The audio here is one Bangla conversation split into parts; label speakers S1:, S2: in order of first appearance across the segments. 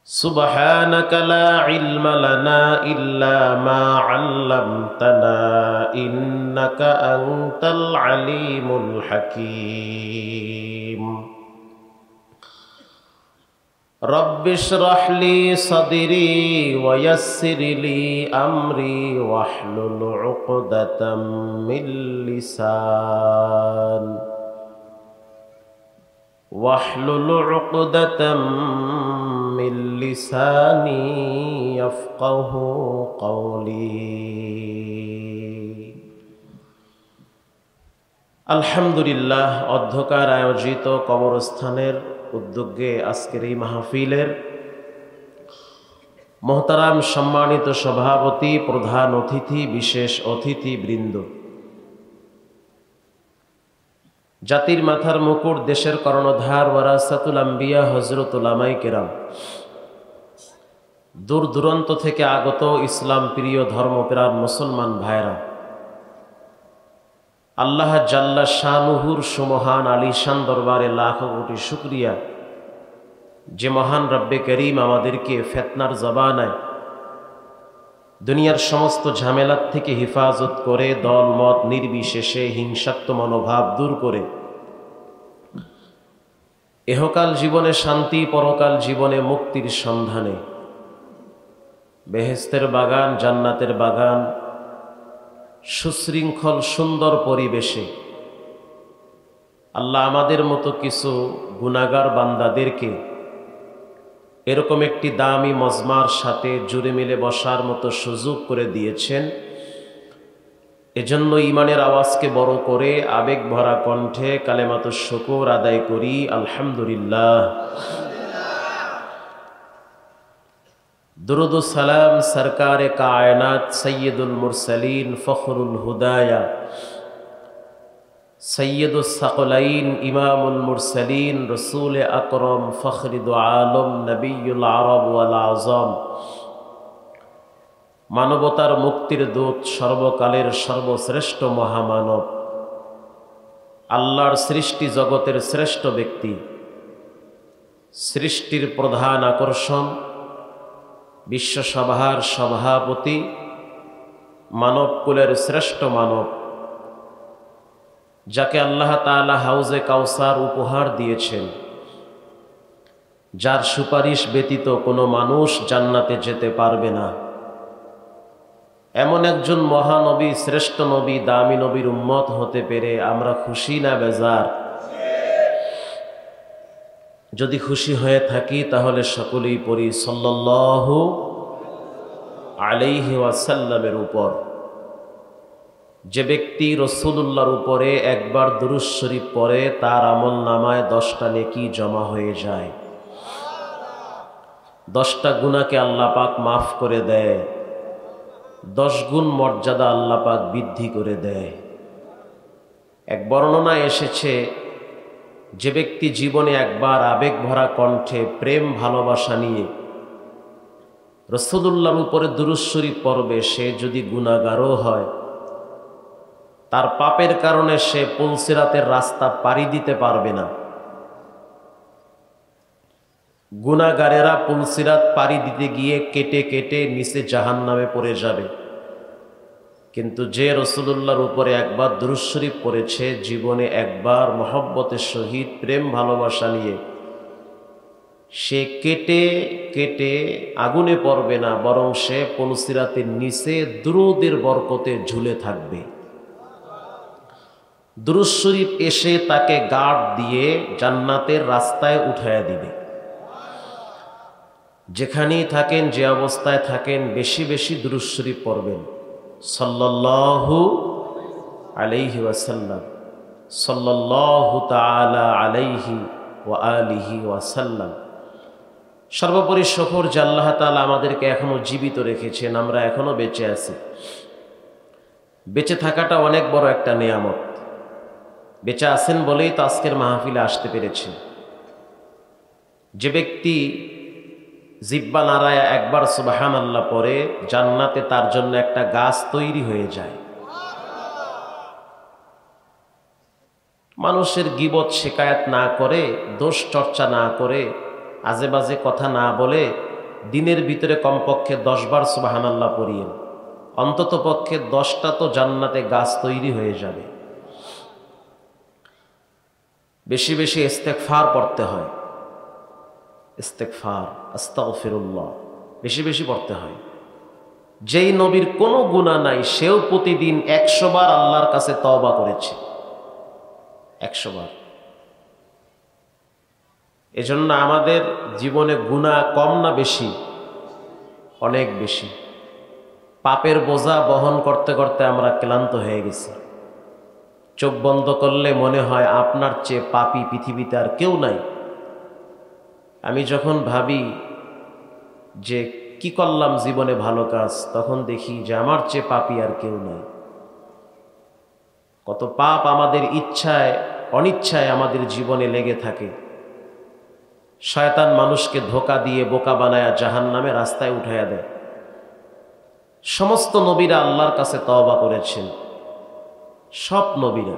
S1: سبحانك لا علم لنا إلا ما علمتنا إنك أنت العليم الحكيم رب اشرح لي صدري ويسر لي أمري واحلل عقدة من লিসানি ইয়াফকাহু কওলি। আলহামদুলিল্লাহ, অধ্যকার আয়োজিত কবরস্থানের উদ্যোগে আজকের এই মাহফিলের মোহতারাম সম্মানিত সভাপতি, প্রধান অতিথি, বিশেষ অতিথিবৃন্দ, জাতির মাথার মুকুট, দেশের কর্ণধার, ওয়ারাসাতুল আম্বিয়া হযরত উলামায়ে কেরাম, দূর দূরান্ত থেকে আগত ইসলাম প্রিয় ধর্মপ্রাণ মুসলমান ভাইরা, আল্লাহ জাল্লা শানুহুর সুমহান আলিশান দরবারে লাখো কোটি শুকরিয়া যে মহান রব্বে করিম আমাদেরকে ফিতনার জবানায় দুনিয়ার সমস্ত ঝামেলার থেকে হেফাজত করে, দল মত নির্বিশেষে হিংসাত্মক মনোভাব দূর করে ইহকাল জীবনে শান্তি, পরকাল জীবনে মুক্তির সন্ধানে বেহেশতের বাগান, জান্নাতের বাগান, সুশৃঙ্খল সুন্দর পরিবেশে আল্লাহ আমাদের মতো কিছু গুনাহগার বান্দাদেরকে এরকম একটি দামি মজমার সাথে জুড়ে মিলে বসার মতো সুযোগ করে দিয়েছেন। এজন্য ঈমানের আওয়াজকে বড় করে আবেগ ভরা কণ্ঠে কালেমাতুশ শুকর আদায় করি, আলহামদুলিল্লাহ। दुरूद सलाम सरकारे कायनात सय्यदुल मुरसलीन फखरुल हुदाया सय्यदुस सकलैन इमामुल मुरसलीन रसूल अकरम फखरुल आलम नबीयुल अरब वल आज़म, मानवतार मुक्तिर दूत, सर्वकालेर सर्वश्रेष्ठ महामानव, आल्लाहर सृष्टि जगतेर श्रेष्ठ व्यक्ति, सृष्टिर प्रधान आकर्षण, বিশ্বসভার সভাপতি, মানবকুলের শ্রেষ্ঠ মানব, যাকে আল্লাহ তাআলা হাউজে কাউসার উপহার দিয়েছেন, যার সুপারিশ ব্যতীত কোনো মানুষ জান্নাতে যেতে পারবে না, এমন একজন মহানবী, শ্রেষ্ঠ নবী, দামি নবীর উম্মত হতে পেরে আমরা খুশি না বেজার? যদি খুশি হয়ে থাকি তাহলে সকলেই পড়ি সাল্লাল্লাহু আলাইহি ওয়াসাল্লামের উপর। যে ব্যক্তি রাসূলুল্লাহর উপরে একবার দুরূদ শরীফ পড়ে তার আমল নামায় 10টা নেকি জমা হয়ে যায়, 10টা গুনাহকে আল্লাহ পাক মাফ করে দেয়, 10 গুণ মর্যাদা আল্লাহ পাক বৃদ্ধি করে দেয়। এক বর্ণনায় এসেছে, যে ব্যক্তি জীবনে একবার আবেগ ভরা কণ্ঠে প্রেম ভালোবাসা নিয়ে রাসূলুল্লাহর উপরে দুরূদ শরীফ পড়বে, সে যদি গুনাহগারও হয়, তার পাপের কারণে সে পুলসিরাতের রাস্তা পাড়ি দিতে পারবে না। গুনাহগারেরা পুলসিরাত পাড়ি দিতে গিয়ে কেটে কেটে নিচে জাহান্নামে পড়ে যাবে, কিন্তু যে রাসূলুল্লাহর উপরে একবার দুরূদ শরীফ পড়েছে, জীবনে একবার মহব্বতের সহিত প্রেম ভালোবাসা নিয়ে, সে কেটে কেটে আগুনে পড়বে না, বরং সে পুলসিরাতের নিচে দুরূদের বরকতে ঝুলে থাকবে। দুরূদ শরীফ এসে তাকে গার্ড দিয়ে জান্নাতের রাস্তায় উঠায়া দিবে। যেখানেই থাকেন, যে অবস্থায় থাকেন, বেশি বেশি দুরূদ শরীফ পড়বেন সাল্লাল্লাহু আলাইহি ওয়াসাল্লাম, সাল্লাল্লাহু তাআলা আলাইহি ওয়া আলিহি ওয়াসাল্লাম। সর্বোপরি শুকর যে আল্লাহ তাআলা আমাদেরকে এখনো জীবিত রেখেছেন, আমরা এখনো বেঁচে আছি। বেঁচে থাকাটা অনেক বড় একটা নিয়ামত। বেঁচে আছেন বলেই তো আজকের মাহফিলে আসতে পেরেছেন। যে ব্যক্তি জিব্বা নাড়ায় একবার সুবহানাল্লাহ পড়ে, জান্নাতে তার জন্য একটা গাছ তৈরি হয়ে যায়। মানুষের গীবত শিকায়াত না করে, দোষ চর্চা না করে, আজে বাজে কথা না বলে দিনের ভিতরে কমপক্ষে 10 বার সুবহানাল্লাহ পড়িয়েন, অন্তত পক্ষে 10টা তো জান্নাতে গাছ তৈরি হয়ে যাবে। বেশি বেশি ইস্তেগফার পড়তে হয়, ইস্তেগফার, আস্তাগফিরুল্লাহ বেশি বেশি পড়তে হয়। যেই নবীর কোনো গুনাহ নাই সেও প্রতিদিন 100 বার আল্লাহর কাছে তওবা করেছে, 100 বার। এজন্য আমাদের জীবনে গুনাহ কম না বেশি? অনেক বেশি। পাপের বোঝা বহন করতে করতে আমরা ক্লান্ত হয়ে গেছি। চোখ বন্ধ করলে মনে হয় আপনার চেয়ে পাপী পৃথিবীতে আর কেউ নাই। আমি যখন ভাবি যে কি করলাম জীবনে ভালো কাজ, তখন দেখি যে আমার চেয়ে পাপী আর কেউ নাই। কত পাপ আমাদের ইচ্ছায় অনিচ্ছায় আমাদের জীবনে লেগে থাকে। শয়তান মানুষকে ধোঁকা দিয়ে বোকা বানায়া জাহান্নামে রাস্তায় উঠাইয়া দেয়। সমস্ত নবীরা আল্লাহর কাছে তওবা করেছেন, সব নবীরা।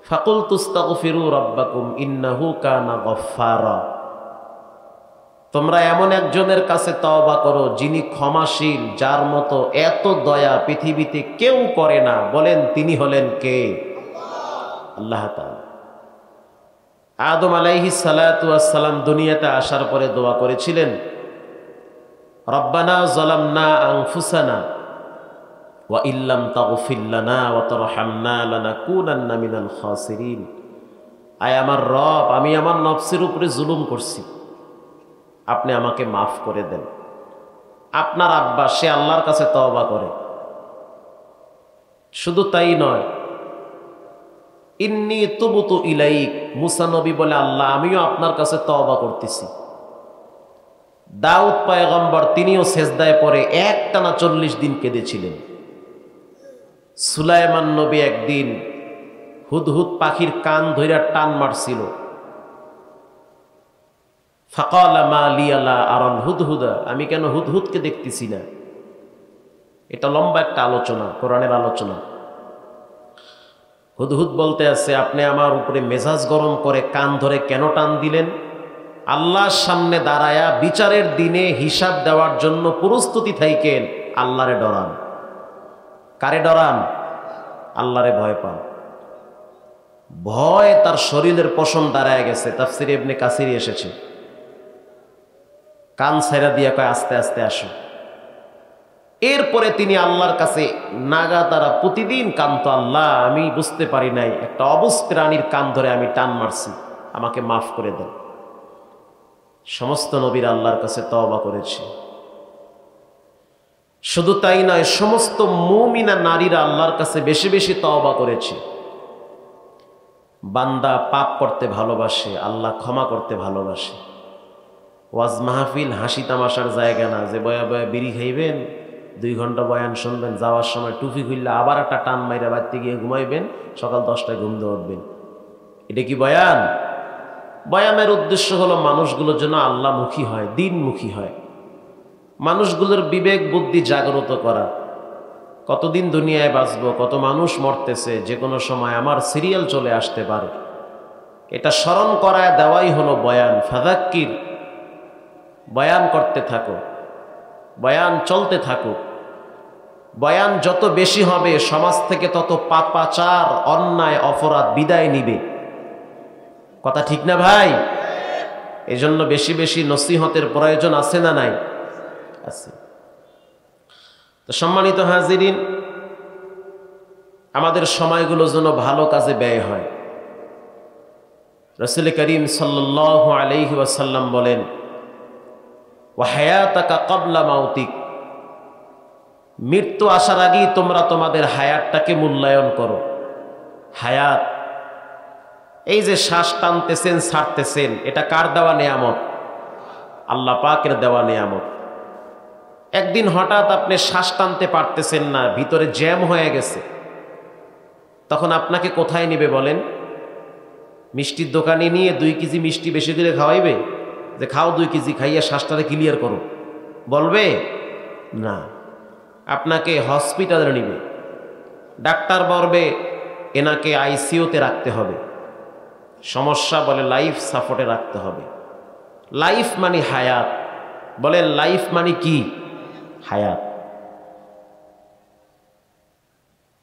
S1: ফাকুলতু আস্তাগফিরু রাব্বাকুম ইন্নাহু কানা গফফারা। তোমরা এমন একজনের কাছে তওবা করো যিনি ক্ষমাশীল, যার মতো এত দয়া পৃথিবীতে কেউ করে না। বলেন তিনি হলেন কে? আল্লাহ তাআলা। আদম আলাইহিস সালাতু ওয়াস সালাম দুনিয়াতে আসার পরে দোয়া করেছিলেন, রব্বানা যালামনা আনফুসানা ওয়া ইল্লাম তাগফির লানা ওয়া তারহামনা লানাকুনান্না মিনাল খাসিরিন। আয় আমার রব, আমি আমার নফসের উপরে জুলুম করছি, আপনি আমাকে মাফ করে দেন। আপনার আব্বা, সে আল্লাহর কাছে তওবা করে। শুধু তাই নয়, ইন্নী তুবতু ইলাইক, মুসা নবী বলে, আল্লাহ আমিও আপনার কাছে তওবা করতেছি। দাউদ পয়গম্বর, তিনিও সেজদায় পড়ে একটানা 40 দিন কেঁদেছিলেন। সুলাইমান নবী একদিন হুদহুদ পাখির কান ধইরা টান মারছিল। ফাকালা মা লিয়া লা আরাল হুদহুদা, আমি কেন হুদহুদকে দেখতেছি না। এটা লম্বা একটা আলোচনা, কোরআনের আলোচনা। হুদহুদ বলতে আছে, আপনি আমার উপরে মেজাজ গরম করে কান ধরে কেন টান দিলেন? আল্লাহর সামনে দাঁড়ায়া বিচারের দিনে হিসাব দেওয়ার জন্য প্রস্তুতি থাকেন, আল্লাহরে ডরান। কারে ডরান? আল্লাহরে ভয় পান। ভয় তার শরীরের পশম দাঁড়ায় গেছে। তাফসিরে ইবনে কাসির এসেছে, কান ছাইরা দিয়া কয়, আস্তে আস্তে আসো। এরপরে তিনি আল্লাহর কাছে নাগা তারা প্রতিদিন কান্ত, আল্লাহ আমি বুঝতে পারি নাই, একটা অবুঝ প্রাণীর কান ধরে আমি টান মারছি, আমাকে মাফ করে দেন। সমস্ত নবীর আল্লাহর কাছে তওবা করেছে। শুধু তাই নয়, সমস্ত মুমিনা নারীরা আল্লাহর কাছে বেশি বেশি তওবা করেছে। বান্দা পাপ করতে ভালোবাসে, আল্লাহ ক্ষমা করতে ভালোবাসে। ওয়াজ মাহফিল হাসি তামাশার জায়গা না যে বয়া বয়া বিড়ি খাইবেন, 2 ঘন্টা বয়ান শুনবেন, যাওয়ার সময় টুপি খুললে আবার একটা টান মাইরা বাড়িতে গিয়ে ঘুমাইবেন, সকাল 10টায় ঘুম দিয়ে উঠবেন। এটা কি বয়ান? বয়ানের উদ্দেশ্য হলো মানুষগুলোর জন্য আল্লাহমুখী হয়, দিনমুখী হয়, মানুষগুলোর বিবেক বুদ্ধি জাগ্রত করা। কতদিন দুনিয়ায় বাঁচব, কত মানুষ মরতেছে, যে কোনো সময় আমার সিরিয়াল চলে আসতে পারে, এটা স্মরণ করায় দেওয়াই হলো বয়ান। ফাযাক্কির, বয়ান করতে থাকো, বয়ান চলতে থাকুক। বয়ান যত বেশি হবে সমাজ থেকে তত পাপাচার, অন্যায়, অপরাধ বিদায় নিবে। কথা ঠিক না ভাই? এজন্য বেশি বেশি নসিহতের প্রয়োজন আছে না নাই? আছে। তো সম্মানিত হাজিরিন, আমাদের সময়গুলো যেন ভালো কাজে ব্যয় হয়। রাসূল করিম সাল্লাল্লাহু আলাইহি ওয়াসাল্লাম বলেন, ওয়া হায়াতাকা ক্বাবলা মাউতিক, মৃত্যু আসার আগেই তোমরা তোমাদের হায়াতটাকে মূল্যায়ন করো। হায়াত, এই যে শ্বাস টানতেছেন ছাড়তেছেন, এটা কার দেওয়া নেয়ামত? আল্লাহ পাকের দেওয়া নেয়ামত। একদিন হঠাৎ আপনি শ্বাস টানতে পারতেছেন না, ভিতরে জ্যাম হয়ে গেছে, তখন আপনাকে কোথায় নিবে বলেন? মিষ্টির দোকানে নিয়ে 2 কেজি মিষ্টি বেশি করে খাওয়াইবে যে খাও 2 কেজি, খাইয়া শ্বাসটারে ক্লিয়ার করো, বলবে? না। আপনাকে হসপিটালে নিবে, ডাক্তার বলবে এনাকে আইসিইউতে রাখতে হবে, সমস্যা বলে লাইফ সাপোর্টে রাখতে হবে। লাইফ মানে হায়াত, বলে লাইফ মানে কি? হায়াত।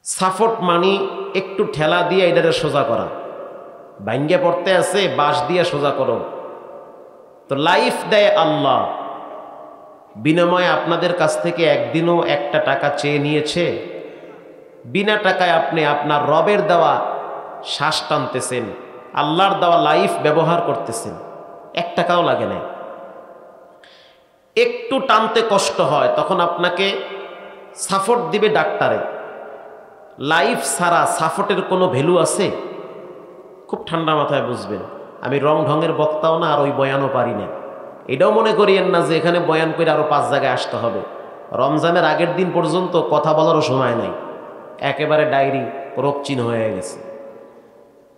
S1: সাপোর্ট মানি একটু ঠেলা দিয়ে এটারে সোজা করা, ভাঙ্গে পড়তে আছে বাঁশ দিয়ে সোজা করো। তো লাইফ দেয় আল্লাহ, বিনিময়ে আপনাদের কাছ থেকে একদিনও একটা টাকা চেয়ে নিয়েছে? বিনা টাকায় আপনি আপনার রবের দেওয়া শ্বাস টানতেছেন, আল্লাহর দেওয়া লাইফ ব্যবহার করতেছেন, 1 টাকাও লাগে না। একটু টানতে কষ্ট হয়, তখন আপনাকে সাপোর্ট দিবে ডাক্তারে। লাইফ ছাড়া সাপোর্টের কোনো ভ্যালু আছে? খুব ঠান্ডা মাথায় বুঝবেন, আমি রং ঢঙের বক্তাও না, আর ওই বয়ানও পারি না। এটাও মনে করিয়েন না যে এখানে বয়ান করে আরো 5 জায়গায় আসতে হবে। রমজানের আগের দিন পর্যন্ত কথা বলারও সময় নাই, একেবারে ডায়েরি রোগচিন হয়ে গেছে।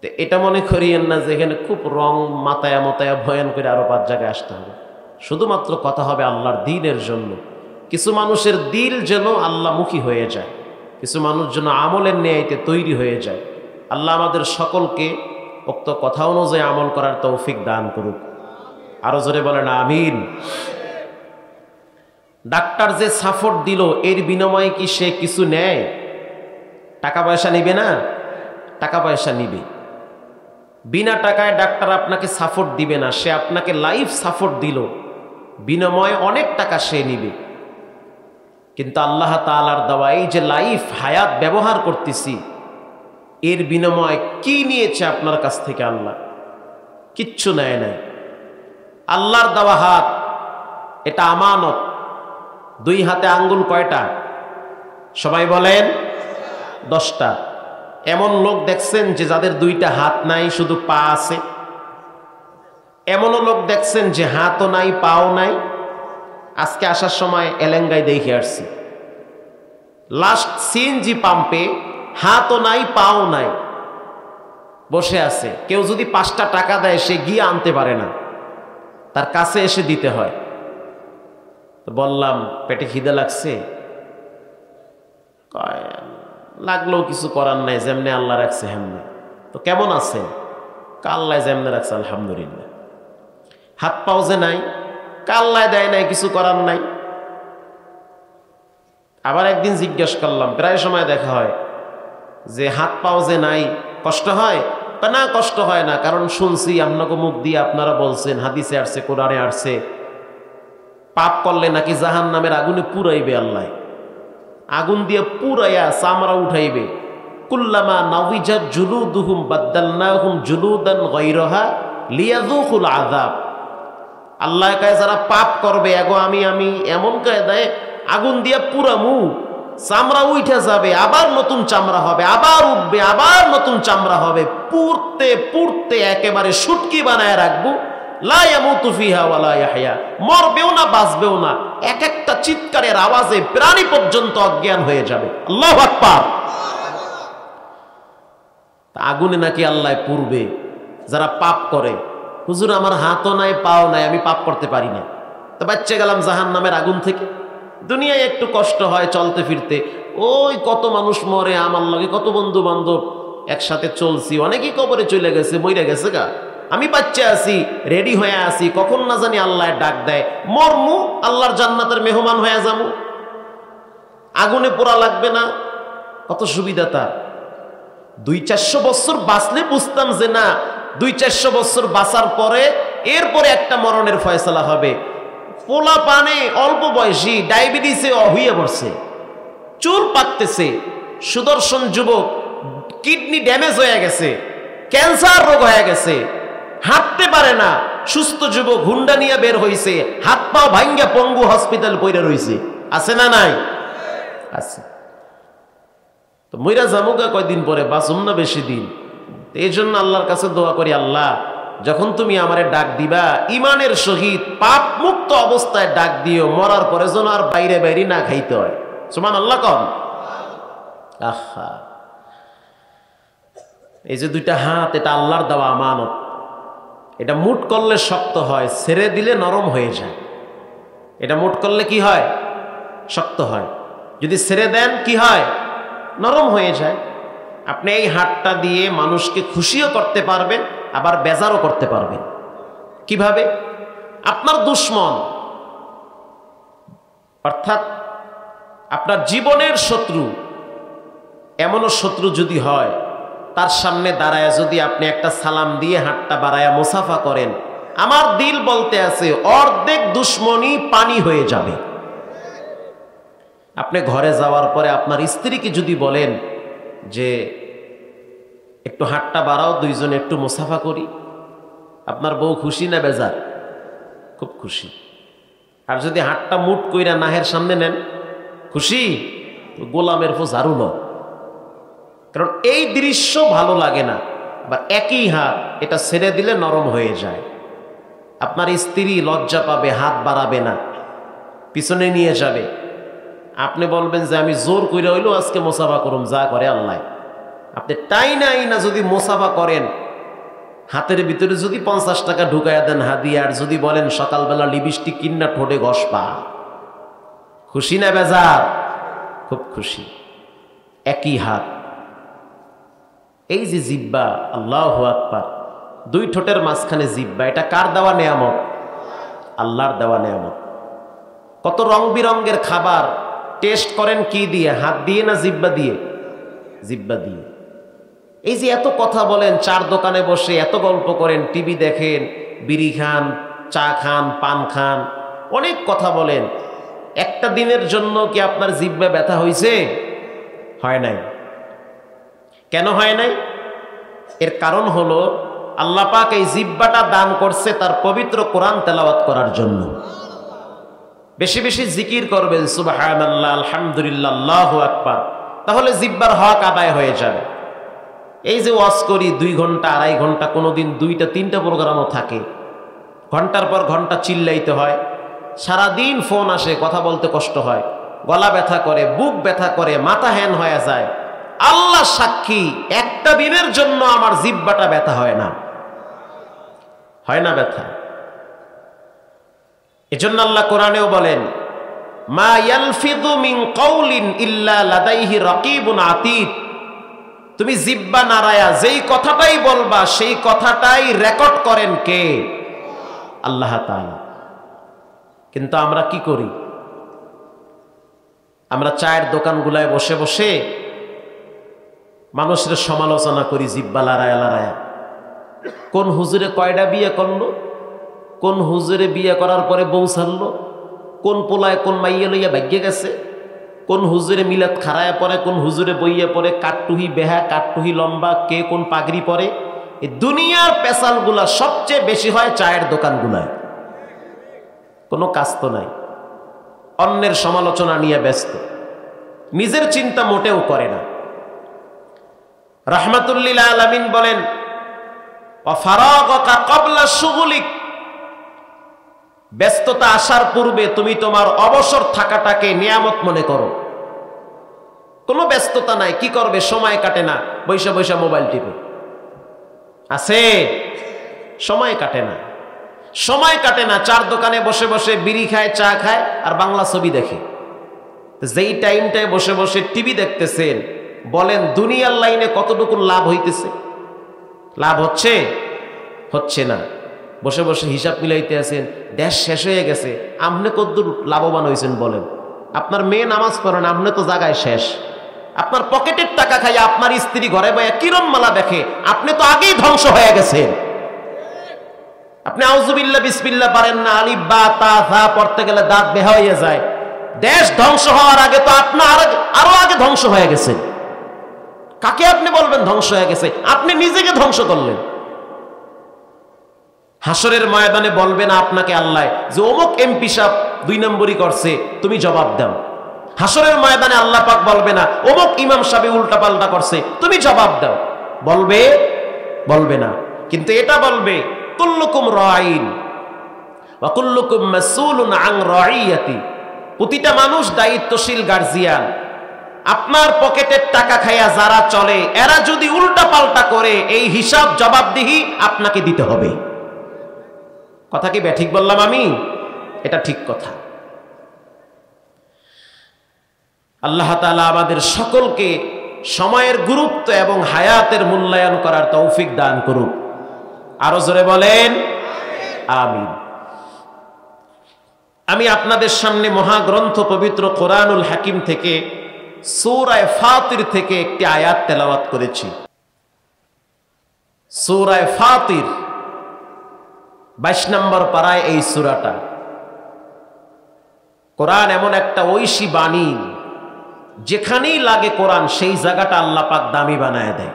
S1: তো এটা মনে করিয়েন না যে এখানে খুব রং মাতায়া মতায়া বয়ান করে আরো 5 জায়গায় আসতে হবে। শুধুমাত্র কথা হবে আল্লাহর দ্বীনের জন্য। কিছু মানুষের দিল যেন আল্লাহমুখী হয়ে যায়, কিছু মানুষ যেন আমলের ন্যায়তে তৈরি হয়ে যায়। আল্লাহ আমাদের সকলকে উক্ত কথা অনুযায়ী আমল করার তৌফিক দান করুক। আরো জোরে বলেন আমিন। ডাক্তার যে সাপোর্ট দিল, এর বিনিময়ে কি সে কিছু নেয়? টাকা পয়সা নিবে না? টাকা পয়সা নিবে। বিনা টাকায় ডাক্তার আপনাকে সাপোর্ট দিবে না, সে আপনাকে লাইফ সাপোর্ট দিল, বিনিময়ে অনেক টাকা সে নিবে। কিন্তু আল্লাহ তাআলার দেওয়া এই যে লাইফ হায়াত ব্যবহার করতেছি, এর বিনিময়ে কি নিয়েছে আপনার কাছ থেকে আল্লাহ? কিচ্ছু নেয় নাই। আল্লাহর দেওয়া হাত, এটা আমানত। 2 হাতে আঙ্গুল কয়টা? সবাই বলেন 10টা। এমন লোক দেখছেন যে যাদের 2টা হাত নাই, শুধু পা আছে? এমনও লোক দেখছেন যে হাতও নাই পাও নাই? আজকে আসার সময় এলেঙ্গায় দেখে আসছি, লাস্ট সিএনজি পাম্পে হাতও নাই পাও নাই, বসে আছে। কেউ যদি 5টা টাকা দেয়, সে গিয়ে আনতে পারে না, তার কাছে এসে দিতে হয়। তো বললাম পেটে খিদে লাগছে, লাগলেও কিছু করার নাই, যেমনে আল্লাহ রাখছে হেমনে। তো কেমন আছেন? আল্লাহ যেমনে রাখছে আলহামদুলিল্লাহ। হাত পাও যে নাই, আল্লাহ দেয় নাই, কিছু করার নাই। আবার একদিন জিজ্ঞেস করলাম, প্রায় সময় দেখা হয় যে হাত পাও যে নাই কষ্ট হয়? না, কষ্ট হয় না, কারণ শুনছি আপনাকে মুখ দিয়ে আপনারা বলছেন, হাদিসে আসছে, কোরআনে আসছে, পাপ করলে নাকি জাহান্নামের আগুনে পুরাইবে আল্লাহ, আগুন দিয়ে পুরাইয়া চামড়া উঠাইবে। কুল্লামা নাউইজাত জুলুদুহুম বাদদালনাহুম জুলুদান গায়রাহা লিয়াযুকুল আযাব। আল্লাহ কয় যারা পাপ করবে, এগো আমি এমন কায়দায় আগুন দিয়ে পুরামু, চামড়া উঠে যাবে, আবার নতুন চামড়া হবে, আবার উঠবে, আবার নতুন চামড়া হবে, পুড়তে পুড়তে একেবারে শুটকি বানায় রাখবো। লা ইয়ামুতু ফিহা ওয়ালা ইয়াহইয়া, মরবেও না বাঁচবেও না। এক একটা চিৎকারের আওয়াজে প্রাণী পর্যন্ত অজ্ঞান হয়ে যাবে। আল্লাহু আকবার। আগুনে নাকি আল্লাহ পুড়বে যারা পাপ করে। হুজুর আমার হাতও নাই পাও নাই, আমি পাপ করতে পারি না, তো বাচ্চা গেলাম জাহান্নামের আগুন থেকে। দুনিয়ায় একটু কষ্ট হয় চলতে ফিরতে, ওই কত মানুষ মরে, আমার লগে কত বন্ধু বান্ধব একসাথে চলছি, অনেকেই কবরে চলে গেছে, মইরা গেছে গা। আমি বাচ্চা আছি, রেডি হয়ে আছি, কখন না জানি আল্লাহ ডাক দেয়, মরমু, আল্লাহর জান্নাতের মেহমান হয়ে যাবো, আগুনে পোড়া লাগবে না। কত সুবিধা তার। 200-400 বছর বাঁচলে বুঝতাম যে না, 200-400 বছর বাঁচার পরে এরপরে একটা মরণের ফয়সালা হবে। পোলা পানে অল্প বয়সী ডায়াবেটিসে হইয়া পড়ছে, চুল পাকতেছে, সুদর্শন যুবক কিডনি ড্যামেজ হয়ে গেছে, ক্যান্সার রোগ হয়ে গেছে, হাঁটতে পারে না, সুস্থ যুবক হুন্ডা নিয়ে বের হইছে, হাত পা ভাঙ্গা পঙ্গু হসপিটাল পইরা রইছে। আছে না নাই? আছে। তো মইরা জামুকা কয়দিন পরে, বাঁচুম না বেশি দিন। এই জন্য আল্লাহর কাছে দোয়া করি, আল্লাহ যখন তুমি আমারে ডাক দিবা, ইমানের সহিত পাপ মুক্ত অবস্থায় ডাক দিও, মরার পরে যেন আর বাইরে বাইরে না খাইতে হয়। সুবহানাল্লাহ কন। আহা, এই যে 2টা হাত, এটা আল্লাহর দেওয়া আমানত। এটা মুঠ করলে শক্ত হয়, ছেড়ে দিলে নরম হয়ে যায়। এটা মুঠ করলে কি হয়? শক্ত হয়। যদি ছেড়ে দেন কি হয়? নরম হয়ে যায়। আপনি এই হাতটা দিয়ে মানুষকে খুশিও করতে পারবেন, আবার বেজারও করতে পারবেন। কিভাবে? আপনার দুশ্মন অর্থাৎ আপনার জীবনের শত্রু, এমনও শত্রু যদি হয়, তার সামনে দাঁড়ায় যদি আপনি একটা সালাম দিয়ে হাতটা বাড়ায়া মুসাফা করেন, আমার দিল বলতে আছে অর্ধেক দুশ্মনী পানি হয়ে যাবে। আপনি ঘরে যাওয়ার পরে আপনার স্ত্রীকে যদি বলেন যে একটু হাতটা বাড়াও, দুইজনে একটু মুসাফা করি, আপনার বউ খুশি না বেজার? খুব খুশি। আর যদি হাতটা মুট কইরা নাহের সামনে নেন, খুশি? গোলামের ফো ঝাড়ু ল। কারণ এই দৃশ্য ভালো লাগে না। আবার একই হাত এটা ছেড়ে দিলে নরম হয়ে যায়। আপনার স্ত্রী লজ্জা পাবে, হাত বাড়াবে না, পিছনে নিয়ে যাবে। আপনি বলবেন যে আমি জোর কইরা হইলেও আজকে মোসাফা করুম, যা করে আল্লাহ। আপনি টাই নাই না যদি মোসাফা করেন, হাতের ভিতরে যদি 50 টাকা ঢুকাইয়া দেন হাদিয়া, আর যদি বলেন সকালবেলা লিপস্টিক কিন্না ঠোঁটে ঘষবা, খুশি না বেজার? খুব খুশি। একই হাত। এই যে জিব্বা, আল্লাহু আকবার, দুই ঠোঁটের মাঝখানে জিব্বা, এটা কার দেওয়া নেয়ামত? আল্লাহর দেওয়া নেয়ামত। কত রং বিরঙ্গের খাবার টেস্ট করেন কি দিয়ে? হাত দিয়ে না জিব্বা দিয়ে? জিব্বা দিয়ে। এই যে এত কথা বলেন, চার দোকানে বসে এত গল্প করেন, টিভি দেখেন, বিড়ি খান, চা খান, পান খান, অনেক কথা বলেন, একটা দিনের জন্য কি আপনার জিব্বা ব্যথা হয়েছে? হয় নাই। কেন হয় নাই? এর কারণ হলো আল্লাহ পাক এই জিব্বাটা দান করছে তার পবিত্র কোরআন তেলাওয়াত করার জন্য। বেশি বেশি জিকির করবেন, সুবহানাল্লাহ, আলহামদুলিল্লাহ, আল্লাহু আকবার, তাহলে জিব্বার হক আদায় হয়ে যাবে। এই যে ওয়াজ করি 2 ঘন্টা 2.5 ঘন্টা, কোনোদিন 2টা 3টা প্রোগ্রামও থাকে, ঘন্টার পর ঘন্টা চিল্লাইতে হয়, সারাদিন ফোন আসে, কথা বলতে কষ্ট হয়, গলা ব্যথা করে, বুক ব্যথা করে, মাথা হ্যান হয়ে যায়। আল্লাহ সাক্ষী, একটা দিনের জন্য আমার জিব্বাটা ব্যথা হয় না। হয় না ব্যথা? এজন্য আল্লাহ কোরআনেও বলেন, মা ইয়ালফিযু মিন কাউলিন ইল্লা লাদাইহি রাকিবুন আতীদ। তুমি জিব্বা নাড়ায়া যেই কথাটাই বলবা, সেই কথাটাই রেকর্ড করেন কে? আল্লাহ তাআলা। কিন্তু আমরা কি করি? আমরা চায়ের দোকানগুলায় বসে বসে মানুষের সমালোচনা করি জিব্বা লড়ায়া লড়ায়া। কোন হুজুরে কয়টা বিয়ে করলো, কোন হুজুরে বিয়ে করার পরে বউ ছাড়লো, কোন পোলায় কোন মাইয়া লইয়া ভাগ্যে গেছে, কোন হুজুরে মিলাদ খাড়ায় পরে, কোন হুজুরে বইয়া পরে, কাটটুহি বেহা, কাটটুহি লম্বা, কে কোন পাগড়ি পরে। এই দুনিয়ার পেশালগুলা সবচেয়ে বেশি হয় চায়ের দোকানগুলায়। কোনো কাজ তো নাই, অন্যের সমালোচনা নিয়ে ব্যস্ত, নিজের চিন্তা মোটেও করে না। রাহমাতুল লিল আলামিন বলেন, ওয়া ফারাগাকা ক্বাবলা শুগুলিক। ব্যস্ততা আসার পূর্বে তুমি তোমার অবসর থাকাটাকে নিয়ামত মনে করো। কোনো ব্যস্ততা নাই, কি করবে? সময় কাটে না, বৈশা বৈশা মোবাইল টিপে আছে, সময় কাটে না। সময় কাটে না, চার দোকানে বসে বসে বিড়ি খায়, চা খায়, আর বাংলা ছবি দেখে। যেই টাইমটায় বসে বসে টিভি দেখতেছেন, বলেন দুনিয়ার লাইনে কতটুকু লাভ হইতেছে? লাভ হচ্ছে? হচ্ছে না। বসে বসে হিসাব মিলাইতে আছেন, দেশ শেষ হয়ে গেছে, আপনি কতদূর লাভবান হয়েছেন বলেন? আপনার মেয়ে নামাজ পড়েন, আপনি তো জায়গায় শেষ। আপনার পকেটের টাকা খাইয়া আপনার স্ত্রী ঘরে বয়া কিরম মালা দেখে, আপনি তো আগেই ধ্বংস হয়ে গেছেন। আপনি আউযুবিল্লাহ বিসমিল্লাহ পারেন না, আলিফ বা তা থা পড়তে গেলে দাঁত বের হয়ে যায়। দেশ ধ্বংস হওয়ার আগে তো আপনার আরো আগে ধ্বংস হয়ে গেছে। কাকে আপনি বলবেন ধ্বংস হয়ে গেছে? আপনি নিজেকে ধ্বংস করলেন। হাসরের ময়দানে বলবে না আপনাকে আল্লাহ যে অমুক এমপি সাহেব 2 নম্বরই করছে, তুমি জবাব দাও। হাসরের ময়দানে আল্লাহ পাক বলবে না অমুক ইমাম সাহেব উল্টা পাল্টা করছে, তুমি জবাব দাও। বলবে? বলবে না। কিন্তু এটা বলবে, কুল্লুকুম রাঈন ওয়া কুল্লুকুম মাসউলুন আন রাঈয়াতি। প্রতিটা মানুষ দায়িত্বশীল গার্জিয়ান। আপনার পকেটের টাকা খাইয়া যারা চলে, এরা যদি উল্টা পাল্টা করে, এই হিসাব জবাবদিহি আপনাকে দিতে হবে। কথা কি ঠিক বললাম আমি? এটা ঠিক কথা। আল্লাহ তাআলা আমাদের সকলকে সময়ের গুরুত্ব এবং হায়াতের মূল্যায়ন করার তৌফিক দান করুক। আরো জোরে বলেন আমিন। আমি আপনাদের সামনে মহাগ্রন্থ পবিত্র কোরআনুল হাকিম থেকে সূরা ফাতির থেকে একটি আয়াত তেলাওয়াত করেছি। সূরা ফাতির 22 নম্বর পারায় এই সূরাটা। কোরআন এমন একটা ঐশী বাণী, যেখানেই লাগে কোরআন সেই জায়গাটা আল্লাহ পাক দামি বানায় দেয়।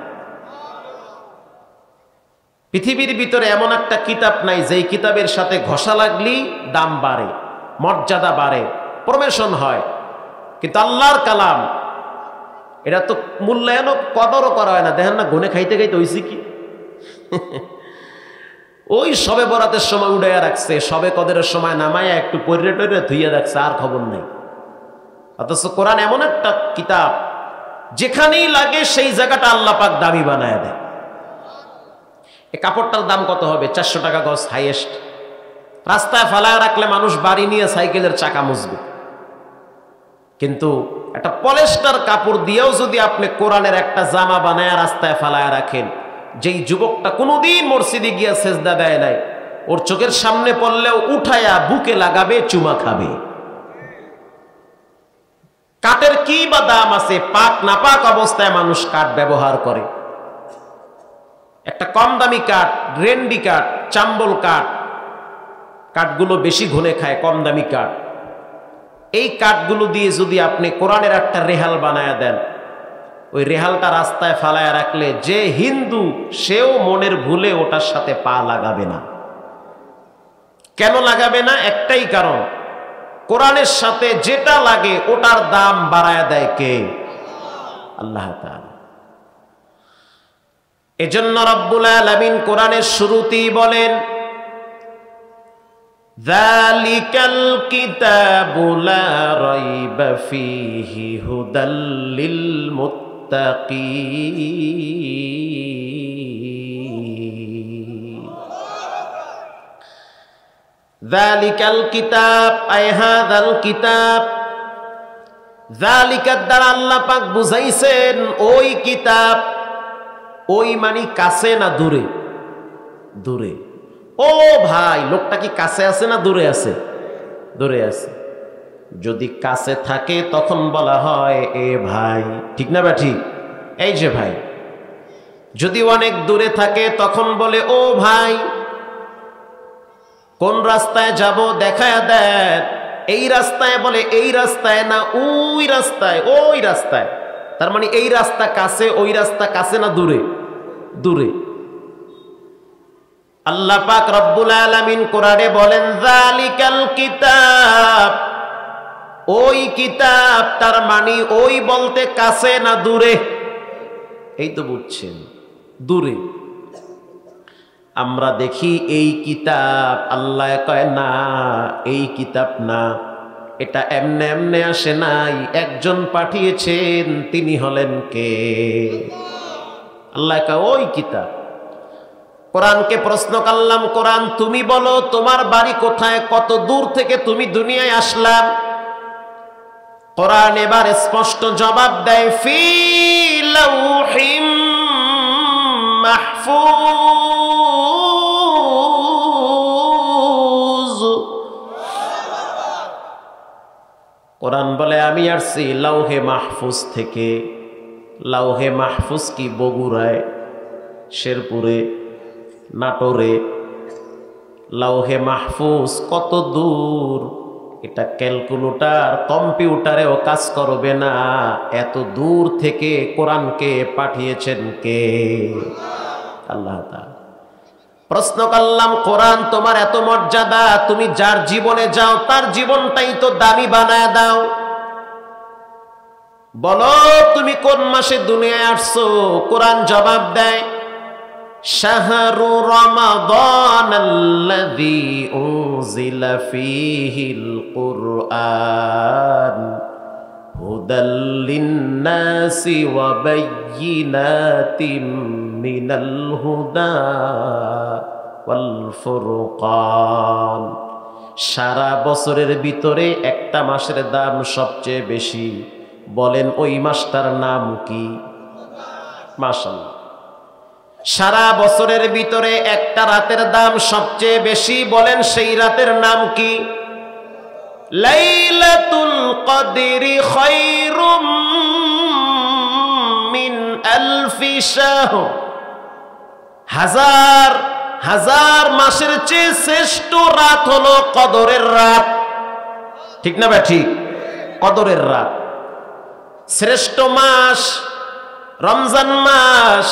S1: পৃথিবীর ভিতরে এমন একটা কিতাব নাই যেই কিতাবের সাথে ঘষা লাগলেই দাম বাড়ে, মর্যাদা বাড়ে, প্রমোশন হয়। কিন্তু আল্লাহর কালাম এটা তো মূল্যায়নও কদরও করা হয় না। দেখেন না, গুনে খাইতে খাইতে হইছে কি ওই সবে বরাতের সময় উড়াইয়া রাখছে, সবে কদরের সময় নামাইয়া একটু পরে টরে ধুইয়া রাখছে, আর খবর নেই। অথচ কোরআন এমন একটা কিতাব যেখানেই লাগে সেই জায়গাটা আল্লাহ পাক দামি বানায় দেয়। এই কাপড়টার দাম কত হবে? 400 টাকা গজ হাইয়েস্ট। রাস্তায় ফালায় রাখলে মানুষ বাড়ি নিয়ে সাইকেলের চাকা মুছবে। কিন্তু একটা পলিস্টার কাপড় দিয়েও যদি আপনি কোরআনের একটা জামা বানায় রাস্তায় ফালায় রাখেন, যেই যুবকটা কোনোদিন মসজিদে গিয়া সেজদা দেয় নাই, ওর চোখের সামনে পড়লেও উঠায়া বুকে লাগাবে, চুমা খাবে। কাঠের কি বা দাম আছে? পাক না পাক অবস্থায় মানুষ কাঠ ব্যবহার করে। একটা কম দামি কাঠ, রেন্ডি কাঠ, চাম্বল কাঠ, কাঠগুলো বেশি ঘুনে খায়, কম দামি কাঠ। এই কাঠগুলো দিয়ে যদি আপনি কোরআনের একটা রেহাল বানায়া দেন, ওই রেহালটা রাস্তায় ফালায়া রাখলে যে হিন্দু সেও মনের ভুলে ওটার সাথে পা লাগাবে না। কেন লাগাবে না? একটাই কারণ, কোরআনের সাথে যেটা লাগে ওটার দাম বাড়ায়া দেয় কে? আল্লাহ তাআলা। এজন্য রব্বুল আলামিন কোরআনের শুরুতেই বলেন, যালিকাল কিতাবু লা রাইবা ফীহি হুদাল লিল মুত্তাকিন। যালিকাল কিতাব আই হাযাল কিতাব। যালিকার দ্বারা আল্লাহ পাক বুঝাইছেন ওই কিতাব। ওই মানে কাছে না দূরে? দূরে। ও ভাই, লোকটা কি কাছে আছে না দূরে আছে? দূরে আছে। যদি কাছে থাকে তখন বলা হয় এ ভাই, ঠিক না বা ঠিক? এই যে ভাই। যদি অনেক দূরে থাকে তখন বলে ও ভাই। কোন রাস্তায় যাব দেখায়া দেন। এই রাস্তায় বলে এই রাস্তায় না, ওই রাস্তায়, ওই রাস্তায়। তার মানে এই রাস্তা কাছে, ওই রাস্তা কাছে না দূরে? দূরে। আল্লাহ পাক রব্বুল আলামিন কোরআনে বলেন যালিকাল কিতাব, ওই কিতাব। তার মানে ওই বলতে কাছে না দূরে? এই তো বুঝছেন, দূরে। আমরা দেখি এই কিতাব, আল্লাহ কয় না এই কিতাব না, এটা এমনে এমনে আসে নাই, একজন পাঠিয়েছেন, তিনি হলেন কে? আল্লাহ কয় ওই কিতাব। কোরআনকে প্রশ্ন করলাম, কোরআন তুমি বলো তোমার বাড়ি কোথায়, কত দূর থেকে তুমি দুনিয়ায় আসলাম? কোরআন এবার স্পষ্ট জবাব দেয়, ফি লাউহিম মাহফুজ। কোরআন বলে আমি আসছি লাউহে মাহফুজ থেকে। লাউহে মাহফুজ কি বগুড়ায়, শেরপুরে, নাটোরে? লাউহে মাহফুজ কত দূর? এটা ক্যালকুলেটর, কম্পিউটারেও কাজ করবে না। এত দূর থেকে কোরআনকে পাঠিয়েছেন কে? আল্লাহ তাআলা। প্রশ্ন করলাম, কোরআন তোমার এত মর্যাদা, তুমি যার জীবনে যাও তার জীবনটাই তো দামি বানায় দাও। বলো তুমি কোন মাসে দুনিয়ায় আসছো? কোরআন জবাব দেয়, শাহরু রমাদানাল্লাযী উনজিলা ফীহিল কুরআন হুদাল লিন্নাসি ওয়া বায়্যিনাতিম মিনাল হুদা ওয়াল ফুরকান। সারা বছরের ভিতরে একটা মাসের দাম সবচেয়ে বেশি। বলেন ওই মাসটার নাম কি? মাশাআল্লাহ। সারা বছরের ভিতরে একটা রাতের দাম সবচেয়ে বেশি। বলেন সেই রাতের নাম কি? লাইলাতুল কদরি খায়রুম মিন আলফি শাহর, হাজার হাজার মাসের চেয়ে শ্রেষ্ঠ রাত হলো কদরের রাত। ঠিক না ভাই? ঠিক। কদরের রাত শ্রেষ্ঠ মাস রমজান মাস,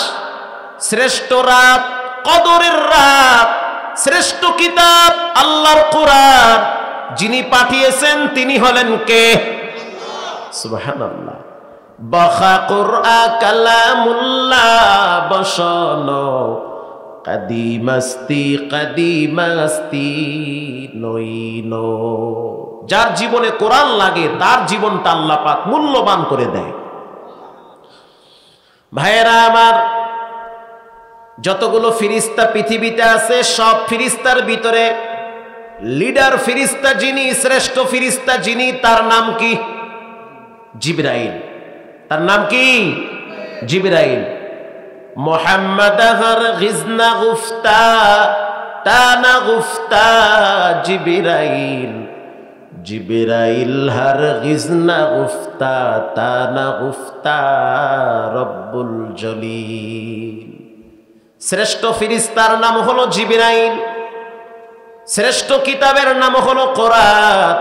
S1: শ্রেষ্ঠ রাত কদরের রাত, শ্রেষ্ঠ কিতাব আল্লাহর কোরআন যিনি পাঠিয়েছেন তিনি হলেন কে? সুবহানাল্লাহ। বাখা কুরআন কালামুল্লাহ বসনো কাদিমাস্তি নইনো। যার জীবনে কোরআন লাগে তার জীবনটা আল্লাহ পাক মূল্যবান করে দেয়। ভাইয়েরা আমার, যতগুলো ফিরিস্তা পৃথিবীতে আছে সব ফিরিস্তার ভিতরে লিডার ফিরিস্তা যিনি, শ্রেষ্ঠ ফিরিস্তা যিনি, তার নাম কি? জিবরাইল। তার নাম কি? জিবরাইল। মোহাম্মদ হর গিজনা গুফতা তানা গুফতা জিবরাইল, জিবরাইল হর গিজনা গুফতা তানা গুফতা রব্বুল জলিল। শ্রেষ্ঠ ফিরিস্তার নাম হলো জিবরাইল, শ্রেষ্ঠ কিতাবের নাম হলো কোরআন।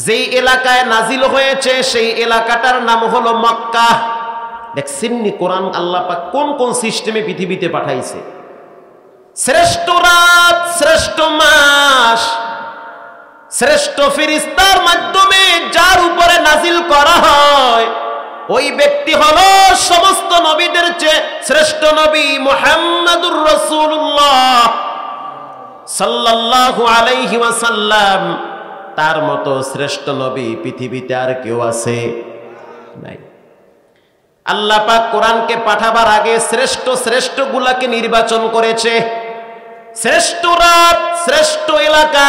S1: যেই এলাকায় নাজিল হয়েছে সেই এলাকাটার নাম হলো মক্কা। দেখছেন নি কোরআন আল্লাহ পাক কোন কোন সিস্টেমে পৃথিবীতে পাঠাইছে। শ্রেষ্ঠ রাত, শ্রেষ্ঠ মাস, শ্রেষ্ঠ ফিরিস্তার মাধ্যমে যার উপরে নাজিল করা হয় ওই ব্যক্তি হলো সমস্ত নবীদের চেয়ে শ্রেষ্ঠ নবী মুহাম্মাদুর রাসূলুল্লাহ সাল্লাল্লাহু আলাইহি ওয়াসাল্লাম। তার মতো শ্রেষ্ঠ নবী পৃথিবীতে আর কেউ আছে? নাই। আল্লাহ পাক কোরআনকে পাঠাবার আগে শ্রেষ্ঠ শ্রেষ্ঠ গুলাকে নির্বাচন করেছে। শ্রেষ্ঠ রাত, শ্রেষ্ঠ এলাকা,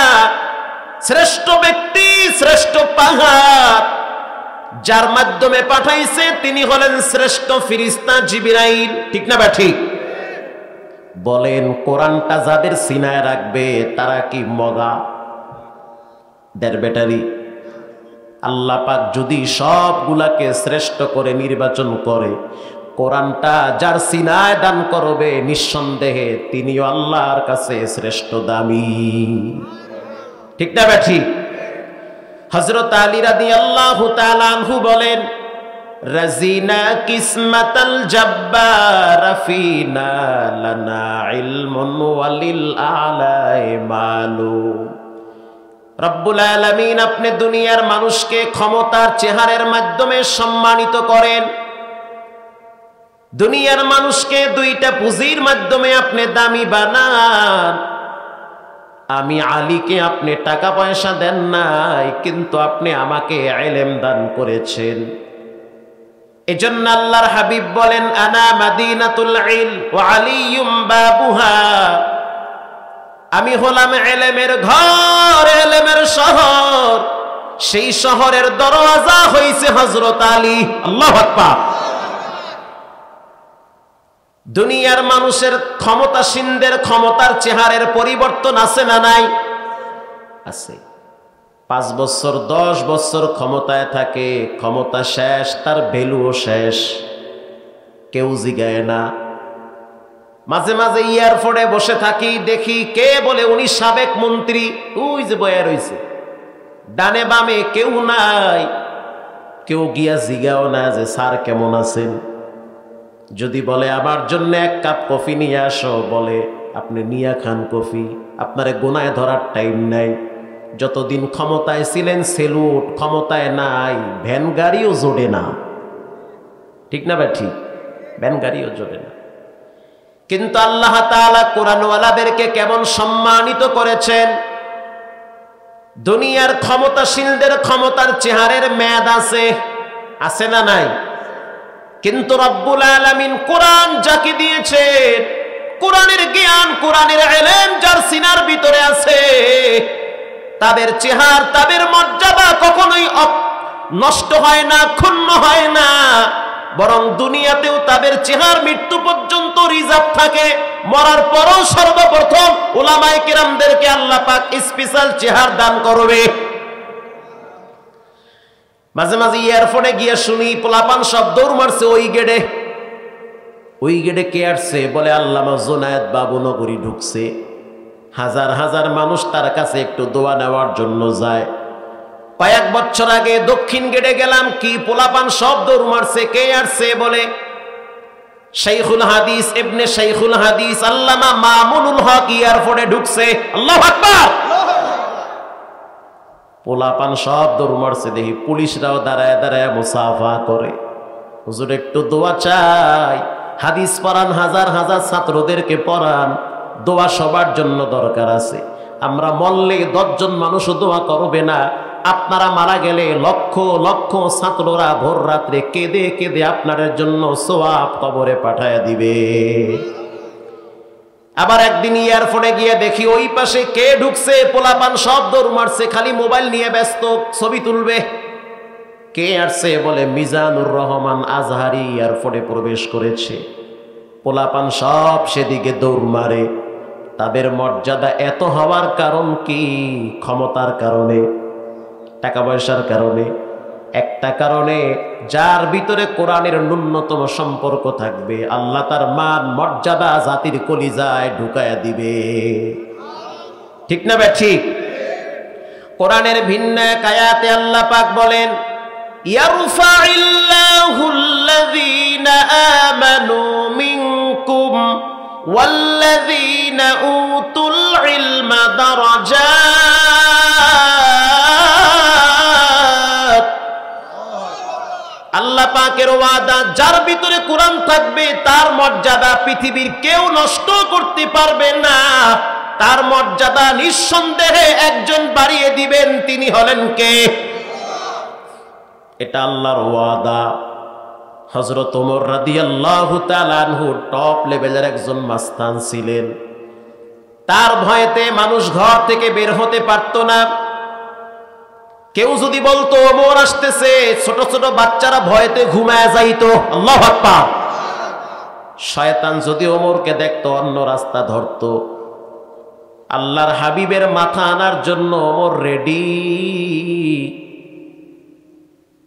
S1: শ্রেষ্ঠ ব্যক্তি, শ্রেষ্ঠ পাহাড় যার মাধ্যমে পাঠাইছে তিনি হলেন শ্রেষ্ঠ ফিরিস্তা জিবরাইল। ঠিক না বা ঠিক? বলেন কোরআনটা যাদের সিনায় রাখবে তারা কি মগা দের ব্যাটারি? আল্লাহ পাক যদি সবগুলাকে শ্রেষ্ঠ করে নির্বাচন করে কোরআনটা যার সিনায় দান করবে নিঃসন্দেহে তিনিও আল্লাহর কাছে শ্রেষ্ঠ দামি। ঠিক না বা ঠিক? হযরত আলী রাদিয়াল্লাহু তাআলা আনহু বলেন, রাজিনা কিসমাতাল জাব্বার ফিনা লানা ইলমুন ওয়ালিল আলাই মালু। রব্বুল আলামিন আপনি দুনিয়ার মানুষকে ক্ষমতার চেহারার মাধ্যমে সম্মানিত করেন, দুনিয়ার মানুষকে দুইটা পুঁজির মাধ্যমে আপনি দামি বানান। আমি আলীকে আপনি টাকা পয়সা দেন নাই, কিন্তু আপনি আমাকে ইলম দান করেছেন। এজন্য আল্লাহর হাবিব বলেন, আনা মাদিনাতুল ইলম ওয়া আলিয়ুম বাবুহা। আমি হলাম ইলমের ঘর, ইলমের শহর, সেই শহরের দরওয়াজা হইছে হযরত আলী। আল্লাহু আকবার। দুনিয়ার মানুষের ক্ষমতাসীনদের ক্ষমতার চেহারার পরিবর্তন আছে না নাই? আছে। 5 বছর 10 বছর ক্ষমতায় থাকে, ক্ষমতা শেষ, তার ভ্যালুও শেষ, কেউ জিগায় না। মাঝে মাঝে এয়ারপোর্টে বসে থাকি, দেখি কে বলে উনি সাবেক মন্ত্রী, ওই যে বয়া রয়েছে, ডানে বামে কেউ নাই, কেউ গিয়া জিগাও না যে স্যার কেমন আছেন। যদি বলে আমার জন্য 1 কাপ কফি নিয়ে আসো, বলে আপনি নিয়া খান কফি, আপনারে গোনায় ধরার টাইম নাই। যতদিন ক্ষমতায় ছিলেন সেলুট, ক্ষমতায় নাই ভ্যান গাড়িও জোড়ে না। ঠিক না ভাই? ঠিক। ভ্যান গাড়িও জোড়ে না। কিন্তু আল্লাহ তাআলা কোরআনওয়ালাদেরকে কেমন সম্মানিত করেছেন। দুনিয়ার ক্ষমতাশীলদের ক্ষমতার চেহারার মেয়াদ আছে, আছে না নাই? কিন্তু রব্বুল আলামিন কোরআন যাকে দিয়েছেন, কোরআনের জ্ঞান, কোরআনের ইলম যার সিনার ভিতরে আছে, তাদের চেহারা, তাদের মর্যাদা কখনোই নষ্ট হয় না, ক্ষুণ্ণ হয় না, বরং দুনিয়াতেও তাদের চেহারা মৃত্যু পর্যন্ত রিজার্ভ থাকে। মরার পরও সর্বপ্রথম উলামায়ে কেরামদেরকে আল্লাহ পাক স্পেশাল চেহারা দান করবে। মাঝে মাঝে ইয়ারফোনে গিয়ে শুনি পোলাপান সব দৌড় মারছে ওই গেটে। ওই গেটে কে আসছে? বলে আল্লামা জুনায়েদ বাবু নগরী ঢুকছে। হাজার হাজার মানুষ তার কাছে একটু দোয়া নেওয়ার জন্য যায়। কয়েক বছর আগে দক্ষিণ গেটে গেলাম, কি পোলাপান সব দৌড় মারছে। কে আসছে? বলে শাইখুল হাদিস ইবনে শাইখুল হাদিস আল্লামা মামুনুল হক এয়ারপোর্টে ঢুকছে। আল্লাহু আকবার। পোলাপান সব দৌড় মারছে। দেখি পুলিশরাও দাঁড়ায় দাঁড়ায় মুসাফা করে, হুজুর একটু দোয়া চাই। হাদিস পড়ান, হাজার হাজার ছাত্রদেরকে পড়ান, দোয়া সবার জন্য দরকার আছে। আমরা মরলে 10 জন মানুষও দোয়া করবে না, আপনারা মারা গেলে লক্ষ লক্ষ ছাত্ররা ভোর রাত্রে কেঁদে কেঁদে আপনাদের জন্য সওয়াব কবরে পাঠায় দিবে। আবার একদিন এয়ারপোর্টে গিয়ে দেখি ওই পাশে কে ঢুকছে, পোলাপান সব দৌড় মারছে, খালি মোবাইল নিয়ে ব্যস্ত, ছবি তুলবে। কে আসছে? বলে মিজানুর রহমান আজহারি এয়ারপোর্টে প্রবেশ করেছে। পোলাপান সব সেদিকে দৌড় মারে। তাদের মর্যাদা এত হওয়ার কারণ কি? ক্ষমতার কারণে, টাকা পয়সার কারণে। একটা কারণে, যার ভিতরে কোরআনের ন্যূনতম সম্পর্ক থাকবে আল্লাহ তার মান মর্যাদা জাতির কলিজায় ঢুকায়া দিবে। ঠিক না বে ঠিক? কোরআনের ভিন্ন এক আয়াতে আল্লাহ পাক বলেন, ইয়ারফাইল্লাহুল্লাযীনা আমানু মিনকুম ওয়াল্লাযীনা উতুল ইলমা দারাজাত। আল্লাহ পাকের ওয়াদা, যার ভিতরে কোরআন থাকবে তার মর্যাদা পৃথিবীর কেউ নষ্ট করতে পারবে না। তার মর্যাদা নিঃসন্দেহে একজন বাড়িয়ে দিবেন, তিনি হলেন কে? এটা আল্লাহর ওয়াদা। হযরত ওমর রাদিয়াল্লাহু তাআলা আনহু টপ লেভেলের একজন মাস্তান ছিলেন। তার ভয়েতে মানুষ ঘর থেকে বের হতে পারত না। কেউ যদি বলতো ওমর আসতেছে, ছোট ছোট বাচ্চারা ভয়েতে ঘুমায় যাইতো। আল্লাহু আকবার। শয়তান যদি ওমরকে দেখতো অন্য রাস্তা ধরতো। আল্লাহর হাবিবের মাথা আনার জন্য ওমর রেডি।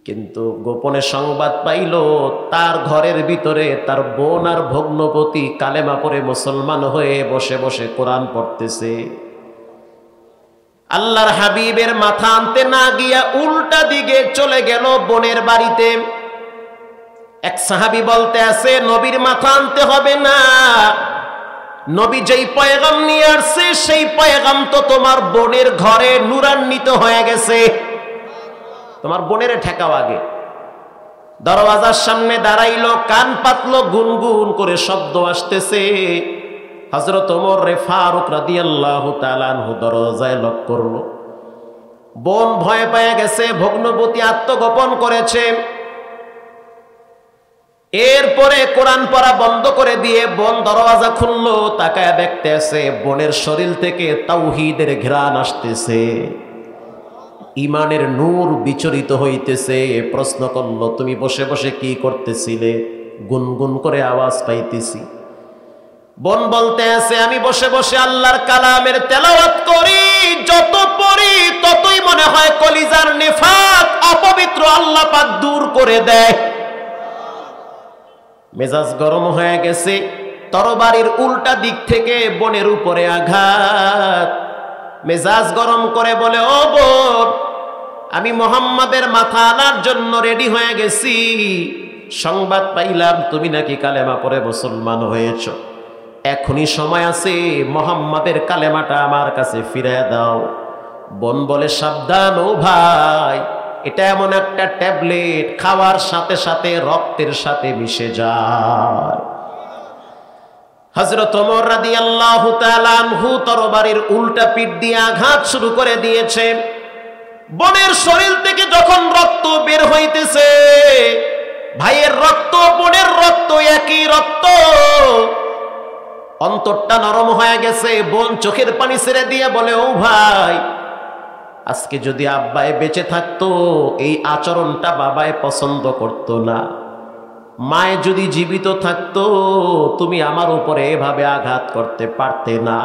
S1: কিন্তু গোপনে সংবাদ পাইল তার ঘরের ভিতরে তার বোন আর ভগ্নপতি কালেমা পড়ে মুসলমান হয়ে বসে বসে কোরআন পড়তেছে। আল্লাহর হাবিবের মাথা আনতে না গিয়া উল্টা দিকে চলে গেল বোনের বাড়িতে। এক সাহাবী বলতে আছে, নবীর মাথা আনতে হবে না, নবী যেই পয়গাম নিয়ে আসছে সেই পয়গাম তো তোমার বোনের ঘরে নূরান্বিত হয়ে গেছে, তোমার বোনের ঠেকাও আগে। দরওয়াজার সামনে দাঁড়াইলো, কান পাতলো, গুনগুন করে শব্দ আসতেছে। হযরত ওমর ফারুক রাদিয়াল্লাহু তাআলা আনহু দরজায় লক করলো। বোন ভয় পেয়ে গেছে, ভগ্নপতি আত্মগোপন করেছে। এরপরে কোরআন পড়া বন্ধ করে দিয়ে বোন দরওয়াজা খুললো, তাকায় দেখতেছে বোনের শরীর থেকে তাওহীদের ঘ্রাণ আসতেছে, ঈমানের নূর বিচরিত হইতেছে। প্রশ্ন করলো, তুমি বসে বসে কি করতেছিলে? গুনগুন করে আওয়াজ পাইতেছি। বোন বলতে আছে, আমি বসে বসে আল্লাহর কালামের তেলাওয়াত করি, যত পড়ি ততই মনে হয় কলিজার নিফাক অপবিত্র আল্লাহ পাক দূর করে দেয়। মেজাজ গরম হয়ে গেছে, তরবারির উল্টা দিক থেকে বোনের উপরে আঘাত। মেজাজ গরম করে বলে, ও বোন, আমি মুহাম্মাদের মাথা আনার জন্য রেডি হয়ে গেছি। সংবাদ পাইলাম তুমি নাকি কালেমা পড়ে মুসলমান হয়েছ। এখনই সময় আছে, মুহাম্মাদের কালেমাটা আমার কাছে ফিরিয়ে দাও। বোন বলে, সাবধান ও ভাই, এটা এমন একটা ট্যাবলেট, খাওয়ার সাথে সাথে রক্তের সাথে মিশে যায়। হযরত ওমর রাদিয়াল্লাহু তাআলা আনহু তরবারির উল্টা পিঠ দিয়ে আঘাত শুরু করে দিয়েছে। বোনের শরীর থেকে যখন রক্ত বের হইতেছে, ভাইয়ের রক্ত বোনের রক্ত একই রক্ত, অন্তরটা নরম হয়ে গেছে। বোন চোখের পানি ছেড়ে দিয়ে বলে, ও ভাই, আজকে যদি আব্বাই বেঁচে থাকতো এই আচরণটা বাবাই পছন্দ করতো না। মায়ে যদি জীবিত থাকতো তুমি আমার উপরে এভাবে আঘাত করতে পারতে না।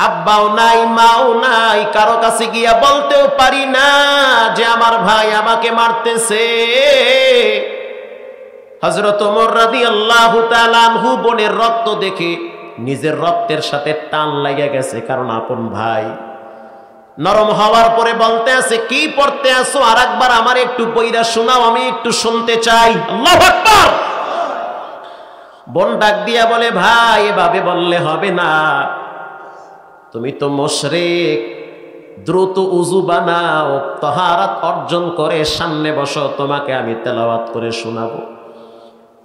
S1: আব্বাও নাই, মাও নাই, কারো কাছে গিয়া বলতেও পারি না যে আমার ভাই আমাকে মারতেছে। হযরত ওমর রাদিয়াল্লাহু তাআলা আনহু বোনের রক্ত দেখে নিজের রক্তের সাথে টান লেগে গেছে, কারণ আপন ভাই। নরম হওয়ার পরে বলতে আছে, কি পড়তে আসো? আর একবার আমার একটু বইরা শোনাও, আমি একটু শুনতে চাই। আল্লাহু আকবার। বোন ডাক দিয়া বলে, ভাই এভাবে বললে হবে না, তুমি তো মুশরিক, দ্রুত উযু বানাও, তাহারাত অর্জন করে সামনে বসো, তোমাকে আমি তেলাওয়াত করে শোনাবো।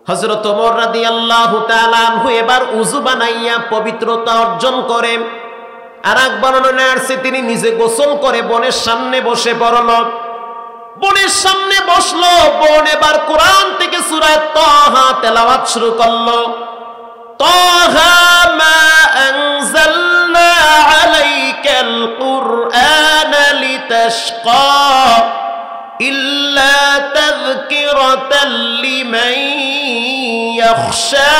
S1: হযরত ওমর রাদিয়াল্লাহু তাআলা আনহু এবার উযু বানাইয়া পবিত্রতা অর্জন করে। আর এক বর্ণনায় আসছে তিনি নিজে গোসল করে বোনের সামনে বসে পড়ল। বোনের সামনে বসলো, বোন এবার কোরআন থেকে সূরা তাহা তেলাওয়াত শুরু করলো। তাহা মা আনজালনা আলাইকাল কুরআনা লিতাশকা ইল্লা তাযকিরাতাল লিমান ইয়াখশা।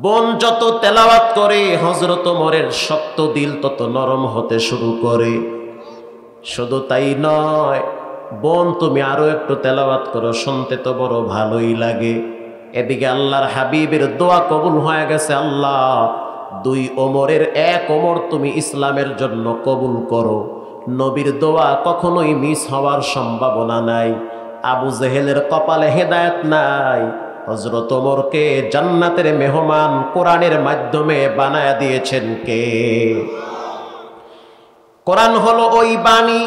S1: বোন যত তেলাওয়াত করে হযরত ওমরের শক্ত দিল তত নরম হতে শুরু করে। শুধু তাই নয়, বোন তুমি আরো একটু তেলাওয়াত করো, শুনতে তো বড় ভালোই লাগে। এদিকে আল্লাহর হাবিবের দোয়া কবুল হয়ে গেছে। আল্লাহ, দুই ওমরের এক ওমর তুমি ইসলামের জন্য কবুল করো। নবীর দোয়া কখনোই মিস হওয়ার সম্ভাবনা নাই। আবু জেহেলের কপালে হেদায়েত নাই, হযরত ওমরকে জান্নাতের মেহমান কোরআনের মাধ্যমে বানায়া দিয়েছেন কে? কোরআন হলো ওই বাণী।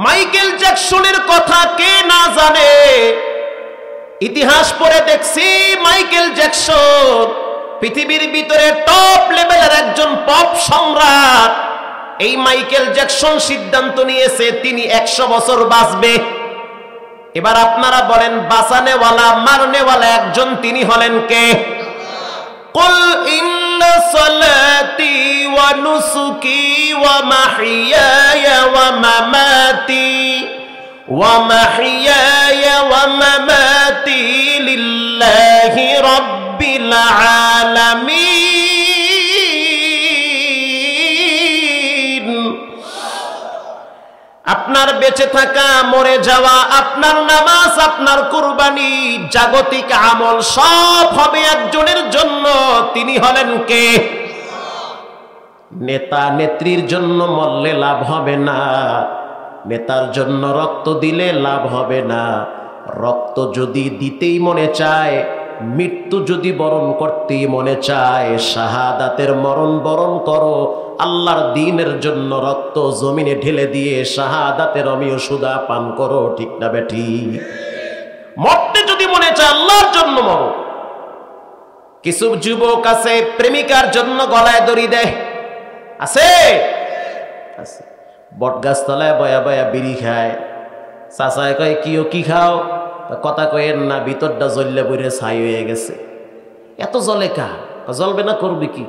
S1: মাইকেল জ্যাকসনের কথা কে না জানে? ইতিহাস পড়ে দেখছি মাইকেল জ্যাকসন পৃথিবীর ভিতরে টপ লেভেলের একজন পপ সম্রাট। এই মাইকেল জ্যাকসন সিদ্ধান্ত নিয়েছে তিনি 100 বছর বাঁচবে। এবার আপনারা বলেন, বাঁচানেওয়ালা মারনেওয়ালা একজন তিনি হলেন কে? কুল ইন্না সালাতি ওয়া নুসুকি ওয়া মাহইয়ায়া ওয়া মামাতি লিল্লাহি রাব্বিল আলামিন। আপনার বেঁচে থাকা, মরে যাওয়া, আপনার নামাজ, আপনার কুরবানি, জাগতিক আমল সব হবে একজনের জন্য। তিনি হলেন কে? নেতা নেত্রীর জন্য মরলে লাভ হবে না, নেতার জন্য রক্ত দিলে লাভ হবে না। রক্ত যদি দিতেই মনে চায়, মৃত্যু যদি বরণ করতেই মনে চায়, শাহাদাতের মরণ বরণ করো। আল্লাহর দ্বীনের জন্য রক্ত জমিনে ঢেলে দিয়ে শাহাদাতের অমীয় সুধা পান করো। ঠিক না বেঠি? মরতে যদি মনে চায় আল্লাহর জন্য মরো। কিছু যুবক আছে প্রেমিকার জন্য গলায় দড়ি দেয়, আছে আছে। বটগাছ তলায় বয়া বয়া বিড়ি খায়। চাচায় কয় কিও কি খাও? কথা কয়েন না, ভিতরটা জ্বললে বইরে ছাই হয়ে গেছে। এত জ্বলে কা? জ্বলবে না, করবি কি?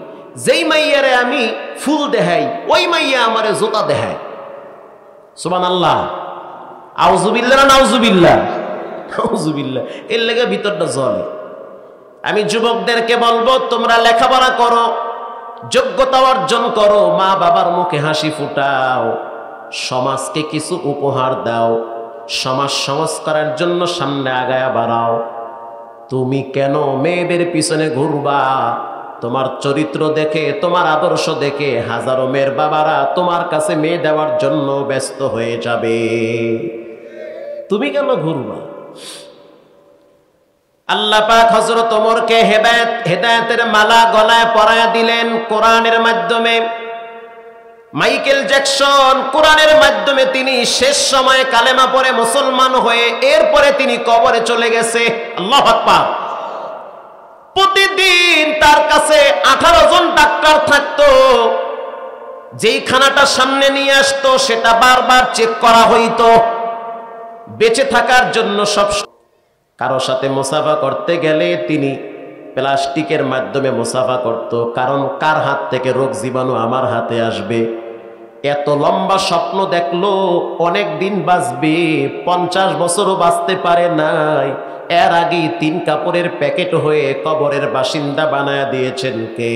S1: যেই মাইয়ারে আমি ফুল দেখাই ওই মাইয়া আমারে জোতা দেখায়। সুবহানাল্লাহ। আউযুবিল্লাহ না নাউযুবিল্লাহ? নাউযুবিল্লাহ। এর লেগে ভিতরটা জ্বলে। আমি যুবকদেরকে বলবো, তোমরা লেখাপড়া করো, যোগ্যতা অর্জন করো, মা বাবার মুখে হাসি ফুটাও, সমাজকে কিছু উপহার দাও, সমাজ সংস্কারের জন্য সামনে আগায়া বাড়াও। তুমি কেন মেয়েদের পিছনে ঘুরবা? তোমার চরিত্র দেখে, তোমার আদর্শ দেখে হাজারো মেয়ের বাবারা তোমার কাছে মেয়ে দেওয়ার জন্য ব্যস্ত হয়ে যাবে। তুমি কেন ঘুরবা? আল্লাহ পাক হযরত ওমরকে হেদায়েতের মালা গলায় পরায়া দিলেন কোরআনের মাধ্যমে। মাইকেল জ্যাকসন কোরআনের মাধ্যমে তিনি শেষ সময়ে কালেমা পড়ে মুসলমান হয়ে এরপরে তিনি কবরে চলে গেছে। আল্লাহু আকবার। প্রতিদিন তার কাছে 18 জন ডাক্তার থাকতো। যেই খানাটা সামনে নিয়ে আসতো সেটা বারবার চেক করা হইতো। বেঁচে থাকার জন্য সব কারো সাথে মুসাফা করতে গেলে তিনি প্লাস্টিকের মাধ্যমে মুসাফা করত, কারণ কার হাত থেকে রোগ জীবাণু আমার হাতে আসবে। এত লম্বা স্বপ্ন দেখলো অনেক দিন বাঁচবে, 50 বছরও বাঁচতে পারে নাই। এর আগে 3 কাপড়ের প্যাকেট হয়ে কবরের বাসিন্দা বানায় দিয়েছেন কে?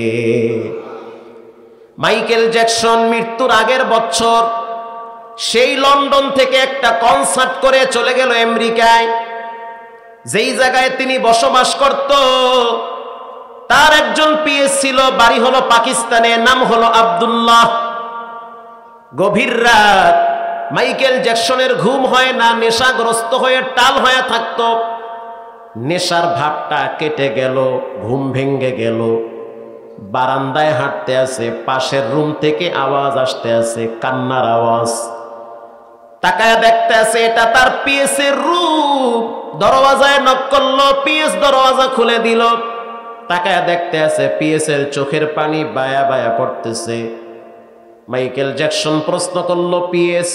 S1: মাইকেল জ্যাকসন মৃত্যুর আগের বছর সেই লন্ডন থেকে একটা কনসার্ট করে চলে গেল আমেরিকায়। যেই জায়গায় তিনি বসবাস করত তার একজন পিএস ছিল, বাড়ি হলো পাকিস্তানে, নাম হলো আব্দুল্লাহ। গভীর রাত, মাইকেল জ্যাকসনের ঘুম হয় না, নেশাগ্রস্ত হয়ে টাল হয়ে থাকত। নেশার ভাবটা কেটে গেল, ঘুম ভেঙ্গে গেল। বারান্দায় হাঁটতে আছে, পাশের রুম থেকে আওয়াজ আসতে আছে, কান্নার আওয়াজ। তাকায় দেখতে আছে এটা তার পিএস এর রুম। দরওয়াজায় নক করলো, পিএস দরওয়াজা খুলে দিল। তাকায় দেখতে আছে পিএস এর চোখের পানি বায়া বায়া পড়তেছে। মাইকেল জ্যাকসন প্রশ্ন করলো, পিএস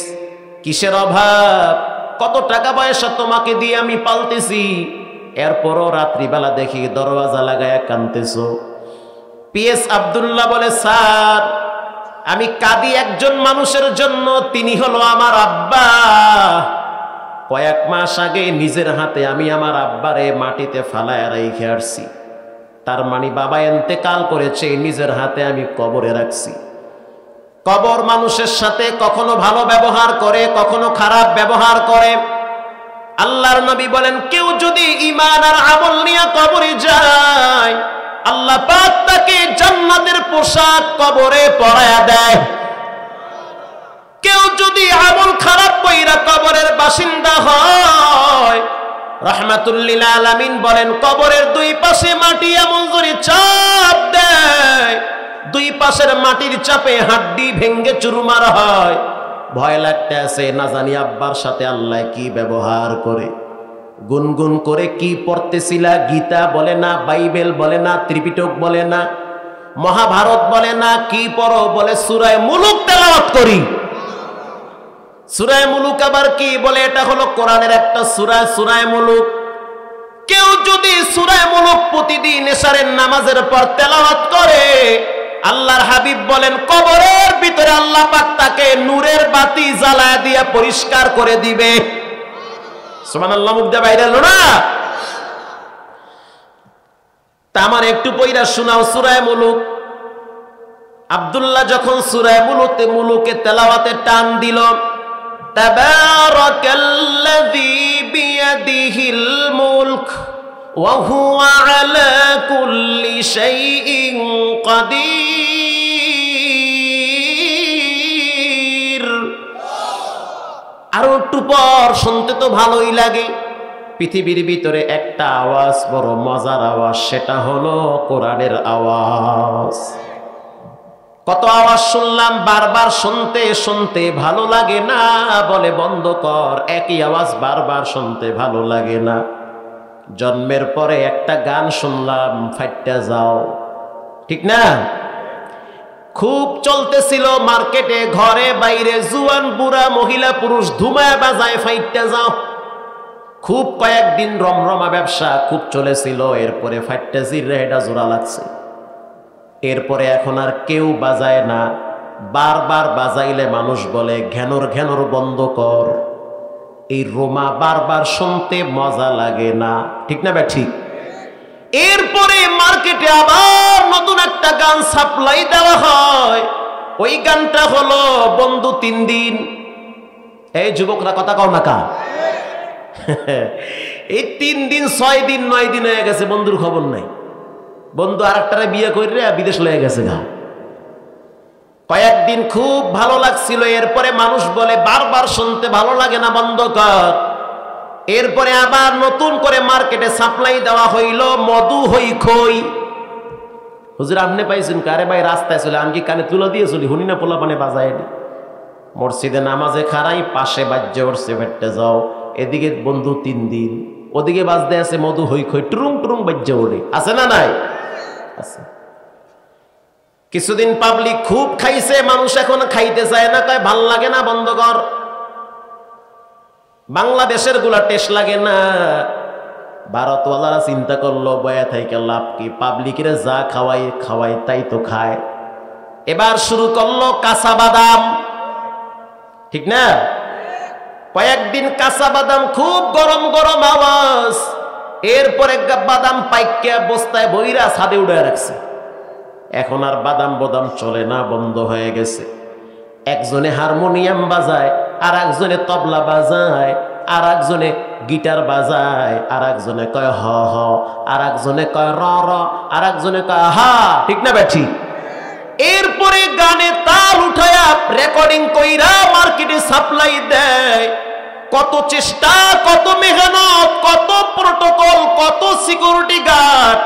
S1: কিসের অভাব? কত টাকা পয়সা তোমাকে দিয়ে আমি পালতেছি, এরপরও রাত্রিবেলা দেখি দরওয়াজা লাগায় কাঁদতেছো। পিএস আব্দুল্লাহ বলে, স্যার আমি কাঁদি একজন মানুষের জন্য, তিনি হলো আমার আব্বা। কয়েক মাস আগে নিজের হাতে আমি আমার আব্বারে মাটিতে ফালায় রেখে আসছি। তার মানে বাবা ইন্তেকাল করেছে, নিজের হাতে আমি কবরে রাখছি। কবর মানুষের সাথে কখনো ভালো ব্যবহার করে, কখনো খারাপ ব্যবহার করে। আল্লাহর নবী বলেন, কেউ যদি ঈমান আর আমল নিয়ে কবরে যায়, আল্লাহ পাক তাকে জান্নাতের পোশাক কবরে পরায়া দেয়। কেউ যদি আমল খারাপ কইরা কবরের বাসিন্দা হয়, রাহমাতুল লিল আলামিন বলেন, কবরের দুই পাশে মাটি এমন করে চাপ দেয়, দুই পাশের মাটির চাপে হাড্ডি ভেঙ্গে চুরমার হয়। ভয় লাগতে আছে, না জানি আব্বার সাথে আল্লাহ কি ব্যবহার করে। গুনগুন করে কি পড়তেছিলা? গীতা বলে না, বাইবেল বলে না, ত্রিপিটক বলে না, মহাভারত বলে না, কি পড়ো? বলে সূরা মুলুক তেলাওয়াত করি। সূরা মুলুক আবার কি? বলে এটা হলো কোরআনের একটা সূরা, সূরা মুলুক। কেউ যদি সূরা মুলুক প্রতিদিন এশারের নামাজের পর তেলাওয়াত করে, আল্লাহর হাবিব বলেন কবরের ভিতরে আল্লাহ পাক তাকে নূরের বাতি জ্বালায় দিয়ে পরিষ্কার করে দিবে। সুবহানাল্লাহ, মুখ দিয়ে বাইরে এলো না? তা আমার একটু পয়রা শোনাও সূরা মুলুক। আব্দুল্লাহ যখন সূরা মুলুকে তেলাওয়াতে টান দিল, তাবারাকাল্লাযী বিয়াদিহিল মুলক ওয়া হুয়া আলা কুল্লি শাইইন কাদির। আরো একটু পর শুনতে তো ভালোই লাগে। পৃথিবীর ভিতরে একটা আওয়াজ বড় মজার আওয়াজ, সেটা হলো কোরআনের আওয়াজ। কত আওয়াজ শুনলাম, বারবার শুনতে শুনতে ভালো লাগে না, বলে বন্ধ কর। একই আওয়াজ বারবার শুনতে ভালো লাগে না। জন্মের পরে একটা গান শুনলাম, ফাইটটা যাও, ঠিক না? খুব চলতেছিল মার্কেটে, ঘরে বাইরে, জুয়ান বুড়া মহিলা পুরুষ ধুমায় বাজায় ফাইটটা যাও। খুব কয়েকদিন রমরমা ব্যবসা খুব চলেছিল, এরপরে ফাইটটা জিরে এটা জোড়া লাগছে। এরপরে এখন আর কেউ বাজায় না। বারবার বাজাইলে মানুষ বলে ঘ্যানর ঘ্যানর বন্ধ কর। এই রোমা বারবার শুনতে মজা লাগে না, ঠিক না বে ঠিক? এরপরে মার্কেটে আবার নতুন একটা গান সাপ্লাই দেওয়া হয়। ওই গানটা হলো বন্ধু 3 দিন। এই যুবকরা কথা কও না কা? এই 3 দিন 6 দিন 9 দিন হয়ে গেছে, বন্ধুর খবর নাই। বন্ধু আরেকটারে বিয়ে করে বিদেশ লয়ে গেছে গা। কয়েকদিন খুব ভালো লাগছিল, এরপরে মানুষ বলে বারবার শুনতে ভালো লাগে না, বন্ধ কর। এরপরে আবার নতুন করে মার্কেটে সাপ্লাই দেওয়া হইল মধু হই খই। হুজুর আপনি পাইছেন কারে? ভাই রাস্তায় চলে, আমি কি কানে তুলে দিয়ে চলি, হুনি না পোলা পানে বাজায় নি। মসজিদে নামাজে খারাই, পাশে বাজ্য উঠছে ভেটতে যাও। এদিকে বন্ধু 3 দিন, ওদিকে বাজতে আছে মধু হই খই, টুরুং টুরুং বাজ্য ওঠে। আছে না নাই? আছে। কিছুদিন পাবলিক খুব খাইছে, মানুষ এখন খাইতে চায় না, কয় ভাল লাগে না, বন্ধ কর। বাংলাদেশের গুলা টেস্ট লাগে না। ভারতওয়ালারা চিন্তা করলো বয়া থেকে লাভ কি, পাবলিকের যা খাওয়াই খাওয়াই তাই তো খায়। এবার শুরু করলো কাঁচা বাদাম, ঠিক না? কয়েকদিন কাঁচা বাদাম, খুব গরম গরম আওয়াজ। এরপরে বাদাম পাইকা বস্তায় বইরা ছাদে উড়ে রাখছে। এখন আর বাদাম বদাম চলে না, বন্ধ হয়ে গেছে। একজনে হারমোনিয়াম বাজায়, আর একজনে তবলা বাজায়, আর একজনে গিটার বাজায়, আর একজনে কয় হ হ, আর একজনে কয় র র, আর একজনে কয় হা। ঠিক না ব্যাঠি? এরপরে গানে তাল উঠায়া রেকর্ডিং কইরা মার্কেটে সাপ্লাই দেয়। কত চেষ্টা, কত মেহনত, কত প্রটোকল, কত সিকিউরিটি গার্ড।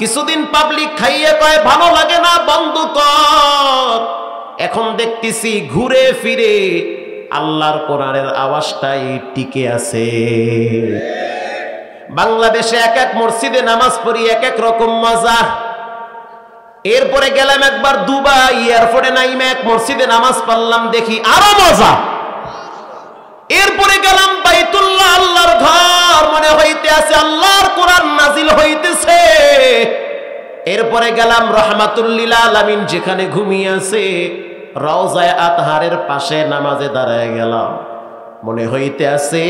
S1: কিছুদিন পাবলিক খাইয়ে কয় ভালো লাগে না, বন্ধ কর। এখন দেখতেছি ঘুরে ফিরে আল্লাহর কোরআনের আওয়াজটাই টিকে আছে। বাংলাদেশে এক এক মসজিদে নামাজ পড়ি, এক এক রকম মজা। এরপরে গেলাম একবার দুবাই, এয়ারপোর্টে নাইমে এক মসজিদে নামাজ পড়লাম, দেখি আরো মজা। এরপরে গেলাম বাইতুল্লাহ, আল্লাহর ঘর, মনে হইতে আছে আল্লাহর কোরআন নাজিল হইতেছে। এরপরে গেলাম রহমাতুল লিল আলামিন, যেখানে ঘুমিয়ে আছে, রওজায়ে আতহারের পাশে নামাজে দাঁড়ায় গেলাম। মনে হইতে আছে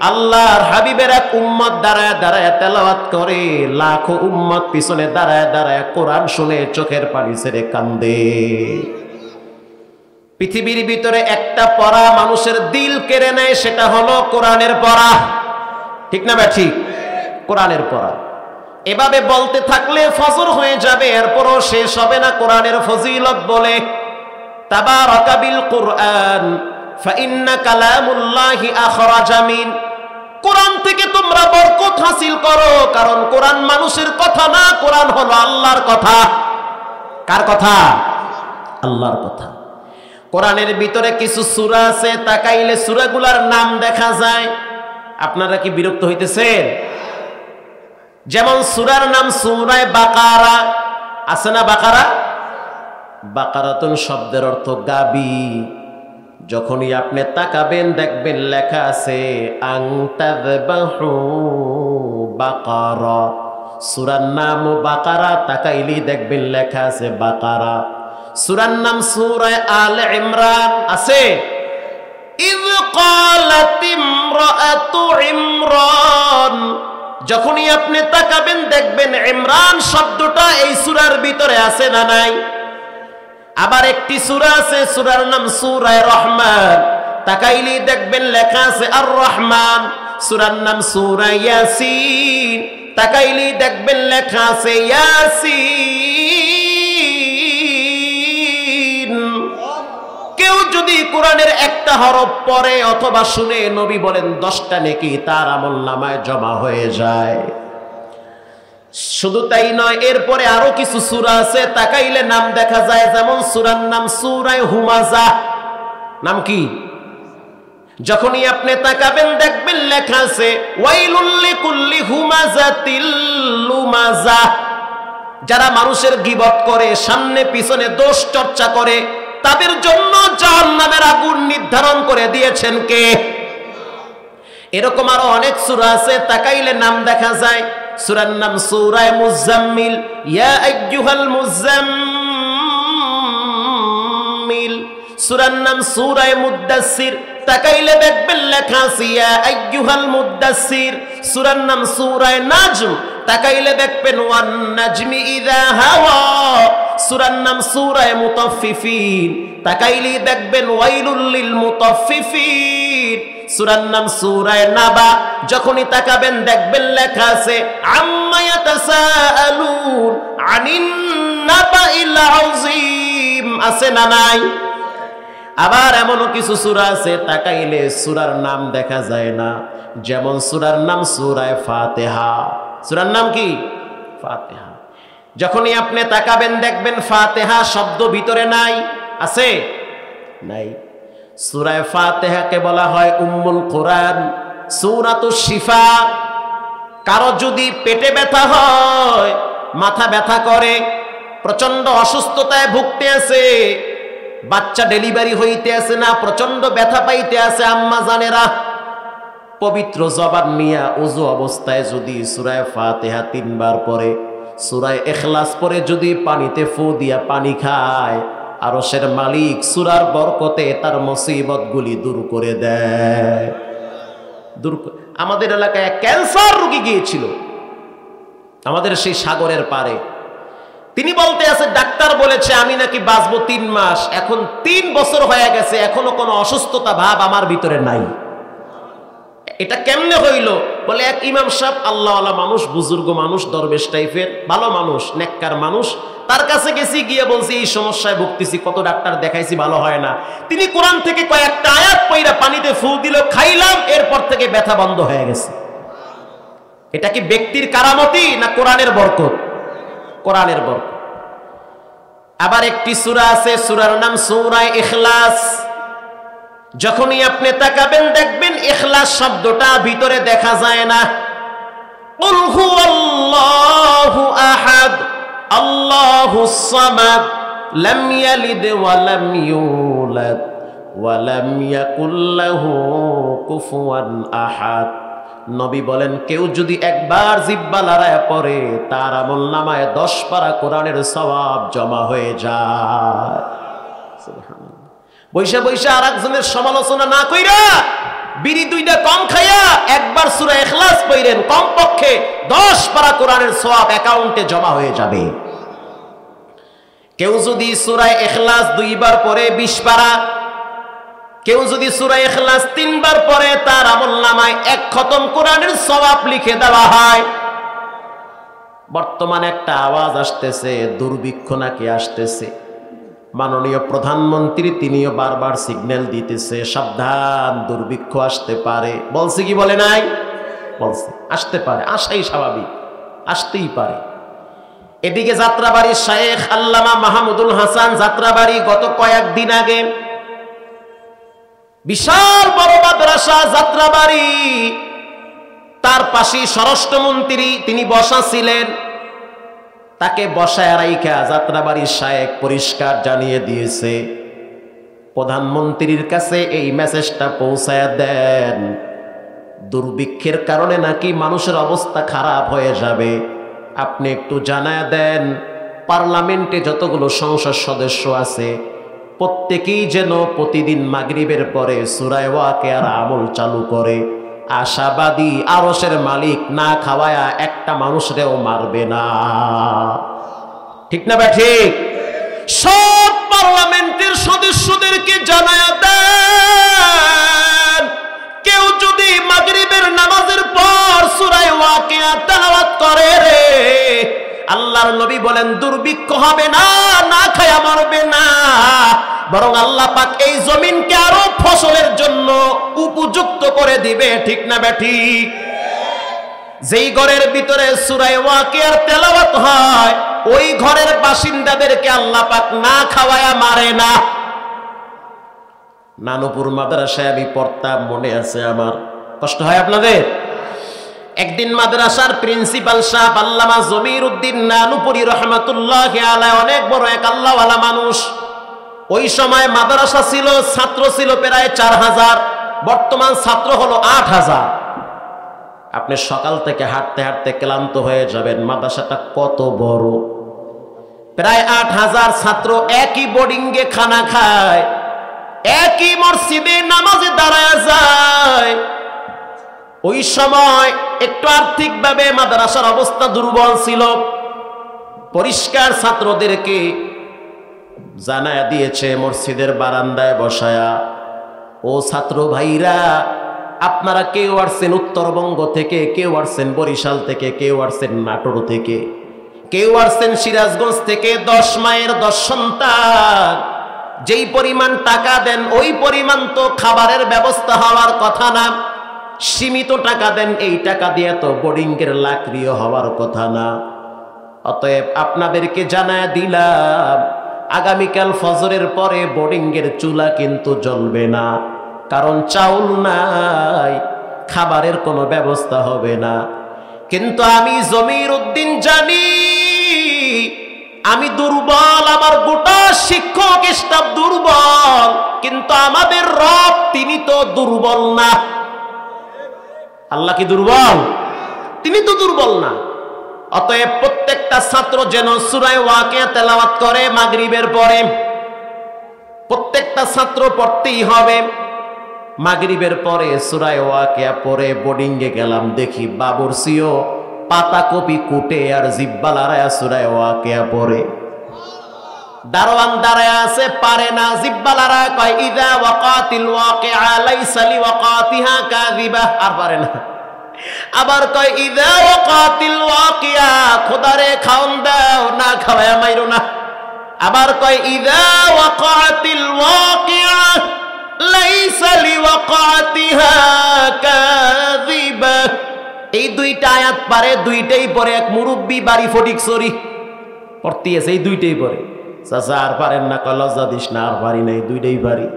S1: আল্লাহর হাবিবের এক উম্মত দাঁড়ায় দাঁড়ায় তেলাওয়াত করে, লাখো উম্মত পিছনে দাঁড়ায় দাঁড়ায় কোরআন শুনে চোখের পানি ছেড়ে কান্দে। পৃথিবীর ভিতরে একটা পড়া মানুষের দিল কেড়ে নেয়, সেটা হলো কোরআনের পড়া। ঠিক না ব্যাঠি? কোরআনের পড়া। এভাবে বলতে থাকলে ফজর হয়ে যাবে, এরপরও শেষ হবে না কোরআনের ফজিলত বলে। তাবারাকা বিল কুরআন ফাইন্না কালামুল্লাহি আখরাজা মিন। কোরআন থেকে তোমরা বরকত হাসিল করো, কারণ কোরআন মানুষের কথা না, কোরআন হলো আল্লাহর কথা। কার কথা? আল্লাহর কথা। কোরআনের ভিতরে কিছু সূরা আছে, তাকাইলে সূরাগুলোর নাম দেখা যায়। আপনারা কি বিরক্ত হইতেছেন? যেমন সূরার নাম সূরা বাকারা, আছে না বাকারা? বাকারাতুন শব্দের অর্থ গাবি। যখনই আপনি তাকাবেন দেখবেন লেখা আছে আনতাযবাহু বাকারা। সূরার নাম বাকারা, তাকাইলেই দেখবেন লেখা আছে বাকারা। সূরার নাম সূরা আলে ইমরান, আছে ইয ক্বালাত ইমরাআতু ইমরান। যখনই আপনি তাকাবেন দেখবেন ইমরান শব্দটা এই সূরার ভিতরে আছে না নাই? আবার একটি সূরা আছে, সূরার নাম সূরা রহমান, তাকাইলেই দেখবেন লেখা আছে আর রহমান। সূরার নাম সূরা ইয়াসিন, তাকাইলেই দেখবেন লেখা আছে ইয়াসিন। কেউ যদি কোরআনের একটা হরফ পড়ে অথবা শুনে, নবী বলেন 10টা নেকি তার আমলনামায় জমা হয়ে যায়। শুধু তাই নয়, এরপরে আরো কিছু সূরা আছে, তাকাইলে নাম দেখা যায়। যেমন সূরার নাম সূরা হুমাজা। নাম কি? যখনই আপনি তাকাবেন দেখবেন লেখা আছে ওয়াইলুল লিকুল্লি হুমাজাতিল লুমাজা। যারা মানুষের গীবত করে, সামনে পিছনে দোষ চর্চা করে, তাদের জন্য জাহান্নামের আগুন নির্ধারণ করে দিয়েছেন কে? এরকম আরো অনেক সূরা আছে, তাকাইলে নাম দেখা যায়। সূরার নাম সূরা মুজাম্মিল, ইয়া আইয়ুহাল মুজাম্মিল। সূরার নাম সূরা মুদ্দাসসির, তাকাইলে দেখবেন লেখা আছে ইয়া আইয়ুহাল মুদ্দাসসির। সূরার নাম সূরা নাজম, তাকাইলে দেখবেন ওয়ান নাজমি ইযা হাওয়া। সূরার নাম সূরা মুতাফফিফিন, তাকাইলে দেখবেন ওয়াইলুল লিল মুতাফফিফিন। সূরার নাম সূরা নাবা, যখনই তাকাবেন দেখবেন লেখা আছে আম্মা ইয়াতাসাআলুন আনিন নাবাইল আযীম। আছে না নাই? আবার এমনও কিছু সূরা আছে, তাকাইলে সূরার নাম দেখা যায় না। যেমন সূরার নাম সূরা ফাতিহা। সূরার নাম কি? ফাতিহা। যখনই আপনি তাকাবেন দেখবেন ফাতিহা শব্দ ভিতরে নাই। আছে? নাই। সূরা ফাতিহাকে বলা হয় উম্মুল কোরআন, সূরাতুশ শিফা। কারো যদি পেটে ব্যথা হয়, মাথা ব্যথা করে, প্রচন্ড অসুস্থতায় ভুগতে আছে, বাচ্চা ডেলিভারি হইতে আছে না, প্রচন্ড ব্যথা পাইতে আছে, আম্মা জানেরা, পবিত্র জবান নিয়া ওযু অবস্থায় যদি সূরা ফাতিহা 3 বার পড়ে, সূরা ইখলাস পড়ে যদি পানিতে ফু দিয়া পানি খায়, আরশের মালিক সূরার বরকতে তার মুসিবতগুলি দূর করে দেয়। আমাদের এলাকায় ক্যান্সার রোগী গিয়েছিল, আমাদের সেই সাগরের পারে। তিনি বলতে আছে ডাক্তার বলেছে আমি নাকি বাঁচবো 3 মাস, এখন 3 বছর হয়ে গেছে, এখনো কোনো অসুস্থতা ভাব আমার ভিতরে নাই। এটা কেমনে হইল? বলে এক ইমাম সাহেব, আল্লাহওয়ালা মানুষ, বুজুর্গ মানুষ, দরবেশ টাইপের ভালো মানুষ, নেককার মানুষ, তার কাছে গেছি, গিয়ে বলছি এই সমস্যায় ভুগতেছি, কত ডাক্তার দেখাইছি ভালো হয় না। তিনি কোরআন থেকে কয়েকটা আয়াত পয়রা পানিতে ফু দিল, খাইলাম, এরপর থেকে ব্যথা বন্ধ হয়ে গেছে। এটা কি ব্যক্তির কারামতি না কোরআনের বরকত? কোরআনের বরকত। আবার একটি সূরা আছে, সূরার নাম সূরা ইখলাস। যখনই আপনি তাকাবেন দেখবেন ইখলাস শব্দটা ভিতরে দেখা যায় না। কুল হুয়াল্লাহু আহাদ আল্লাহুস সামাদ লাম ইয়ালিদ ওয়া লাম ইউলাদ ওয়া লাম ইয়াকুল লাহু কুফুয়ান আহাদ। নবী বলেন কেউ যদি একবার জিহ্বা লড়ায় পড়ে তার আমলনামায় 10 পারা কোরআনের সওয়াব জমা হয়ে যায়। সুবহানাল্লাহ। বৈশা বৈশা আরেকজনের সমালোচনা না কইরা বিড়ি 2টা কম খাইয়া একবার সূরা ইখলাস পড়েন, কমপক্ষে 10 পারা কোরআনের সওয়াব অ্যাকাউন্টে জমা হয়ে যাবে। কেউ যদি সূরা ইখলাস 2 বার পড়ে 20 পারা, কেউ যদি সূরা ইখলাস 3 বার পড়ে তার আমলনামায় 1 খতম কোরআনের সওয়াব লিখে দেওয়া হয়। বর্তমানে একটা আওয়াজ আসতেছে, দুর্ভিক্ষ নাকি আসতেছে। মাননীয় প্রধানমন্ত্রী তিনিও বারবার সিগন্যাল দিতেছে, সাবধান, দুর্ভিক্ষ আসতে পারে। বলছে কি বলে নাই? বলছে আসতে পারে, আসাই স্বাভাবিক, আসতেই পারে। এদিকে যাত্রাবাড়ির শায়েখ আল্লামা মাহমুদুল হাসান যাত্রাবাড়ি গত কয়েকদিন আগে বিশাল বড় মাদ্রাসা যাত্রাবাড়ি, তার পাশে স্বরাষ্ট্রমন্ত্রী তিনি বসা ছিলেন, তাকে বসায় রাইখা যাত্রাবাড়ির শায়েখ পরিষ্কার জানিয়ে দিয়েছে, প্রধানমন্ত্রীর কাছে এই মেসেজটা পৌঁছায় দেন, দুর্ভিক্ষের কারণে নাকি মানুষের অবস্থা খারাপ হয়ে যাবে, আপনি একটু জানায় দেন পার্লামেন্টে যতগুলো সংসদ সদস্য আছে প্রত্যেকেই যেন প্রতিদিন মাগরিবের পরে সূরা ওয়াকিয়ার আমল চালু করে। আশাবাদী আরশের মালিক না খাওয়ায়া একটা মানুষরেও মারবে না। ঠিক না ভাই? ঠিক। সব পার্লামেন্টের সদস্যদেরকে জানায়া দেন কেউ যদি মাগরিবের নামাজের পর সূরা ওয়াকিয়া তেলাওয়াত করে রে, আল্লাহর নবী বলেন দুর্ভিক্ষ হবে না, না খায়া মরবে না, বরং আল্লাহ পাক এই জমিনকে আরো ফসলের জন্য উপযুক্ত করে দিবে। ঠিক না বেঠি? যেই ঘরের ভিতরে সূরা ওয়াকিয়ার তেলাওয়াত হয় ওই ঘরের বাসিন্দাদেরকে আল্লাহ পাক না খাওয়ায়া মারে না। নানুপুর মাদ্রাসায় আমি পড়তাম, মনে আছে আমার, কষ্ট হয় আপনাদের? একদিন মাদ্রাসার প্রিন্সিপাল সাহেব আল্লামা জমির উদ্দিন নানুপুরি রহমাতুল্লাহি আলাইহি অনেক বড় এক আল্লাহওয়ালা মানুষ। ওই সময় মাদ্রাসা ছিল, ছাত্র ছিল প্রায় 4000, বর্তমান ছাত্র হলো 8000। আপনি সকাল থেকে হাঁটতে হাঁটতে ক্লান্ত হয়ে যাবেন। মাদ্রাসাটা কত বড়! প্রায় 8000 ছাত্র একই বোর্ডিংয়ে খানা খায়, একই মসজিদে নামাজে দাঁড়ায় যায়। ওই সময় একটু আর্থিকভাবে মাদ্রাসার অবস্থা দুর্বল ছিল। পরিষ্কার ছাত্রদেরকে জানায়া দিয়েছে মসজিদের বারান্দায় বসায়া, ও ছাত্র ভাইরা, আপনারা কেউ আসছেন উত্তরবঙ্গ থেকে, কেউ আসছেন বরিশাল থেকে, কেউ আসছেন নাটোর থেকে, কেউ আসছেন সিরাজগঞ্জ থেকে, 10 মায়ের 10 সন্তান, যেই পরিমাণ টাকা দেন ওই পরিমাণ তো খাবারের ব্যবস্থা হওয়ার কথা না। সীমিত টাকা দেন, এই টাকা দিয়ে তো বোর্ডিংয়ের লাকড়িও হওয়ার কথা না। অতএব আপনাদেরকে জানায়া দিলাম আগামীকাল ফজরের পরে বোর্ডিংয়ের চুলা কিন্তু জ্বলবে না, কারণ চাউল নাই, খাবারের কোনো ব্যবস্থা হবে না। কিন্তু আমি জমির উদ্দিন জানি আমি দুর্বল, আমার গোটা শিক্ষক স্টাফ দুর্বল, কিন্তু আমাদের রব তিনি তো দুর্বল না। আল্লাহ কি দুর্বল? তিনি তো দুর্বল না। অতএব প্রত্যেকটা ছাত্র যেন সূরা ওয়াকিয়া তেলাওয়াত করে মাগরিবের পরে, প্রত্যেকটা ছাত্র পড়তেই হবে। মাগরিবের পরে সূরা ওয়াকিয়া পড়ে বোর্ডিংয়ে গেলাম, দেখি বাবুরচিও পাতা কপি কুটে আর জিব্বা লড়াইয়া সূরা ওয়াকিয়া পড়ে। দারোয়ান দাঁড়ায় আছে, পারে না, জিব্বা লড়ায় কয় ইযা ওয়াকাতিল ওয়াকিআ লাইসা লিওয়াকাতিহা কাযিবা, আর পারে না। আবার কয় ইযা ওয়াকাতিল ওয়াকিআ, খোদারে খাওন দাও, না খাওয়ায়া মাইরো না। আবার কয় ইযা ওয়াকাতিল ওয়াকিআ লাইসা লিওয়াকাতিহা কাযিবা। এই দুইটা আয়াত পারে, দুইটাই পরে। এক মুরব্বী বাড়ি ফটিকছড়ি পড়তে আছে, এই দুইটাই পরে। চাচা আর পারেন না, কয় লজ্জা দিস না, আর পারি নাই, দুইটাই পারি।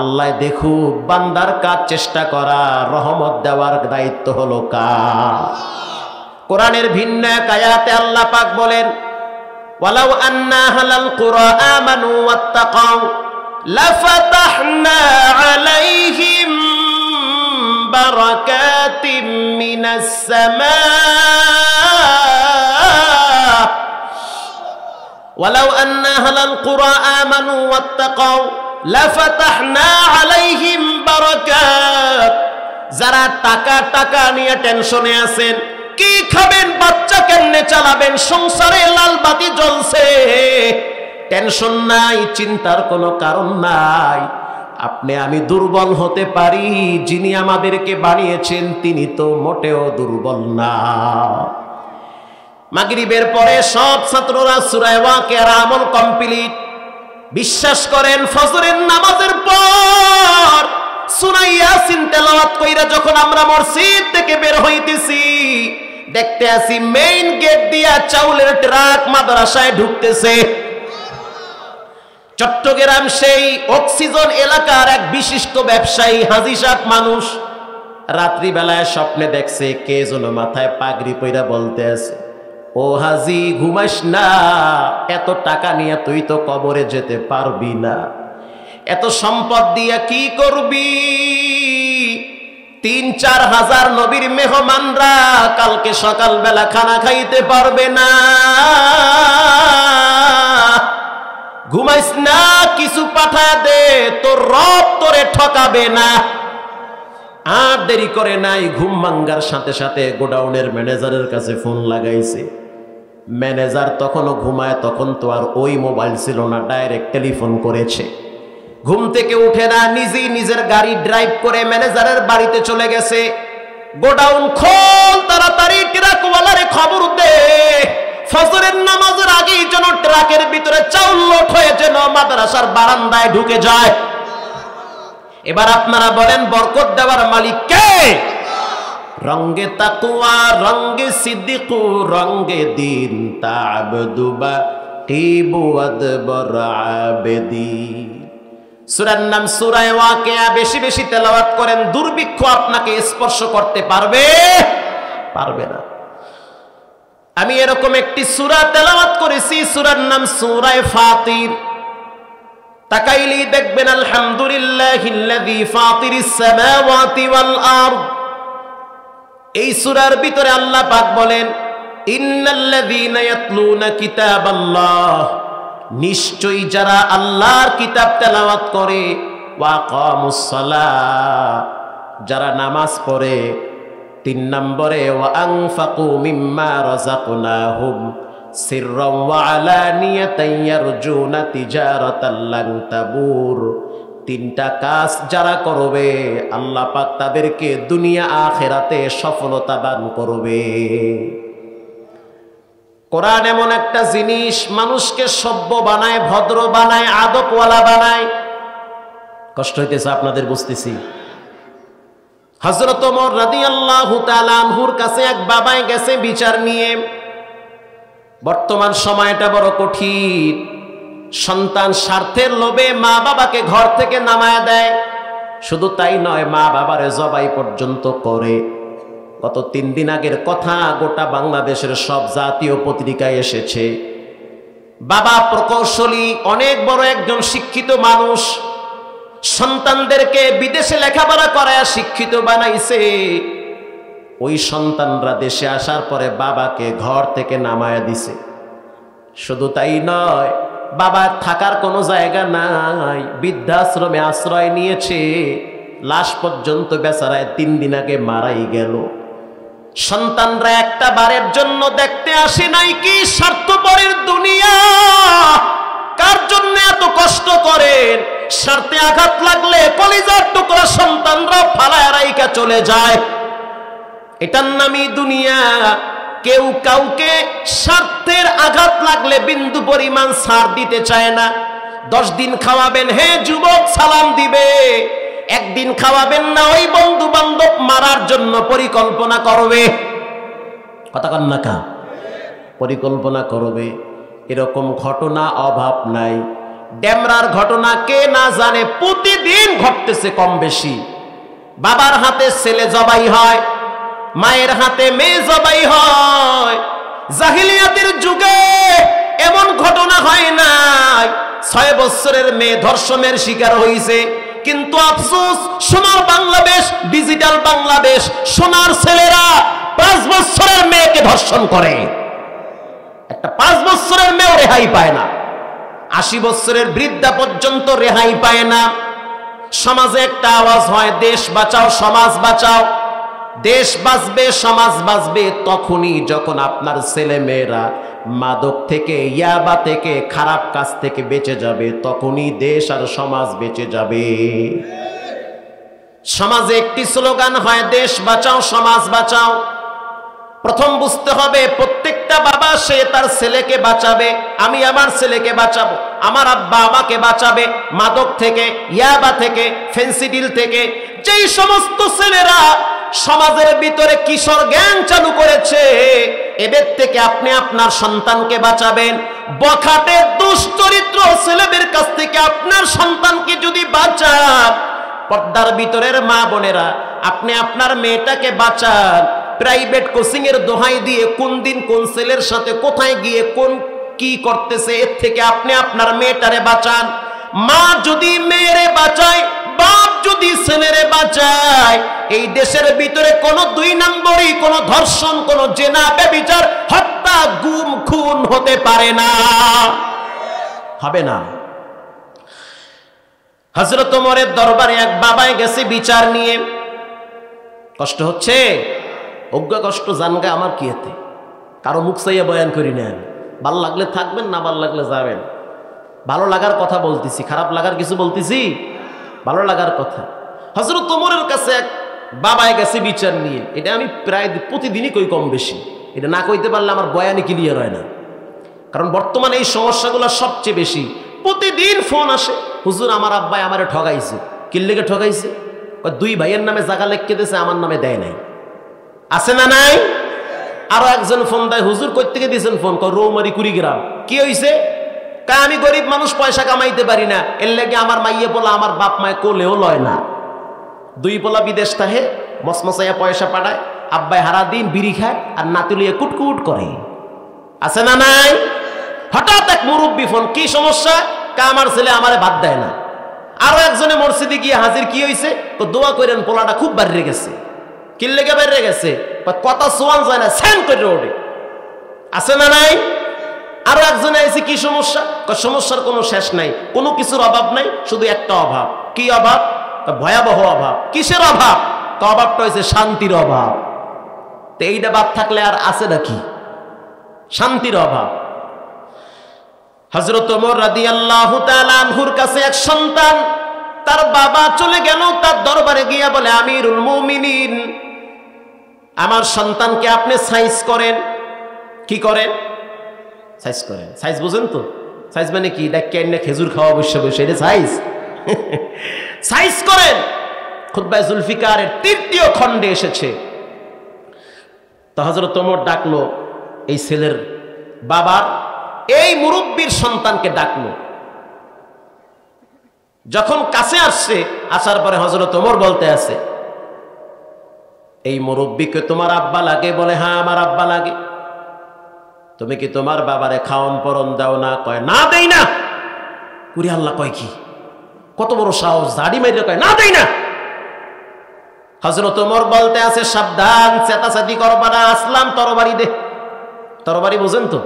S1: আল্লাহ দেখুক বান্দার কাজ চেষ্টা করা, রহমত দেওয়ার দায়িত্ব হলো কার? কোরআনের ভিন্ন এক আয়াতে আল্লাহ পাক বলেন ওয়ালাউ আন্না আহলাল কুরা আমানু ওয়াত্তাকাউ লাফাতাহনা আলাইহিম বারাকাতিম মিনাস সামা ওয়ালাউ আন্না আহলাল কুরা আমানু ওয়াত্তাকাউ লাফাতাহনা আলাইহিম বারাকাত। যারা টাকা টাকা নিয়ে টেনশনে আছেন, কি খাবেন, বাচ্চা কেমনে চালাবেন, সংসারে লাল বাতি জ্বলছে, টেনশন নাই, চিন্তার কোনো কারণ নাই। আপনি আমি দুর্বল হতে পারি, যিনি আমাদেরকে বানিয়েছেন তিনি তো মোটেও দুর্বল না। মাগরিবের পরে সব ছাত্ররা সূরা ওয়াকিয়ার আমল কমপ্লিট। বিশ্বাস করেন ফজরের নামাজের পর সূরা ইয়াসিন তেলাওয়াত কইরা যখন আমরা মসজিদ থেকে বের হইতেছি, দেখতে আসি মেইন গেট দিয়া চাউলের ট্রাক মাদ্রাসায় ঢুকতেছে। চট্টগ্রাম সেই অক্সিজেন এলাকার এক বিশিষ্ট ব্যবসায়ী হাজী সাহেব মানুষ রাত্রিবেলায় স্বপ্নে দেখছে কে যেন মাথায় পাগড়ি পইরা বলতে আছে, ও হাজি ঘুমাস না, এত টাকা নিয়ে তুই তো কবরে যেতে পারবি না, এত সম্পদ দিয়া কি করবি? ৩-৪ হাজার নবীর মেহমানরা কালকে সকালবেলা খানা খাইতে পারবে না, ঘুমাইস না, কিছু পাঠায় দে, তোর রব তোরে ঠকাবে না। আর দেরি করে নাই, ঘুম ভাঙ্গার সাথে সাথে গোডাউনের ম্যানেজারের কাছে ফোন লাগাইছে। ম্যানেজার তখনও ঘুমায়, তখন তো আর ওই মোবাইল ছিল না, ডাইরেক্ট টেলিফোন করেছে। ঘুম থেকে উঠে না, নিজেই নিজের গাড়ি ড্রাইভ করে ম্যানেজারের বাড়িতে চলে গেছে। গোডাউন খোল, তাড়াতাড়ি ট্রাকওয়ালারে খবর দে, ফজরের নামাজের আগেই যেন ট্রাকের ভিতরে চাউল লোড হয়ে যেন মাদ্রাসার বারান্দায় ঢুকে যায়। এবার আপনারা বলেন বরকত দেওয়ার মালিক কে? রঙ্গে তাকওয়া, রঙ্গে সিদ্দিকু, রঙ্গে দিন তা'বুদুবা কিবু আদবর আবেদি। সূরার নাম সূরা ওয়াকিয়া, বেশি বেশি তেলাওয়াত করেন, দুর্ভিক্ষ আপনাকে স্পর্শ করতে পারবে না। আমি এরকম একটি সূরা তেলাওয়াত করেছি, সূরার নাম সূরা ফাতির। তাকাইলি দেখবেন আলহামদুলিল্লাহিল্লাযী ফাতিরিস সামাওয়াতি ওয়াল আরদ। এই সূরার ভিতরে আল্লাহ পাক বলেন ইন্নাল্লাযীনা ইয়াতলুনা কিতাবাল্লাহ, নিশ্চয়ই যারা আল্লাহর কিতাব তেলাওয়াত করে, ওয়া কামুস সালাহ, যারা নামাজ পড়ে, ৩ নম্বরে ওয়া আনফাকু মিম্মা রাযাকনাহুম সিররাও ওয়া আলানিয়াতান ইয়ারজুনা তিজারাতাল লান তাবুর। ৩টা কাজ যারা করবে আল্লাহ পাক তাদেরকে দুনিয়া আখিরাতে সফলতা দান করবে। কোরআন এমন একটা জিনিস, মানুষকে সভ্য বানায়, ভদ্র বানায়, আদবওয়ালা বানায়। কষ্ট হইতেছে আপনাদের, বুঝতেছি। হযরত ওমর রাদিয়াল্লাহু তাআলা আনহুর কাছে এক বাবাই গেছে বিচার নিয়ে। বর্তমান সময়টা বড় কঠিন, সন্তান স্বার্থের লোভে মা বাবাকে ঘর থেকে নামায়া দেয়। শুধু তাই নয়, মা বাবারে জবাই পর্যন্ত করে। গত ৩ দিন আগের কথা, গোটা বাংলাদেশের সব জাতীয় পত্রিকায় এসেছে। বাবা প্রকৌশলী, অনেক বড় একজন শিক্ষিত মানুষ, সন্তানদেরকে বিদেশে লেখাপড়া করায় শিক্ষিত বানাইছে। ওই সন্তানরা দেশে আসার পরে বাবাকে ঘর থেকে নামায়া দিছে। শুধু তাই নয়, বাবার থাকার কোনো জায়গা নাই, বৃদ্ধাশ্রমে আশ্রয় নিয়েছে। লাশ পর্যন্ত বেচারায় ৩ দিন আগে মারাই গেল। সন্তানরা একটা বারের জন্য দেখতে আসে নাই কি স্বার্থপরের দুনিয়া। কার জন্য এত কষ্ট করেন? স্বার্থে আঘাত লাগলে কলিজার টুকরা সন্তানরা ফালায় রাইকা চলে যায়। এটার নামই দুনিয়া। কেউ কাউকে স্বার্থের আঘাত লাগলে বিন্দু পরিমাণ ছাড় দিতে চায় না। 10 দিন খাওয়াবেন, হে যুবক সালাম দিবে। একদিন খাওয়াবেন না, ওই বন্ধু বান্ধব মারার জন্য পরিকল্পনা করবে। কথা কন না কা? পরিকল্পনা করবে। এরকম ঘটনা অভাব নাই। ডেমরার ঘটনা কে না জানে? প্রতিদিন ঘটতেছে কম বেশি। বাবার হাতে ছেলে জবাই হয়, মায়ের হাতে মেয়ে জবাই হয়। জাহিলিয়াতের যুগে এমন ঘটনা হয় নাই। 6 বছরের মেয়ে ধর্ষণের শিকার হয়েছে। কিন্তু আফসোস, সোনার বাংলাদেশ, ডিজিটাল বাংলাদেশ, সোনার ছেলেরা 5 বছরের মেয়েকে ধর্ষণ করে। একটা 5 বছরের মেয়েও রেহাই পায় না। 80 বছরের বৃদ্ধা পর্যন্ত রেহাই পায় না। সমাজে একটা আওয়াজ হয়, দেশ বাঁচাও, সমাজ বাঁচাও। দেশ বাঁচবে, সমাজ বাঁচবে তখনই যখন আপনার ছেলে মেয়েরা মাদক থেকে, ইয়াবা থেকে, খারাপ কাজ থেকে বেঁচে যাবে। তখনই দেশ আর সমাজ বেঁচে যাবে। সমাজে একটি স্লোগান হয়, দেশ বাঁচাও, সমাজ বাঁচাও। প্রথম বুঝতে হবে, প্রত্যেকটা বাবা সে তার ছেলেকে বাঁচাবে। আমি আমার ছেলেকে বাঁচাবো, আমার আব্বা আমাকে বাঁচাবে মাদক থেকে, ইয়াবা থেকে, ফেন্সিডিল থেকে। যেই সমস্ত ছেলেরা সমাজের ভিতরে কিশোর গ্যাং চালু করেছে, এদের থেকে আপনি আপনার সন্তানকে বাঁচাবেন। বখাটে দুশ্চরিত্র ছেলেদের কাছ থেকে আপনার সন্তানকে যদি বাঁচান, পর্দার ভিতরের মা বোনেরা আপনি আপনার মেয়েটাকে বাঁচান। প্রাইভেট কোচিং এর দোহাই দিয়ে কোন দিন কোন ছেলের সাথে কোথায় গিয়ে কোন কি করতেছে, এর থেকে আপনি আপনার মেয়েটারে বাঁচান। মা যদি মেয়েরে বাঁচায়, বাপ যদি ছেলেরে বাঁচায়, এই দেশের ভিতরে কোনো 2 নম্বরই কোনো ধর্ষণ, কোনো জেনা, ব্যভিচার, হত্যা, গুম, খুন হতে পারে না, হবে না। হযরত ওমরের দরবারে এক বাবায় গেছে বিচার নিয়ে। কষ্ট হচ্ছে, অজ্ঞ কষ্ট জানগা, আমার কি এতে? কারো মুখ চাইয়া বয়ান করি না। ভালো লাগলে থাকবেন, না ভালো লাগলে যাবেন। ভালো লাগার কথা বলতেছি, খারাপ লাগার কিছু বলতেছি? ভালো লাগার কথা। হযরত ওমরের কাছে এক বাবায় গেছে বিচার নিয়ে। এটা আমি প্রায় প্রতিদিনই কই, কম বেশি। এটা না কইতে পারলে আমার বয়ানই ক্লিয়ার হয় না। কারণ বর্তমানে এই সমস্যাগুলো সবচেয়ে বেশি। প্রতিদিন ফোন আসে, হুজুর আমার আব্বাই আমারে ঠগাইছে। কিল্লেকে ঠগাইছে? 2 ভাইয়ের নামে জায়গা লিখে দিয়েছে, আমার নামে দেয় নাই। আছে না নাই? আরো একজন ফোন দেয়, হুজুর কই থেকে দিয়েছেন ফোন? রৌমারি কুড়িগ্রাম। কি হয়েছে? আমি গরিব মানুষ, পয়সা কামাইতে পারি না, এর লেগে আমার মাইয়ে পোলা আমার বাপ মায় কোলেও লয় না। 2 পোলা বিদেশ তাহে মসমসাইয়া পয়সা পাঠায়, আব্বাই হারা দিন বিড়ি খায় আর নাতুলিয়ে কুটকুট করে। আছে না নাই? হঠাৎ এক মুরব্বী ফোন, কি সমস্যা? আমার ছেলে আমারে ভাত দেয় না। আরো একজনে মসজিদে গিয়ে হাজির, কি হয়েছে? তো দোয়া করেন, পোলাটা খুব বাইরে গেছে। কি লেগে বাইরে গেছে? কথা সোয়ান যায় না, স্যান করে ওঠে। আছে না নাই? আরো একজনে আইছে, কি সমস্যা? সমস্যার কোনো শেষ নাই, কোনো কিছুর অভাব নাই, শুধু একটা অভাব। কি অভাব? ভয়াবহ অভাব। কিসের অভাব? তো অভাবটা হয়েছে শান্তির অভাব। তো এইটা বাদ থাকলে আর আছে নাকি? শান্তির অভাব। হযরত ওমর রাদিয়াল্লাহু তাআলা আনহুর কাছে এক সন্তান, তার বাবা চলে গেল, তার দরবারে গিয়া বলে, আমিরুল মুমিনিন, আমার সন্তানকে আপনি সাইজ করেন। কি করেন? সাইজ করেন। সাইজ বুঝেন তো? সাইজ মানে কি? ডাক্তার খেজুর খাওয়া বসে বসে, এটা সাইজ? সাইজ করেন। খুতবায়ে জুলফিকারের 3য় খণ্ডে এসেছে। তো হযরত ওমর ডাকলো এই ছেলের বাবার, এই মুরব্বীর সন্তানকে ডাকলো। যখন কাছে আসছে, আসার পরে হযরত ওমর বলতে আছে, এই মুরব্বীকে তোমার আব্বা লাগে? বলে, হ্যাঁ আমার আব্বা লাগে। তুমি কি তোমার বাবারে খাওন পরন দাও না? কয়, না দেই না। কুরি আল্লাহ, কয় কি? কত বড় সাহস! দাড়ি মেরে কয়, না দেই না। হযরত ওমর বলতে আছে, সাবধান, চেতাচাতি করবা না, আসলাম তরবারি দে। তরবারি বুঝেন তো?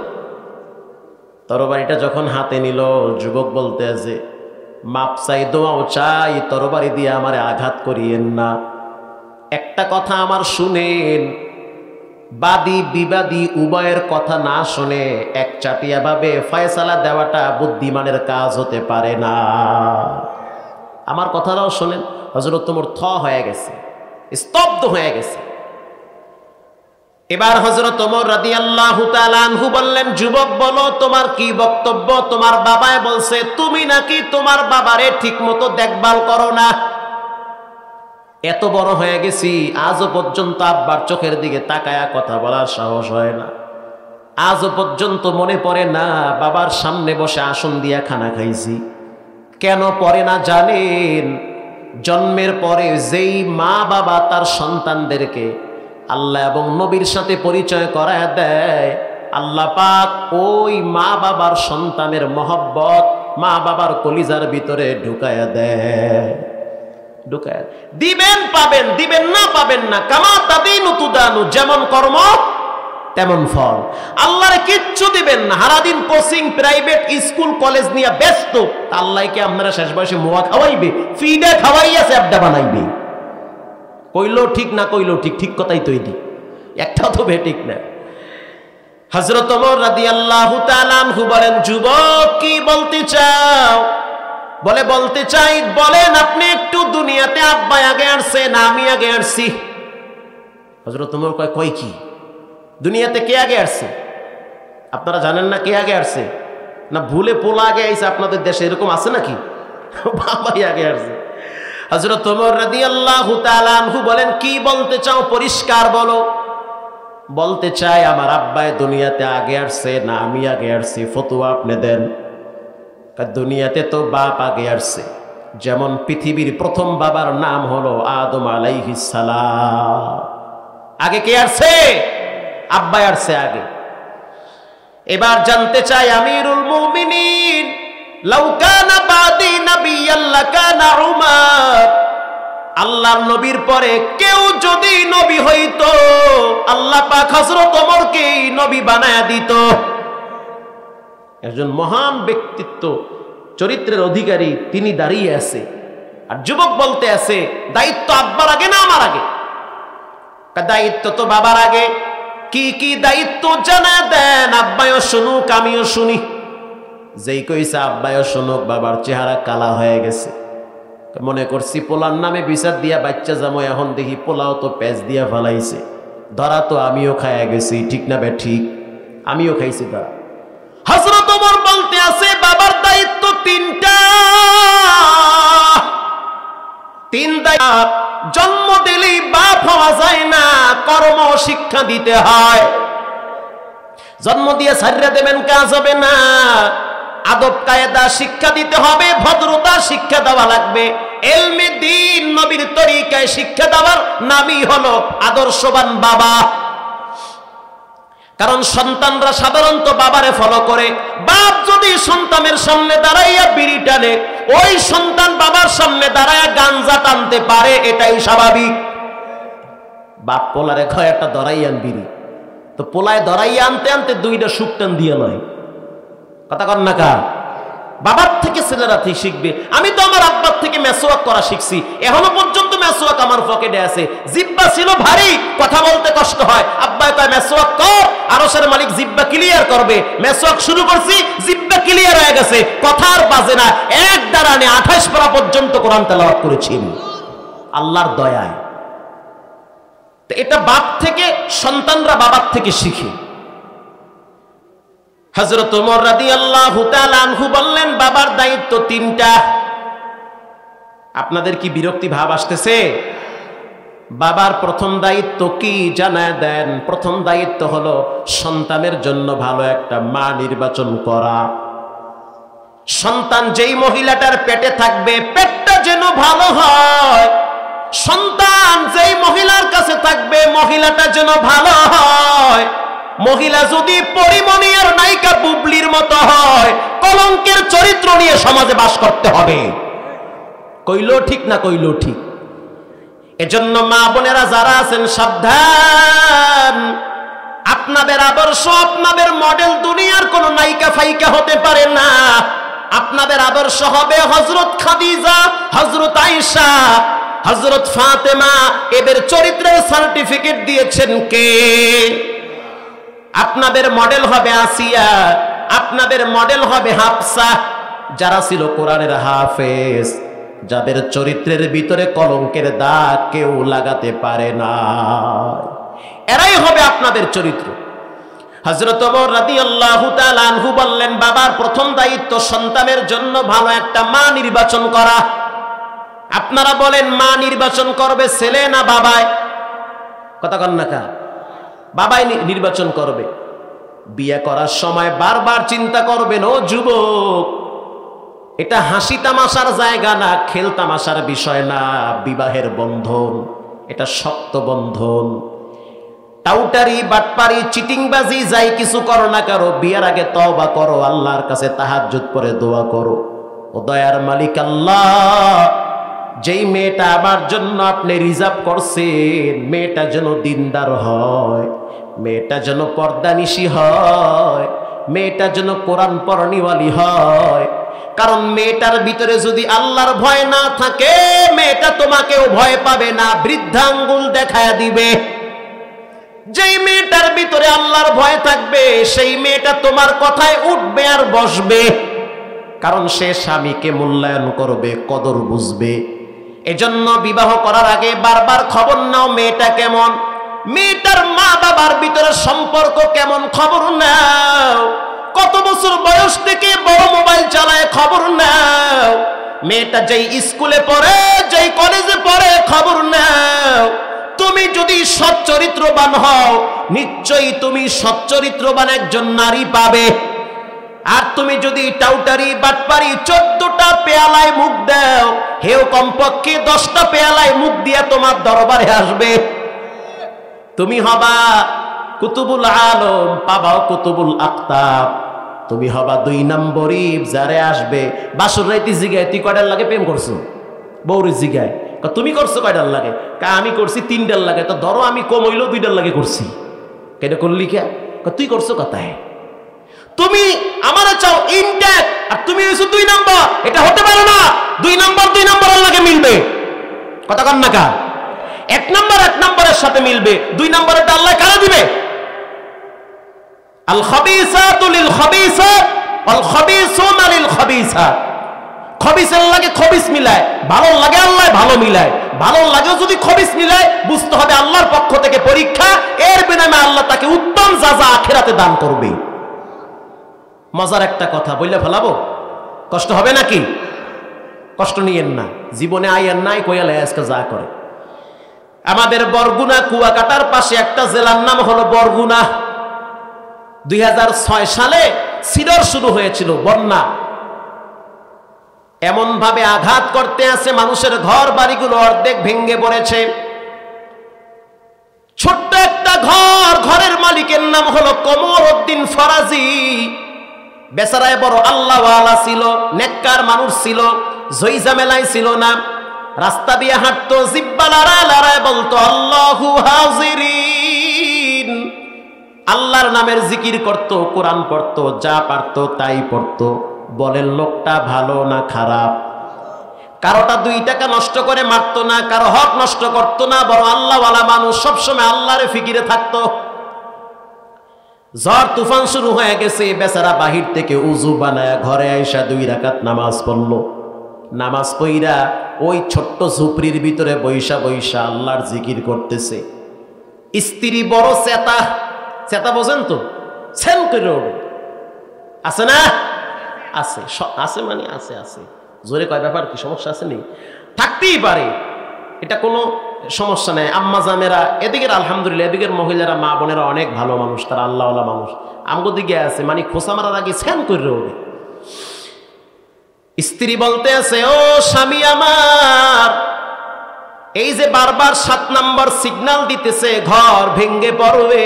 S1: তরবারিটা যখন হাতে নিল, যুবক বলতে আছে, মাপ চাই, দোয়াও চাই, তরবারি দিয়ে আমারে আঘাত করিয়েন না। একটা কথা আমার শুনেন, বাদী বিবাদী উভয়ের কথা না শুনে একচাটিয়া ভাবে ফয়সালা দেওয়াটা বুদ্ধিমানের কাজ হতে পারে না। আমার কথাটাও শোনেন, হযরত ওমর হয়ে গেছে, স্তব্ধ হয়ে গেছে। এবার হযরত ওমর রাদিয়াল্লাহু তাআলা আনহু বললেন, যুবক বলো তোমার কি বক্তব্য? তোমার বাবায় বলছে তুমি নাকি তোমার বাবারে ঠিকমতো দেখভাল করো না। এত বড় হয়ে গেছি, আজও পর্যন্ত আব্বার চোখের দিকে তাকায়া কথা বলার সাহস হয় না। আজও পর্যন্ত মনে পড়ে না বাবার সামনে বসে আসন দিয়া খানা খাইছি। কেন পড়ে না জানেন? জন্মের পরে যেই মা বাবা তার সন্তানদেরকে আল্লাহ এবং নবীর সাথে পরিচয় করায় দেয়, আল্লাহ পাক ওই মা বাবার সন্তানের মহব্বত মা বাবার কলিজার ভিতরে ঢুকায়া দেয়। ঢুকায় দিবেন, পাবেন, দিবেন না পাবেন না। কামা তাদিনু তুদানু, যেমন কর্ম তেমন ফল। আল্লাহরে কিচ্ছু দিবেন না, সারাদিন কোচিং প্রাইভেট স্কুল কলেজ নিয়ে ব্যস্ত। আল্লাহকে আপনারা শেষ বয়সে মোয়া খাওয়াইবে, ফিডে খাওয়াইয়া চ্যাপটা বানাইবে। কইলো ঠিক না কইলো ঠিক, ঠিক কথাই তৈ দি, একটাও তো ঠিক না। হযরত ওমর রাদিয়াল্লাহু তাআলা আনহু বলেন, যুবক কি বলতে চাও? বলে বলতে চাই, বলেন আপনি একটু। দুনিয়াতে আব্বা আগে আসছে না আমি আগে আসছি? হযরত ওমর কয় কি দুনিয়াতে কে আগে আসছে? আপনারা জানেন না কে আগে আসছে? না ভুলে পোলা আগে আইছে? আপনাদের দেশে এরকম আছে নাকি? বাবাই আগে আসছে। হযরত ওমর রাদিয়াল্লাহু তাআলা আনহু বলেন, কি বলতে চাও পরিষ্কার বলো। বলতে চাই আমার আব্বাই দুনিয়াতে আগে আসছে না আমি আগে আসছি, ফতোয়া আপনি দেন। দুনিয়াতে তো বাপ আগে আসছে। যেমন পৃথিবীর প্রথম বাবার নাম হলো আদম আলাইহিস সালাম। আগে কে আসছে? আব্বাই আসছে আগে। এবার জানতে চাই আমিরুল মুমিনিন, লাউ কানা বাদি নাবিয়্যান লাকানা উমর, আল্লাহর নবীর পরে কেউ যদি নবী হইতো আল্লাহ পাক হযরত ওমরকেই নবী বানায়া দিত। একজন মহান ব্যক্তিত্ব, চরিত্রের অধিকারী, তিনি দাঁড়িয়ে আছে। আর যুবক বলতে আছে দায়িত্ব আব্বার আগে না আমার আগে? দায়িত্ব তো বাবার আগে। কি কি দায়িত্ব জানা দেন, আব্বাইও শুনুক আমিও শুনি। যেই কইছে আব্বাইও শুনুক, বাবার চেহারা কালা হয়ে গেছে। মনে করছি পোলার নামে বিচার দিয়া বাচ্চা জামো, এখন দেখি পোলাও তো পেঁচ দিয়া ফেলাইছে। ধরা তো আমিও খাইয়া গেছি, ঠিক না বে ঠিক? আমিও খাইছি ধরা। হযরত ওমর বলতে আছে বাবার দায়িত্ব তিনটা। তিন দায়িত্ব, জন্ম দিলেই বাপ হওয়া যায় না, কর্ম শিক্ষা দিতে হয়। জন্ম দিয়ে ছাড়িয়ে দেবেন কাজ হবে না, আদব কায়দা শিক্ষা দিতে হবে, ভদ্রতা শিক্ষা দেওয়া লাগবে। ইলমে দ্বীন নবীর তরিকায় শিক্ষা দেওয়ার নামই হলো আদর্শবান বাবা। কারণ সন্তানরা সাধারণত বাবারে ফলো করে। বাপ যদি সন্তানের সামনে দাঁড়াইয়া বিড়ি টানে, ওই সন্তান বাবার সামনে দাঁড়াইয়া গাঞ্জা টানতে পারে, এটাই স্বাভাবিক। বাপ পোলারে কয় একটা ধরাইয়ান বিড়ি, তো পোলায় ধরাইয়া আনতে আনতে দুইটা শুকটান দিয়ে নয়। কথা কন না কা? বাবার থেকে ছেলেরা ঠিক শিখবে। আমি তো আমার আব্বার থেকে মেসওয়াক করা শিখছি, এখনো পর্যন্ত মেসওয়াক আমার পকেটে আছে। জিব্বা ছিল ভারী, কথা বলতে কষ্ট হয়। আব্বা কয় মেসওয়াক কর, আরশের মালিক জিব্বা ক্লিয়ার করবে। মেসওয়াক শুরু করছি, জিব্বা ক্লিয়ার হয়ে গেছে, কথা আর বাজে না। এক দাঁড়ানে 28 পারা পর্যন্ত কোরআন তেলাওয়াত করেছি আল্লাহর দয়ায়। তো এটা বাপ থেকে, সন্তানরা বাবার থেকে শিখে। হযরত ওমর রাদিয়াল্লাহু তাআলা আনহু বললেন বাবার দায়িত্ব তিনটা। আপনাদের কি বিরক্তি ভাব আসতেছে? বাবার প্রথম দায়িত্ব কি জানায় দেন? প্রথম দায়িত্ব হলো সন্তানের জন্য ভালো একটা মা নির্বাচন করা। সন্তান যেই মহিলাটার পেটে থাকবে, পেটটা যেন ভালো হয়। সন্তান যেই মহিলার কাছে থাকবে, মহিলাটা যেন ভালো হয়। মহিলা যদি পরিমণি আর নায়িকা বুবলির মতো হয়, কলঙ্কের চরিত্র নিয়ে সমাজে বাস করতে হবে। কইলো ঠিক না কইলো ঠিক? এজন্য মা বোনেরা যারা আছেন সাবধান। আপনাদের আদর্শ, আপনাদের মডেল দুনিয়ার কোন নায়িকা ফাইকা হতে পারে না। আপনাদের আদর্শ হবে হযরত খাদিজা, হযরত আয়েশা, হযরত ফাতেমা এদের চরিত্রের সার্টিফিকেট দিয়েছেন কে? আপনাদের মডেল হবে আসিয়া, আপনাদের মডেল হবে হাফসা, যারা ছিল কোরআনের হাফেজ, যাদের চরিত্রের ভিতরে কলঙ্কের দাগ কেউ লাগাতে পারে না, এরাই হবে আপনাদের চরিত্র। হযরত ওমর রাদিয়াল্লাহু তাআলা আনহু বললেন, বাবার প্রথম দায়িত্ব সন্তানের জন্য ভালো একটা মা নির্বাচন করা। আপনারা বলেন, মা নির্বাচন করবে ছেলে না বাবাই? কথা কন না কা? বাবাই নির্বাচন করবে। বিয়ে করার সময় বারবার চিন্তা করবেন, ও যুবক, এটা হাসি তামাশার জায়গা না, খেল তামাশার বিষয় না। বিবাহের বন্ধন এটা শক্ত বন্ধন। টাউটারি, বাটপারি, চিটিংবাজি যাই কিছু করো না করো, বিয়ের আগে তওবা করো, আল্লাহর কাছে তাহাজ্জুদ পড়ে দোয়া করো, ও দয়ার মালিক আল্লাহ, যেই মেয়েটা আমার জন্য আপনি রিজার্ভ করছেন, মেয়েটা যেন দিনদার হয়, মেয়েটা যেন পর্দানিশী হয়, মেয়েটা যেন কোরআন পড়নিওয়ালি হয়। কারণ মেয়েটার ভিতরে যদি আল্লাহর ভয় না থাকে, মেয়েটা তোমাকেও ভয় পাবে না, বৃদ্ধাঙ্গুল দেখায়া দিবে। যেই মেয়েটার ভিতরে আল্লাহর ভয় থাকবে, সেই মেয়েটা তোমার কথায় উঠবে আর বসবে, কারণ সে স্বামীকে মূল্যায়ন করবে, কদর বুঝবে। এজন্য বিবাহ করার আগে বারবার খবর নাও মেয়েটা কেমন, মেয়েটার মা বাবার ভিতরে সম্পর্ক কেমন খবর নাও, কত বছর বয়স থেকে বড় মোবাইল চালায় খবর নাও, মেয়েটা যেই স্কুলে পড়ে, যেই কলেজে পড়ে খবর নাও। তুমি যদি সচ্চরিত্রবান হও, নিশ্চয়ই তুমি সচ্চরিত্রবান একজন নারী পাবে। আর তুমি যদি টাউটারি, বাটপারি, 14টা পেয়ালায় মুখ দাও, হেও কমপক্ষে 10টা পেয়ালায় মুখ দিয়ে তোমার দরবারে আসবে। তুমি হবা কুতুবুল আলম, পাবাও কুতুবুল আক্তাব। তুমি হবা 2 নম্বরই, যারে আসবে বাসুর রাইতে জিগায়, তুই কয়টার লাগে প্রেম করছো? বউরে জিগায়, তুমি করছো কয়টার লাগে? আমি করছি 3টার লাগে। তো ধরো আমি কম হইলেও 2টার লাগে করছি, কেন করলি কে? তুই করছো কথায়। তুমি আমার চাও ইনটেক, আর তুমি হইছো 2 নম্বর, এটা হতে পারে না। 2 নম্বরের লাগে মিলবে, কথা কন না কা? 1 নম্বরের সাথে মিলবে, 2 নম্বরেরটা আল্লাহ কারা দিবে? আল খাবিসাতু লিল খাবিসাত ওয়াল খাবিসুনা লিল খাবিসাত। খবিসের লাগে খবিস মিলায়, ভালো লাগে আল্লাহ ভালো মিলায়। ভালো লাগেও যদি খবিস মিলায়, বুঝতে হবে আল্লাহর পক্ষ থেকে পরীক্ষা, এর বিনিময়ে আল্লাহ তাকে উত্তম যাজা আখিরাতে দান করবে। মজার একটা কথা বললে ফেলাবো, কষ্ট হবে নাকি? কষ্ট নিয়েন না, জীবনে আইয়ার নাই কইয়ালে আজকে যা করে। আমাদের বরগুনা কুয়াকাটার পাশে একটা জেলার নাম হলো বরগুনা। 2006 সালে সিডর শুরু হয়েছিল, বন্যা এমন ভাবে আঘাত করতে আছে, মানুষের ঘর বাড়িগুলো অর্ধেক ভেঙে পড়েছে। ছোট্ট একটা ঘর, ঘরের মালিকের নাম হলো কমর উদ্দিন ফরাজি। বেচারায় বড় আল্লাহওয়ালা ছিল, নেককার মানুষ ছিল, জয়জামেলায় ছিল না। রাস্তা দিয়ে হাঁটতো, জিব্বা লড়ায় লড়ায় বলতো আল্লাহু হাজিরিন, আল্লাহর নামের জিকির করত, কোরআন পড়তো, যা পারতো তাই পড়তো। বলেন লোকটা ভালো না খারাপ? কারোটা 2 টাকা নষ্ট করে মারতো না, কারো হক নষ্ট করতো না, বড় আল্লাহওয়ালা মানুষ, সবসময় আল্লাহর ফিকিরে থাকতো। ঝড় তুফান শুরু হয়ে গেছে, বেচারা বাহির থেকে উজু বানায় ঘরে আইসা 2 রাকাত নামাজ পড়লো। নামাজ পইরা ওই ছোট্ট ঝুপড়ির ভিতরে বৈশা বৈশা আল্লাহর জিকির করতেছে। স্ত্রী বড় চেতা, চেতা বোঝেন তো, সেন করে ওঠে, আছে না? আছে, আছে মানে আছে, আছে জোরে কয়, ব্যাপার কি সমস্যা আছে? নেই, থাকতেই পারে, এটা কোনো সমস্যা নেই। আম্মা জামেরা এদিকের আলহামদুলিল্লাহ, এদিকের মহিলারা মা বোনেরা অনেক ভালো মানুষ, তারা আল্লাহওয়ালা মানুষ। আমগো দিকে আছে মানে খোসা মারার আগে স্যান করে ওঠে। স্ত্রী বলতে আছে, ও স্বামী আমার, এই যে বারবার 7 নম্বর সিগন্যাল দিতেছে, ঘর ভেঙ্গে পড়বে,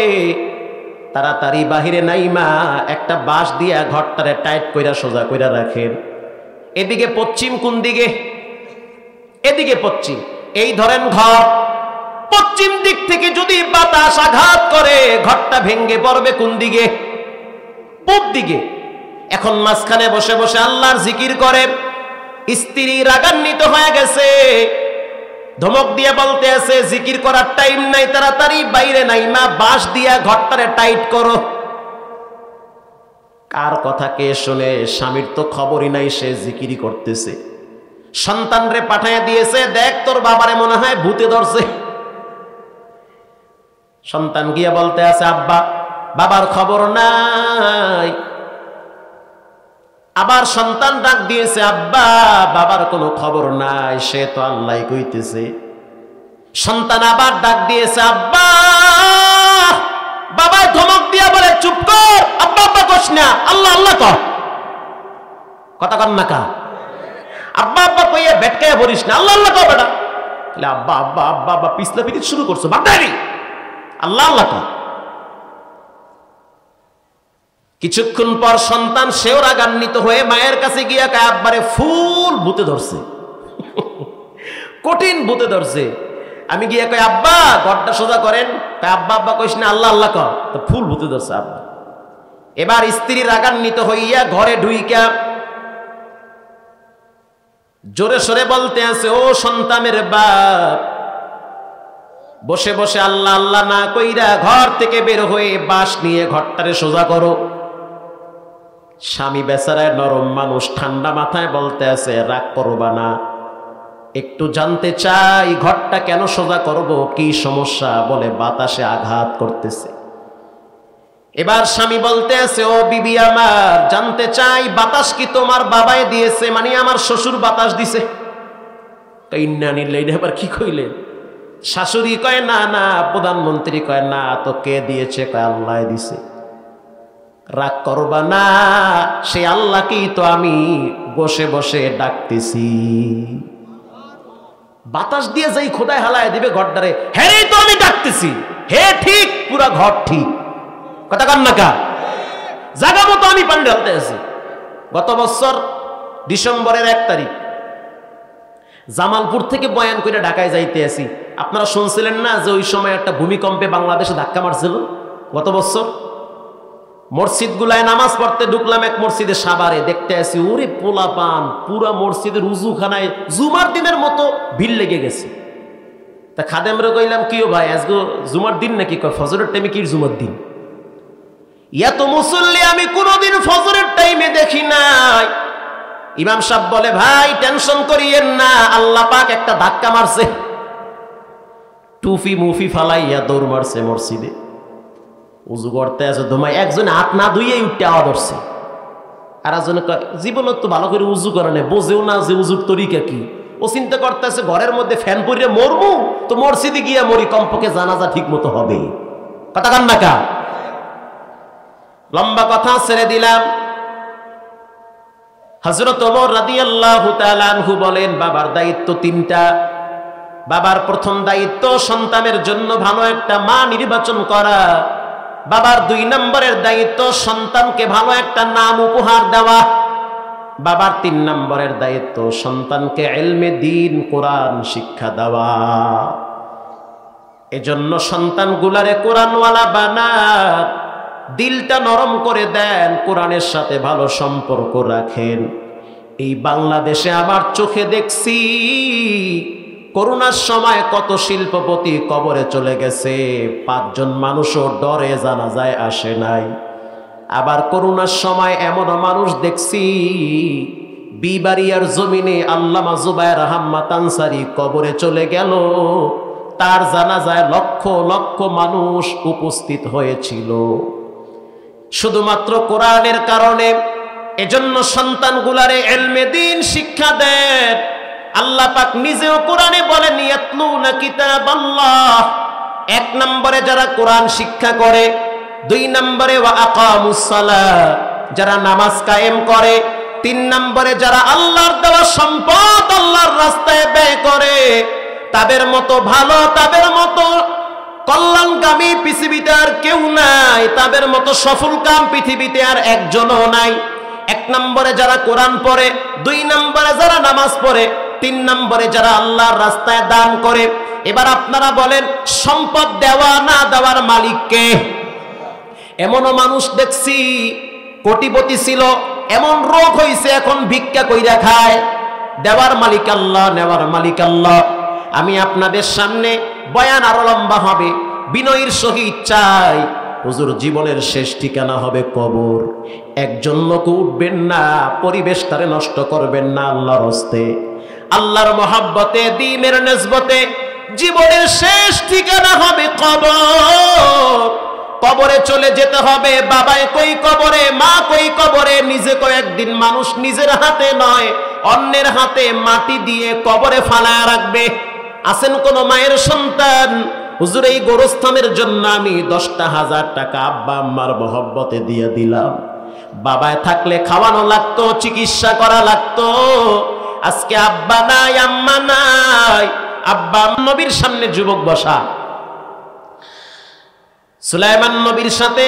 S1: তাড়াতাড়ি বাহিরে নাইমা একটা বাঁশ দিয়া ঘরটারে টাইট কইরা সোজা কইরা রাখেন। এদিকে পশ্চিম, কোন দিকে? এদিকে পশ্চিম। এই ধরেন ঘর, পশ্চিম দিক থেকে যদি বাতাস আঘাত করে, ঘরটা ভেঙ্গে পড়বে কোন দিকে? পূব দিকে। এখন মাঝখানে বসে বসে আল্লাহর জিকির করে। স্ত্রী রাগান্বিত হয়ে গেছে, ধমক দিয়ে বলতে আছে জিকির করার টাইম নাই, তাড়াতাড়ি বাইরে নাই মা, বাঁশ দিয়া ঘরটারে টাইট করো। কার কথা কে শুনে? স্বামীর তো খবরই নাই, সে জিকিরি করতেছে। সন্তানরে পাঠাইয়া দিয়েছে, দেখ তোর বাবারে মনে হয় ভূতে ধরছে। সন্তান গিয়া বলতে আছে আব্বা, বাবার খবর নাই। আবার সন্তান ডাক দিয়েছে আব্বা, বাবার কোনো খবর নাই, সে তো আল্লাহ কইতেছে। সন্তান আবার ডাক দিয়েছে আব্বা, বাবা ধমক দিয়া বলে চুপ কর, আব্বা আব্বা কস না, আল্লাহ আল্লাহ কর। কথা কর না কা? আব্বা আব্বা কইয়া বেটকায়া বলিস না, আল্লাহ আল্লাহ কর বেটা। তাহলে আব্বা আব্বা আব্বা আব্বা পিছলা পিছলি শুরু করছো, বাদারি আল্লাহ আল্লাহ কর। কিছুক্ষণ পর সন্তান সেও রাগান্বিত হয়ে মায়ের কাছে গিয়া কয় আব্বারে ফুল ভূতে ধরছে, কঠিন ভূতে ধরছে। আমি গিয়া কয় আব্বা ঘরটা সোজা করেন। কয় আব্বা আব্বা কইস না, আল্লাহ আল্লাহ কর। তো ফুল ভূতে ধরছে আব্বা। এবার স্ত্রী রাগান্বিত হইয়া ঘরে ঢুইকা জোরে সরে বলতে আছে, ও সন্তানের বাপ, বসে বসে আল্লাহ আল্লাহ না কইরা ঘর থেকে বের হয়ে বাঁশ নিয়ে ঘরটারে সোজা করো। স্বামী বেচারায় নরম মানুষ, ঠান্ডা মাথায় বলতে আছে রাগ করবা না, একটু জানতে চাই ঘরটা কেন সোজা করব, কি সমস্যা? বলে বাতাসে আঘাত করতেছে। এবার স্বামী বলতে আছে, ও বিবি আমার, জানতে চাই বাতাস কি তোমার বাবাই দিয়েছে, মানে আমার শ্বশুর বাতাস দিছে? এবার কি কইলেন? শাশুড়ি কয় না না, প্রধানমন্ত্রী কয় না, তো কে দিয়েছে? কয় আল্লাহ দিছে। রাগ করবা না, সে আল্লাহকেই তো আমি বসে বসে ডাকতেছি। বাতাস দিয়ে যাই খোদায় হালায় দিবে ঘরটারে, হ্যাঁ তো আমি ডাকতেছি, হে ঠিক, পুরা ঘর ঠিক। কথা কান না কা? জায়গা মতো আমি পানি ঢালতে আছি। গত বছর ডিসেম্বরের 1 তারিখ জামালপুর থেকে বয়ান করে ঢাকায় যাইতে আছি। আপনারা শুনছিলেন না যে ওই সময় একটা ভূমিকম্পে বাংলাদেশে ধাক্কা মারছিল গত বছর? মসজিদ গুলায় নামাজ পড়তে ঢুকলাম এক মসজিদে সাভারে, দেখতে আসি ওরে পোলা পান পুরা মসজিদের উজুখানায় জুমার দিনের মতো ভিড় লেগে গেছে। তা খাদেমরে কইলাম, কিও ভাই আজকে জুমার দিন নাকি? কয় ফজরের টাইমে কি জুমার দিন? এত মুসল্লি আমি কোনোদিন ফজরের টাইমে দেখি নাই। ইমাম সাহেব বলে, ভাই টেনশন করিয়েন না, আল্লাহ পাক একটা ধাক্কা মারছে। টুফি মুফি ফালাইয়া দৌড় মারছে মসজিদে। উজু করতে আছে তোমায়, একজনে হাত না ধুইয়ে উঠতে আওয়াজ ধরছে। আর একজনে জীবন তো ভালো করে উজু করে নেই, বোঝেও না যে উজুর তরিকা কি। ও চিন্তা করতে আছে ঘরের মধ্যে ফ্যান পরিয়ে মরবো, তো মসজিদে গিয়া মরি, কমপক্ষে জানাজা ঠিক মতো হবে। কথা কান না কা? লম্বা কথা ছেড়ে দিলাম। হযরত ওমর রাদিয়াল্লাহু তাআলা আনহু বলেন, বাবার দায়িত্ব 3টা। বাবার প্রথম দায়িত্ব সন্তানের জন্য ভালো একটা মা নির্বাচন করা। বাবার 2 নম্বরের দায়িত্ব সন্তানকে ভালো একটা নাম উপহার দেওয়া। বাবার 3 নম্বরের দায়িত্ব সন্তানকে ইলমে দ্বীন কোরআন শিক্ষা দেওয়া। এজন্য সন্তানগুলারে কোরআনওয়ালা বানান, দিলটা নরম করে দেন, কোরআনের সাথে ভালো সম্পর্ক রাখেন। এই বাংলাদেশে আমার চোখে দেখছি করোনার সময় কত শিল্পপতি কবরে চলে গেছে, 5 জন মানুষও ডরে জানাজায় আসে নাই। আবার করোনার সময় এমন মানুষ দেখছি বিবাড়িয়ার জমিনে আল্লামা জুবায়ের আহমদ আনসারী কবরে চলে গেল, তার জানাজায় লক্ষ লক্ষ মানুষ উপস্থিত হয়েছিল শুধুমাত্র কোরআনের কারণে। এজন্য সন্তানগুলারে ইলমে দ্বীন শিক্ষা দেন। আল্লাহ পাক নিজেও কোরআনে বলেন, ইয়াতলুনা কিতাবাল্লাহ। 1 নম্বরে যারা কোরআন শিক্ষা করে, 2 নম্বরে ওয়া আকামুস সালাহ, যারা নামাজ কায়েম করে, 3 নম্বরে যারা আল্লাহর দেওয়া সম্পদ আল্লাহর রাস্তায় ব্যয় করে, তাদের মতো ভালো, তাদের মতো কল্যাণকামী পৃথিবীতে আর কেউ নাই, তাদের মতো সফলকাম পৃথিবীতে আর একজনও নাই। 1 নম্বরে যারা কোরআন পড়ে, 2 নম্বরে যারা নামাজ পড়ে, 3 নম্বরে যারা আল্লাহর রাস্তায় দান করে। এবার আপনারা বলেন, সম্পদ দেওয়া না দেওয়ার মালিক কে? এমনও মানুষ দেখছি কোটিপতি ছিল, এমন রোগ হইছে এখন ভিক্ষা কইরা খায়। দেওয়ার মালিক আল্লাহ, নেওয়ার মালিক আল্লাহ। আমি আপনাদের সামনে বয়ান আরো লম্বা হবে, বিনয়ের সহিত চাই, হুজুর জীবনের শেষ ঠিকানা হবে কবর। একজন লোক উঠবেন না, পরিবেশ তারে নষ্ট করবেন না আল্লাহর হস্তে, আল্লাহর মহাব্বতে, দ্বীনের নিসবতে জীবনের শেষ ঠিকানা হবে কবর। কবরে চলে যেতে হবে, বাবাই কই কবরে, মা কই কবরে, নিজে কয়েকদিন মানুষ নিজের হাতে নয় অন্যের হাতে মাটি দিয়ে কবরে ফালায় রাখবে। আছেন কোন মায়ের সন্তান, হুজুর এই গোরস্থানের জন্য আমি 10,000 টাকা আব্বা আম্মার মহব্বতে দিয়ে দিলাম, বাবায় থাকলে খাওয়ানো লাগতো, চিকিৎসা করা লাগতো, আজকে আব্বা নাই আম্মা নাই, আব্বা নবীর সামনে যুবক বসা, সুলাইমান নবীর সাথে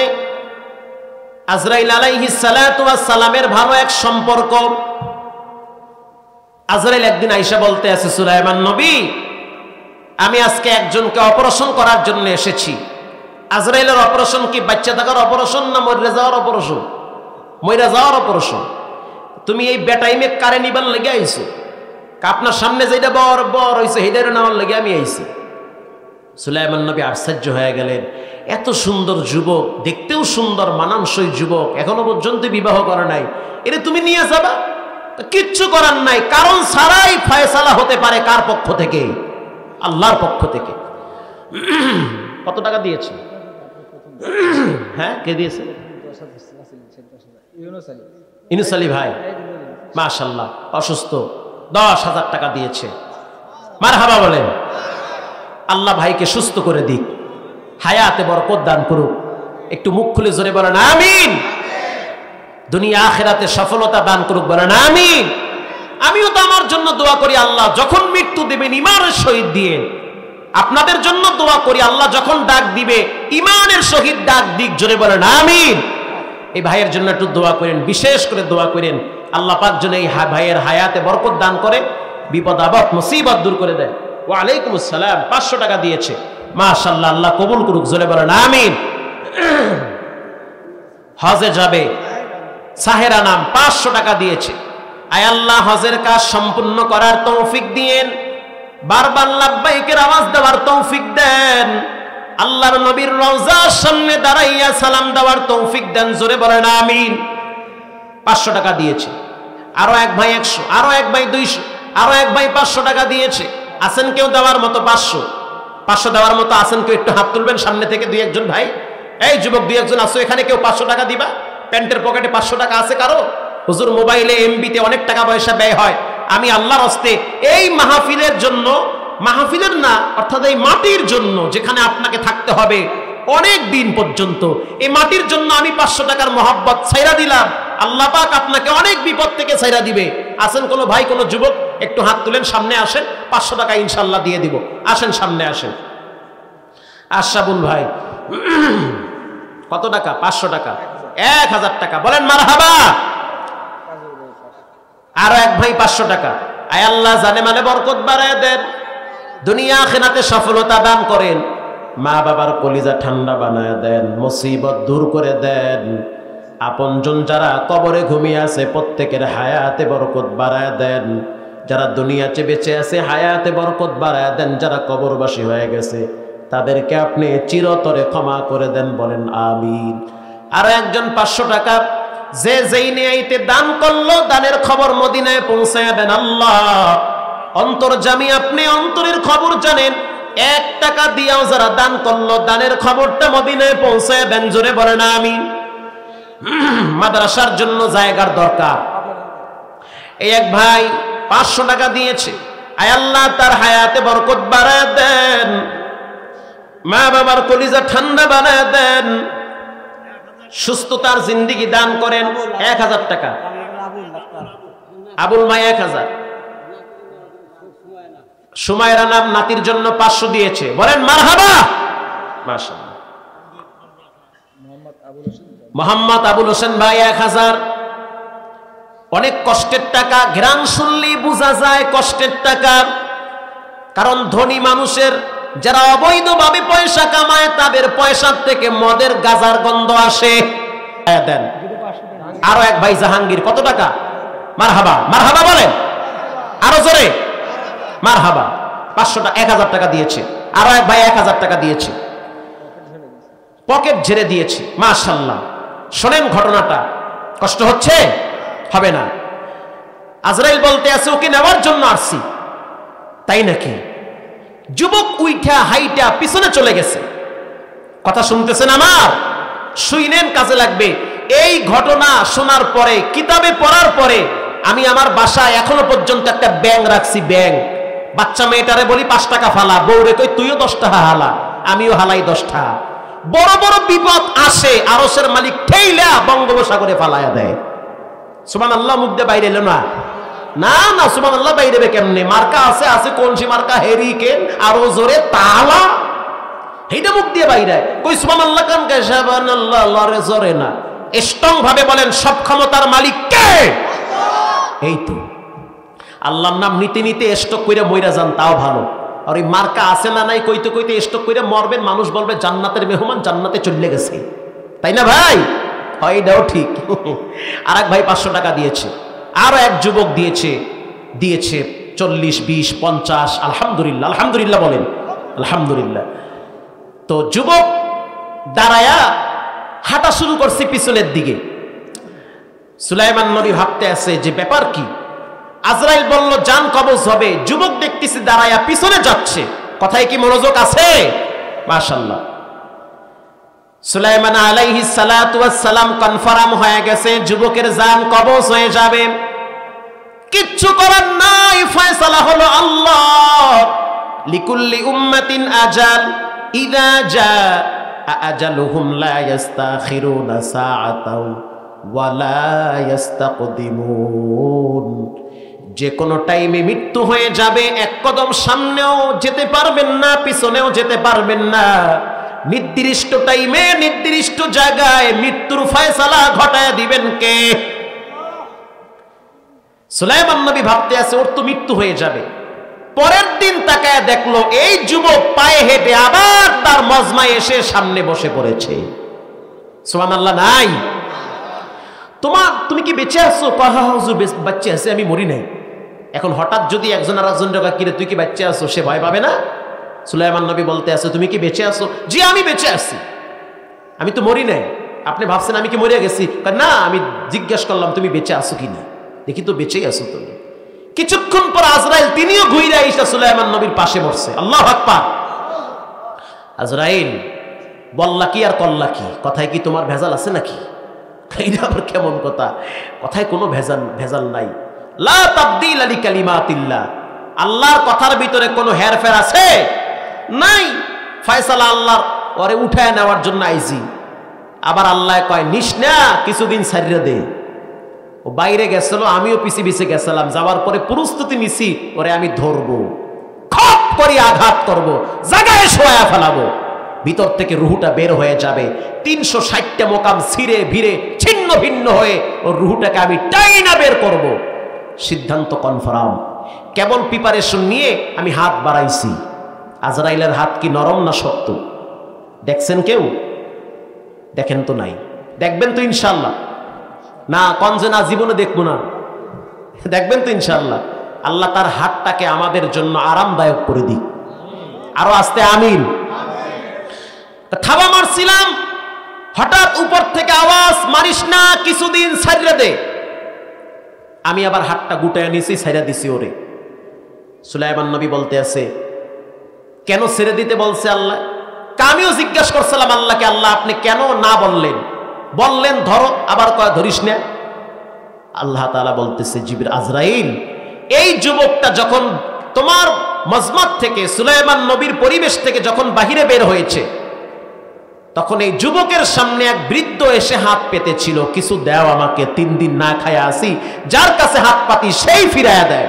S1: আজরাইল আলাইহিস সালাতু ওয়াস সালামের ভালো এক সম্পর্ক। আজরাইল একদিন আয়েশা বলতে আছে, সুলাইমান নবী আমি আজকে একজনকে অপারেশন করার জন্য এসেছি। আজরাইলের অপারেশন কি বাচ্চা থাকার অপারেশন না মরে যাওয়ার অপারেশন? মরে যাওয়ার অপারেশন। তুমি এই বেটাইমে কারে নিবার লেগে আইছো? আপনার সামনে যেটা বড় বড় হয়েছে হেডারে নেওয়ার লেগে আমি আইছি। সুলাইমান নবী আশ্চর্য হয়ে গেলেন, এত সুন্দর যুবক, দেখতেও সুন্দর, মানানসই যুবক, এখনো পর্যন্ত বিবাহ করে নাই, এটা তুমি নিয়ে যাবা? কিচ্ছু করার নাই, কারণ ছাড়াই ফয়সালা হতে পারে কার পক্ষ থেকে? আল্লাহর পক্ষ থেকে। কত টাকা দিয়েছে? হ্যাঁ, কে দিয়েছে? ইউনুস আলী ভাই, মাশাআল্লাহ, অসুস্থ, 10,000 টাকা দিয়েছে। মারহাবা বলেন। আল্লাহ ভাইকে সুস্থ করে দিক, হায়াতে বরকত দান করুক। একটু মুখ খুলে জোরে বলেন আমিন। দুনিয়া আখিরাতে সফলতা দান করুক, বলেন আমিন। আমিও তো আমার জন্য দোয়া করি, আল্লাহ যখন মৃত্যু দিবেন ইমানের সহিত দিয়ে। আপনাদের জন্য দোয়া করি, আল্লাহ যখন ডাক দিবে ইমানের সহিত ডাক দিক, জোরে বলেন আমিন। এই ভাইয়ের জন্য একটু দোয়া করেন, বিশেষ করে দোয়া করেন, আল্লাহ পাক যেন এই ভাইয়ের হায়াতে বরকত দান করে, বিপদ আপদ মুসিবত দূর করে দেয়। ওয়া আলাইকুম আসসালাম। 500 টাকা দিয়েছে, মাশাআল্লাহ, আল্লাহ কবুল করুক, জোরে বলেন আমিন। হজে যাবে, সাহেরা নাম, 500 টাকা দিয়েছে। আয় আল্লাহ হজের কাজ সম্পূর্ণ করার তৌফিক দিয়েন, বারবার লাব্বাইকের আওয়াজ দেওয়ার তৌফিক দেন, আল্লাহর নবীর রওজার সামনে দাঁড়াইয়া সালাম দেওয়ার তৌফিক দেন, জোরে বলেন আমিন। 500 টাকা দিয়েছে। আরো এক ভাই 100, আরো এক ভাই 200, আরো এক ভাই 500 টাকা দিয়েছে। আছেন কেউ দেওয়ার মতো? 500 দেওয়ার মতো আছেন কেউ? একটু হাত তুলবেন সামনে থেকে, 2-1 ভাই। এই যুবক 2-1 আসো এখানে, কেউ 500 টাকা দিবা? প্যান্টের পকেটে 500 টাকা আছে কারো? হুজুর মোবাইলে এমবিতে অনেক টাকা পয়সা ব্যয় হয়, আমি আল্লাহর হস্তে এই মাহফিলের জন্য, মাহফিলের না অর্থাৎ এই মাটির জন্য যেখানে আপনাকে থাকতে হবে অনেক দিন পর্যন্ত, এই মাটির জন্য আমি 500 টাকার মহব্বত ছাইরা দিলাম, আল্লাহ পাক আপনাকে অনেক বিপদ থেকে ছাইরা দিবে। আসেন কোনো ভাই, কোনো যুবক, একটু হাত তুলেন, সামনে আসেন, 500 টাকা ইনশাল্লাহ দিয়ে দিব। আসেন সামনে আসেন। আশরাফুল ভাই কত টাকা? 500 টাকা, 1000 টাকা, বলেন মারহাবা। আরো এক ভাই 500 টাকা। আয় আল্লাহ জানে মানে বরকত বাড়ায় দেন, দুনিয়া আখিরাতে সফলতা দান করেন, মা বাবার কলিজা ঠান্ডা বানায় দেন, মুসিবত দূর করে দেন। আপনজন যারা কবরে ঘুমিয়ে আছে প্রত্যেকের হায়াতে বরকত বাড়ায় দেন, যারা দুনিয়াতে বেঁচে আছে হায়াতে বরকত বাড়ায় দেন, যারা কবরবাসী হয়ে গেছে তাদেরকে আপনি চিরতরে ক্ষমা করে দেন, বলেন আমিন। আর একজন 500 টাকা যে যেই নিয়াইতে দান করলো, দানের খবর মদিনায় পৌঁছায় দেন। আল্লাহ অন্তর্যামী, আপনি অন্তরের খবর জানেন, 1 টাকা দিয়েও যারা দান করলো দানের খবরটা মদিনায় পৌঁছায় দেন, জোরে বলেন আমিন। মাদ্রাসার জন্য জায়গার দরকার, এই এক ভাই 500 টাকা দিয়েছে। আয় আল্লাহ তার হায়াতে বরকত বাড়ায় দেন, মা বাবার কলিজা ঠান্ডা বানায় দেন, সুস্থতার জিন্দেগি দান করেন। 1000 টাকা। আবুল ভাই 1000। সুমায়রা নাম নাতির জন্য 500 দিয়েছে, বলেন মারহাবা। মাশাআল্লাহ। মোহাম্মদ আবুল হোসেন ভাই 1000। অনেক কষ্টের টাকা, ঘ্রাণ শুনলেই বোঝা যায় কষ্টের টাকা, কারণ ধনী মানুষের যারা অবৈধভাবে পয়সা কামায় তাদের পয়সার থেকে মদের গাজার গন্ধ আসে। দেন। আরো এক ভাই জাহাঙ্গীর, কত টাকা? মারহাবা, মারহাবা বলেন আরো জোরে, মারহাবা। 500 টাকা 1000 টাকা দিয়েছে, আরো এক ভাই 1000 টাকা দিয়েছে, পকেট ঝেড়ে দিয়েছে। মাশাআল্লাহ। শোনেন ঘটনাটা, কষ্ট হচ্ছে? হবে না। আজরাইল বলতে আছে ওকে নেওয়ার জন্য আসছি। তাই নাকি? যুবক উইঠা হাইটা পিছনে চলে গেছে। কথা শুনতেছেন আমার? শুইনেন, কাজে লাগবে। এই ঘটনা শোনার পরে, কিতাবে পড়ার পরে, আমি আমার বাসায় এখনো পর্যন্ত একটা ব্যাং রাখছি। ব্যাং, বাচ্চা মেয়েটারে বলি 5 টাকা ফালা, বউরে কই তুইও 10 টাকা হালা, আমিও হালাই 10 টাকা। বড় বড় বিপদ আসে, আরশের মালিক ঠেইলা বঙ্গোপসাগরে ফালায়া দেয়। সুবহানাল্লাহ। মুখ দিয়ে বাইরে এলো না? না না, সুবহানাল্লাহ বাইরে কেমনে? মার্কা আছে, আছে কোনসি মার্কা, হেরিকেন, আরো জোরে তালা, এইটা মুখ দিয়ে বাইরে কই সুবহানাল্লাহ কান কে? সুবহানাল্লাহ লরে জোরে না, স্ট্রং ভাবে বলেন সব ক্ষমতার মালিক কে? এই তো। আল্লাহর নাম নিতে নিতে স্টক কইরা মইরা যান, তাও ভালো। আর এই মার্কা আছে না নাই কইতে কইতে স্টক কইরা মরবেন, মানুষ বলবে জান্নাতের মেহমান, জান্নাতে চলে গেছে। তাই না ভাই? এইটাও ঠিক। আর এক ভাই 500 টাকা দিয়েছে, আরো এক যুবক দিয়েছে 40, 20, 50। আলহামদুলিল্লাহ, আলহামদুলিল্লাহ বলেন আলহামদুলিল্লাহ। তো যুবক দাঁড়ায়া হাঁটা শুরু করছে পিছনের দিকে। সুলাইমান নবী ভাবতে আছে যে ব্যাপার কি। আজরাইল বলল জান কবজ হবে। যুবক দেখতেছি দাঁড়ায়া পিছনে যাচ্ছে। কথায় কি মনোযোগ আছে? মাশাআল্লাহ। সুলাইমান আলাইহিস সালাতু ওয়াস সালাম কনফার্ম হয়ে গেছে যুবকের জান কবজ হয়ে যাবে। কিচ্ছু করার নাই, ফয়সালা হলো আল্লাহ। লিকুল্লি উম্মাতিন আজাল, ইযা জাআ আজালুহুম লা ইস্তাখিরুনা সাআতাও ওয়া লা ইস্তাকদিমুন। যে কোনো টাইমে মৃত্যু হয়ে যাবে, এক কদম সামনেও যেতে পারবেন না, পিছনেও যেতে পারবেন না। নির্দিষ্ট টাইমে নির্দিষ্ট জায়গায় মৃত্যুর ফয়সালা ঘটায় দিবেন কে? সুলাইমান নবী ভাবতে আছে ওর তো মৃত্যু হয়ে যাবে। পরের দিন তাকায় দেখলো এই যুবক পায়ে হেঁটে আবার তার মজমায় এসে সামনে বসে পড়েছে। সুবহানাল্লাহ। নাই তুমি কি বেঁচে আছো? হুজুর বাচ্চা আছে, আমি মরি নাই। এখন হঠাৎ যদি একজন আর একজন কিরে তুই কি বাচ্চা আছো, সে ভয় পাবে না? সুলাইমান নবী বলতে আছে তুমি কি বেঁচে আছো? জি আমি বেঁচে আছি, আমি তো মরি নাই। আপনি ভাবছেন আমি কি মরে গেছি? না, আমি জিজ্ঞেস করলাম তুমি বেঁচে আছো কিনা, দেখি তো বেঁচেই আছো তুমি। কিছুক্ষণ পর আজরাইল তিনিও ঘুরে এসে সুলাইমান নবীর পাশে বসছে। আল্লাহু আকবার। আজরাইল বললা কি আর করলা কি? কথায় কি তোমার ভেজাল আছে নাকি? এইটা আবার কেমন কথা? কথায় কোনো ভেজাল নাই। লা তাবদীল লিকালিমাতিল্লাহ। আল্লাহর কথার ভিতরে কোনো হেরফের আছে? নাই। ফয়সালা আল্লাহর, ওরে উঠায় নেওয়ার জন্য আইছি। আবার আল্লাহ কয় নিস না, কিছুদিন ছাড়িয়ে দে। ও বাইরে গেছিল, আমিও পিছে পিছে গেছিলাম। যাওয়ার পরে প্রস্তুতি নিছি ওরে আমি ধরবো, খপ করে আঘাত করব, জায়গায় শোয়া ফেলাবো। ভিতর থেকে রুহুটা বের হয়ে যাবে। 360টা মোকাম ছিঁড়ে ভিড়ে ছিন্ন ভিন্ন হয়ে ওর রুহুটাকে আমি টাইনা বের করব। সিদ্ধান্ত কনফার্ম। কেবল প্রিপারেশন নিয়ে আমি হাত বাড়াইছি। আজরাইলের হাত কি নরম না শক্ত? দেখছেন কেউ? দেখেন তো নাই। দেখবেন তো ইনশাল্লাহ? না কনজে না, জীবনে দেখবো না। দেখবেন তো ইনশাল্লাহ? আল্লাহ তার হাতটাকে আমাদের জন্য আরামদায়ক করে দিক। আরো আস্তে আমিন। থাবা মারছিলাম, হঠাৎ উপর থেকে আওয়াজ মারিস না, কিছুদিন ছাইড়া দে। আমি আবার হাতটা গুটায় নিছি, ছাইড়া দিছি ওরে। সুলাইমান নবী বলতে আছে কেন ছেড়ে দিতে বলছে আল্লাহ? আমিও জিজ্ঞাসা করছিলাম আল্লাহকে, আল্লাহ আপনি কেন না বললেন? বললেন ধরো, আবার কয় ধরিস না। আল্লাহ তাআলা বলতেছে জিবরিল, আজরাইল এই যুবকটা যখন তোমার মজমাত থেকে, সুলাইমান নবীর পরিবেশ থেকে যখন বাহিরে বের হয়েছে, তখন এই যুবকের সামনে এক বৃদ্ধ এসে হাত পেতেছিল, কিছু দাও আমাকে, 3 দিন না খায়া আসি, যার কাছে হাত পাতি সেই ফিরাইয়া দেয়।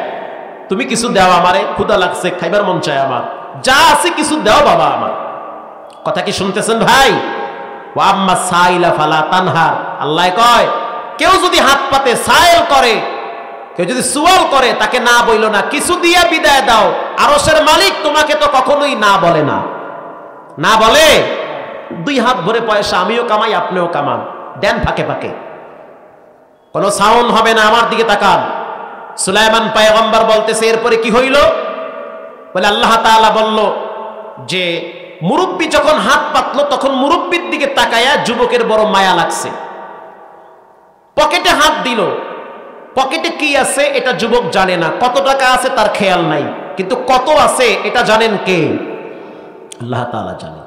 S1: তুমি কিছু দাও আমারে, ক্ষুধা লাগছে, খাইবার মন চায় আমার, যা আছে কিছু দাও বাবা আমার। কথা কি শুনতেছেন ভাই? ওয়া আম্মা সাইলা ফালা তানহার। আল্লাহ কয় কেউ যদি হাত পাতে, সাইল করে, কেউ যদি সুয়াল করে, তাকে না বইলো না, কিছু দিয়া বিদায় দাও। আরশের মালিক তোমাকে তো কখনোই না বলে না। না বলে? 2 হাত ভরে পয়সা আমিও কামাই, আপনিও কামান, দেন ফাঁকে ফাঁকে, কোনো সাউন্ড হবে না। আমার দিকে তাকান। সুলাইমান পয়গম্বর বলতেছে এরপরে কি হইল? বলে আল্লাহ তাআলা বলল যে মুরব্বী যখন হাত পাতলো তখন মুরব্বীর দিকে তাকায়া যুবকের বড় মায়া লাগছে, পকেটে হাত দিল, পকেটে কি আছে এটা যুবক জানে না, কত টাকা আছে তার খেয়াল নাই, কিন্তু কত আছে এটা জানেন কে? আল্লাহ তাআলা জানেন।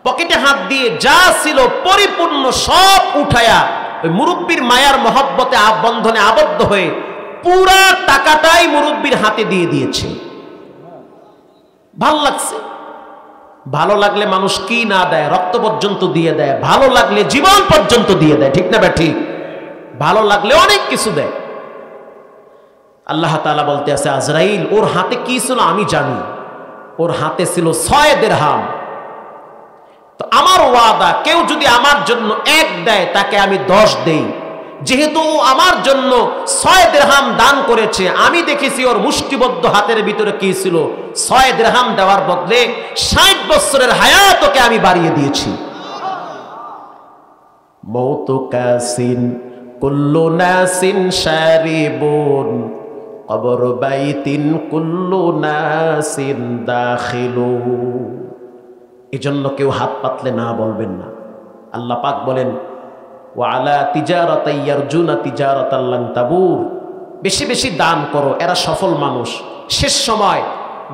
S1: পকেটে হাত দিয়ে যা ছিল পরিপূর্ণ সব উঠায়া ওই মুরব্বীর মায়ার মহব্বতে বন্ধনে আবদ্ধ হয়ে পুরা টাকাটাই মুরব্বীর হাতে দিয়ে দিয়েছে। ভালো লাগছে। ভালো লাগলে মানুষ কি না দেয়, রক্ত পর্যন্ত দিয়ে দেয়, ভালো লাগলে জীবন পর্যন্ত দিয়ে দেয়, ঠিক না? ঠিক। ভালো লাগলে অনেক কিছু দেয়। আল্লাহ তাআলা বলতে আছে আজরাইল ওর হাতে কি ছিল আমি জানি, ওর হাতে ছিল 6 দিরহাম। তো আমার ওয়াদা কেউ যদি আমার জন্য 1 দেয় তাকে আমি 10 দেই। যেহেতু ও আমার জন্য 6 দিরহাম দান করেছে, আমি দেখেছি ওর মুষ্টিবদ্ধ হাতের ভিতরে কি ছিল, 6 দিরহাম দেওয়ার বদলে 60 বছরের হায়াত ওকে আমি বাড়িয়ে দিয়েছি। মৌতু কাসিন কুল্লু নাসিন শারিবুন কবর বাইতিন কুল্লু নাসিন দাখিলু। এজন্য কেউ হাত পাতলে না বলবেন না। আল্লাহ পাক বলেন ওয়ালা তিজারাতাই ইয়ারজুনা তিজারাতাল লান তাবুর, বেশি বেশি দান করো, এরা সফল মানুষ। শেষ সময়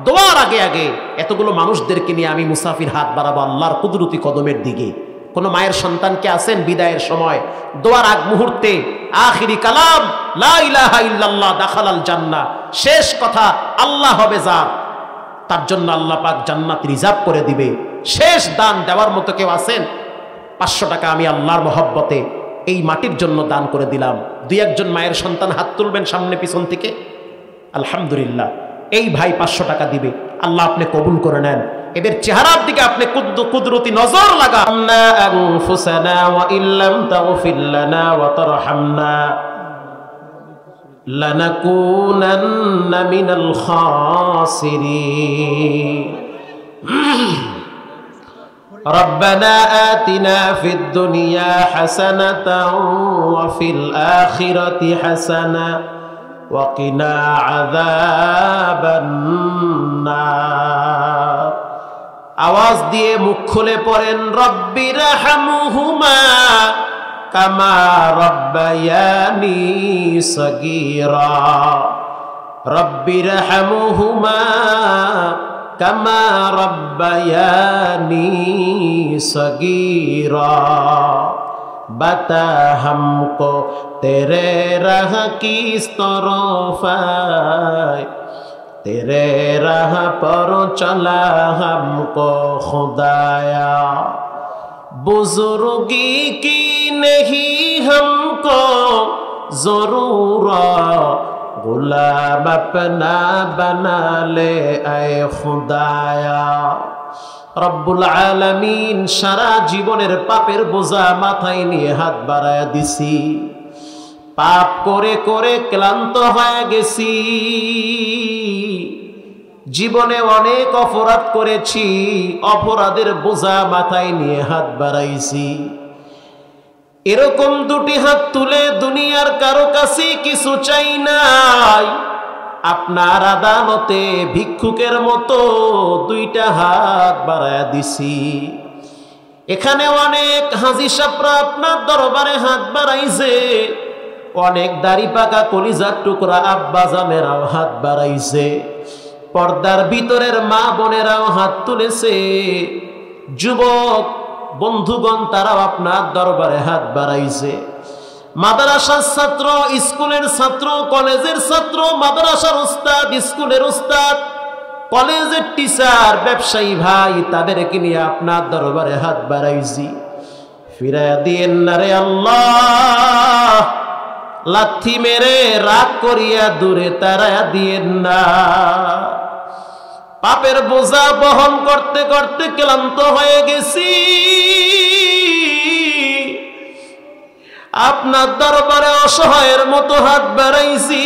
S1: দোয়ার আগে আগে এতগুলো মানুষদেরকে নিয়ে আমি মুসাফির হাত বাড়াবো আল্লাহর কুদরতি কদমের দিকে। কোন মায়ের সন্তানকে আছেন বিদায়ের সময় দোয়ার আগ মুহূর্তে আখিরি কালাম লা ইলাহা ইল্লাল্লাহ দাখালাল জান্নাহ, শেষ কথা আল্লাহ হবে যার, তার জন্য আল্লাহ পাক জান্নাত রিজার্ভ করে দিবে। শেষ দান দেওয়ার মতো কেউ আছেন? 500 টাকা আমি আল্লাহর মহব্বতে এই মাটির জন্য দান করে দিলাম। 2-1 মায়ের সন্তান হাত তুলবেন সামনে পিছন থেকে। আলহামদুলিল্লাহ, এই ভাই 500 টাকা দিবে, আল্লাহ আপনি কবুল করে নেন। এদের চেহারার দিকে আপনি কুদরতি নজর লাগান। আনফুসানা ওয়া ইল্লাম তাগফির লানা ওয়া তারহামনা লানাকুনান্না মিনাল খাসিরিন। ربنا آتنا في الدنيا حسنة وفي الآخرة حسنة وقنا عذاب النار। আওয়াজ দিয়ে মুখ খুলে পড়েন রব্বিরহামহুমা কামা রব্বায়ানি সগীরা। রব্বিরহামহুমা কামা রব্বায়ানি সগীরা। बता हमको तेरे राह किस तरफ आए, तेरे राह पर चला हमको खुदाया। बुजुर्गी की नहीं हमको जरूरत, गुलाम अपना बना ले आए खुदाया। রব্বুল আলামিন সারা জীবনের পাপের বোঝা মাথায় নিয়ে হাত বাড়ায়া দিছি, পাপ করে করে ক্লান্ত হয়ে গেছি, জীবনে অনেক অপরাধ করেছি, অপরাধের বোঝা মাথায় নিয়ে হাত বাড়াইছি। এরকম 2টি হাত তুলে দুনিয়ার কারো কাছে কিছু চাই নাই, আপনার আদালতে ভিক্ষুকের মতো 2টা হাত বাড়ায়া দিছি। এখানে অনেক হাজী সাহেবরা আপনার দরবারে হাত বাড়াইছে, অনেক দাড়ি পাকা কলিজার টুকরা আব্বা জানেরাও হাত বাড়াইছে, পর্দার ভিতরের মা বোনেরাও হাত তুলেছে, যুবক বন্ধুগণ তারাও আপনার দরবারে হাত বাড়াইছে। মাদ্রাসার ছাত্র, স্কুলের ছাত্র, কলেজের ছাত্র, মাদ্রাসার উস্তাদ, স্কুলের উস্তাদ, কলেজের টিচার, ব্যবসায়ী ভাই, তাদেরকে নিয়ে আপনার দরবারে হাত বাড়াইছি। ফিরাইয়া দিয়েন না রে আল্লাহ, লাথি মেরে রাগ করিয়া দূরে তাড়াইয়া দিয়েন না। পাপের বোঝা বহন করতে করতে ক্লান্ত হয়ে গেছি, আপনার দরবারে অসহায়ের মতো হাত বাড়াইছি।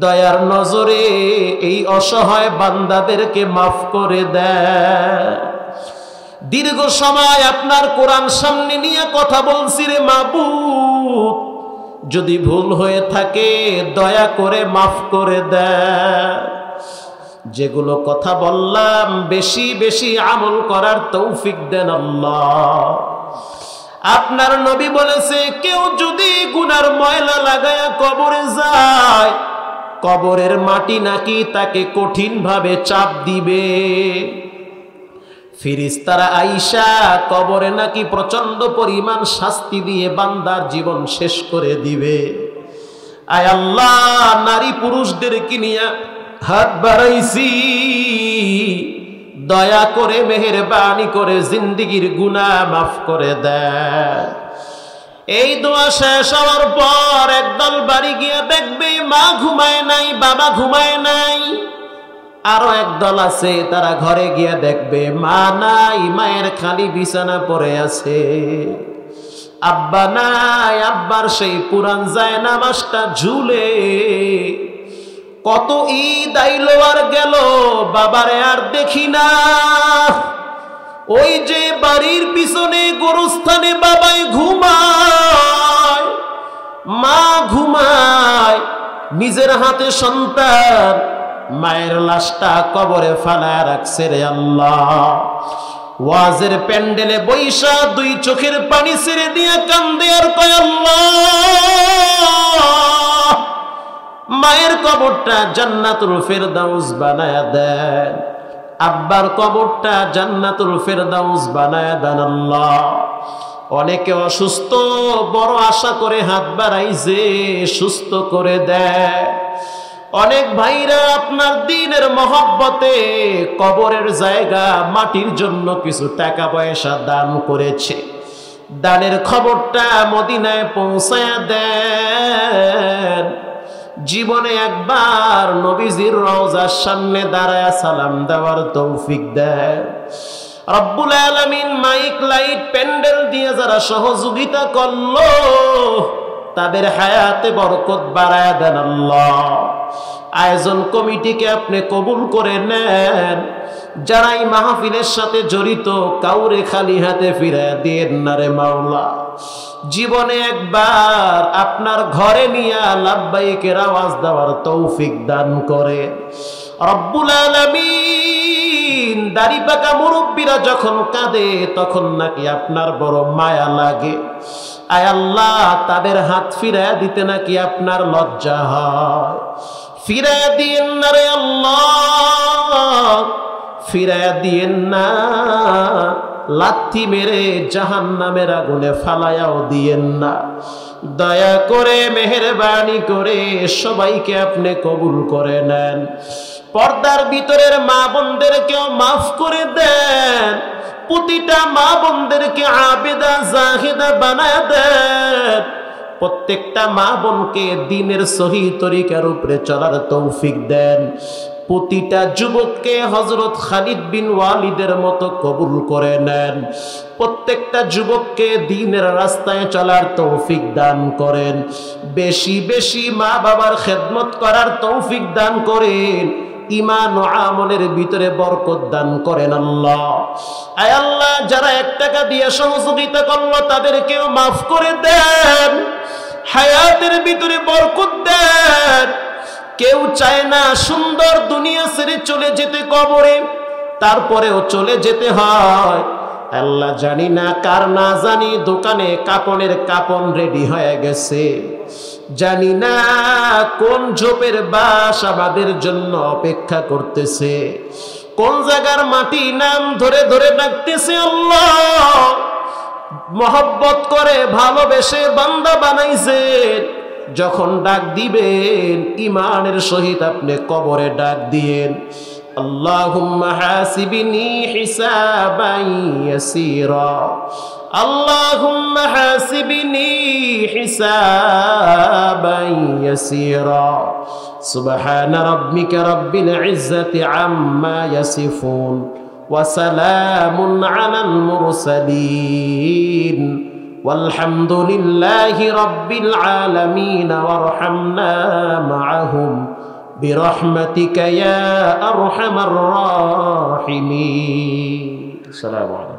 S1: দয়ার নজরে এই অসহায় বান্দাদেরকে মাফ করে দেয়। দীর্ঘ সময় আপনার কোরআন সামনে নিয়ে কথা বলছি রে মাবুদ, যদি ভুল হয়ে থাকে দয়া করে মাফ করে দেয়। যেগুলো কথা বললাম বেশি বেশি আমল করার তৌফিক দেন আল্লাহ। আপনার নবী বলেছে, কেউ যদি গুনার ময়লা লাগায়া কবরে যায়, কবরের মাটি নাকি তাকে কঠিন ভাবে চাপ দিবে। ফেরেশতারা আইসা কবরে নাকি প্রচন্ড পরিমাণ শাস্তি দিয়ে বান্দার জীবন শেষ করে দিবে। আয় আল্লাহ, নারী পুরুষদেরকে নিয়ে হাত বাড়াইছি, দয়া করে মেহেরবানি করে জিন্দেগির গুনাহ মাফ করে দেন। এই দোয়া শেষ হওয়ার পর একদল বাড়ি গিয়ে দেখবে মা ঘুমায় নাই, বাবা ঘুমায় নাই। আরো একদল আছে, তারা ঘরে গিয়ে দেখবে মা নাই, মায়ের খালি বিছানা পড়ে আছে। আব্বা নাই, আব্বার সেই পুরান জায়নামাজটা ঝুলে। কত ঈদ আইলো আর গেল, বাবারে আর দেখি না। ওই যে বাড়ির পিছনে গোরস্থানে বাবাই ঘুমায়, মা ঘুমায়, নিজের হাতে সন্তান মায়ের লাশটা কবরে ফালায় রাখছে রে আল্লাহ। ওয়াজের প্যান্ডেলে বৈশা দুই চোখের পানি ছেড়ে দিয়ে কান্দে আর কয় আল্লাহ, মায়ের কবরটা জান্নাতুল ফেরদাউস বানায়া দেন, আব্বার কবরটা জান্নাতুল ফেরদাউস বানায়া দেন আল্লাহ। অনেকে অসুস্থ, বড় আশা করে হাত বাড়াইছে, সুস্থ করে দেয়। অনেক ভাইরা আপনার দ্বীনের মহব্বতে কবরের জায়গা মাটির জন্য কিছু টাকা পয়সা দান করেছে। দানের খবরটা মদিনায় পৌঁছায়া দেন। জীবনে একবার নবীজির রওজার সামনে দাঁড়ায়া সালাম দেওয়ার তৌফিক দেন রব্বুল আলামিন। মাইক লাইট প্যান্ডেল দিয়ে যারা সহযোগিতা করলো, তাদের হায়াতে বরকত বাড়ায়া দেন আল্লাহ। আয়োজন কমিটিকে আপনি কবুল করে নেন। যারা এই মাহফিলের সাথে জড়িত, কাউরে খালি হাতে ফিরায় দিয়েন না রে মাওলা। জীবনে একবার আপনার ঘরে নিয়ে লাব্বাইকের আওয়াজ দেওয়ার তৌফিক দান করে রব্বুল আলামিন। দাড়ি পাকা মুরব্বীরা যখন কাঁদে, তখন নাকি আপনার বড় মায়া লাগে। আয় আল্লাহ, তাদের হাত ফিরায় দিতে নাকি আপনার লজ্জা হয়। ফিরায় দিয়েন না রে আল্লাহ, ফিরায় দিয়েন না। লাথি মেরে জাহান্নামের আগুনে ফালায়াও দিয়েন না। দয়া করে মেহেরবানি করে সবাইকে আপনি কবুল করে নেন। পর্দার ভিতরের মা বোনদেরকেও মাফ করে দেন। প্রতিটা মা বোনদেরকে আবেদা জাহিদা বানায় দেন। প্রত্যেকটা মা বোনকে দ্বীনের সহি তরিকার উপরে চলার তৌফিক দেন। প্রতিটা যুবককে হযরত খালিদ বিন ওয়ালিদের মতো কবুল করে নেন। প্রত্যেকটা যুবককে দ্বীনের রাস্তায় চলার তৌফিক দান করেন। বেশি বেশি মা বাবার খেদমত করার তৌফিক দান করেন। ঈমান ও আমলের ভিতরে বরকত দান করেন আল্লাহ। আয় আল্লাহ, যারা 1 টাকা দিয়ে সহযোগিতা করলো, তাদেরকেও মাফ করে দেন। হায়াতের ভিতরে বরকত দেন। কেউ চায় না সুন্দর দুনিয়া ছেড়ে চলে যেতে কবরে, তারপরেও চলে যেতে হয়। আল্লাহ, জানি না কার না জানি দোকানে কাপনের কাপন রেডি হয়ে গেছে। জানি না কোন ঝোপের বাস আমাদের জন্য অপেক্ষা করতেছে, কোন জায়গার মাটি নাম ধরে ধরে ডাকতেছে। আল্লাহ, মহব্বত করে ভালোবেসে বান্দা বানাইছেন। যখন ডাক দিবেন, ঈমানের সহিত আপনি কবরে ডাক দিয়েন। আল্লাহুম্মা হাসিবনি হিসাবান ইয়াসীরা, আল্লাহুম্মা হাসিবনি হিসাবান ইয়াসীরা। সুবহানা রাব্বিকা রাব্বিল ইজ্জাতি আম্মা ইয়াসিফুন ওয়া সালামুন আলাল মুরসালিন والحمد لله رب العالمين وارحمنا معهم برحمتك يا أرحم الراحمين. السلام عليكم.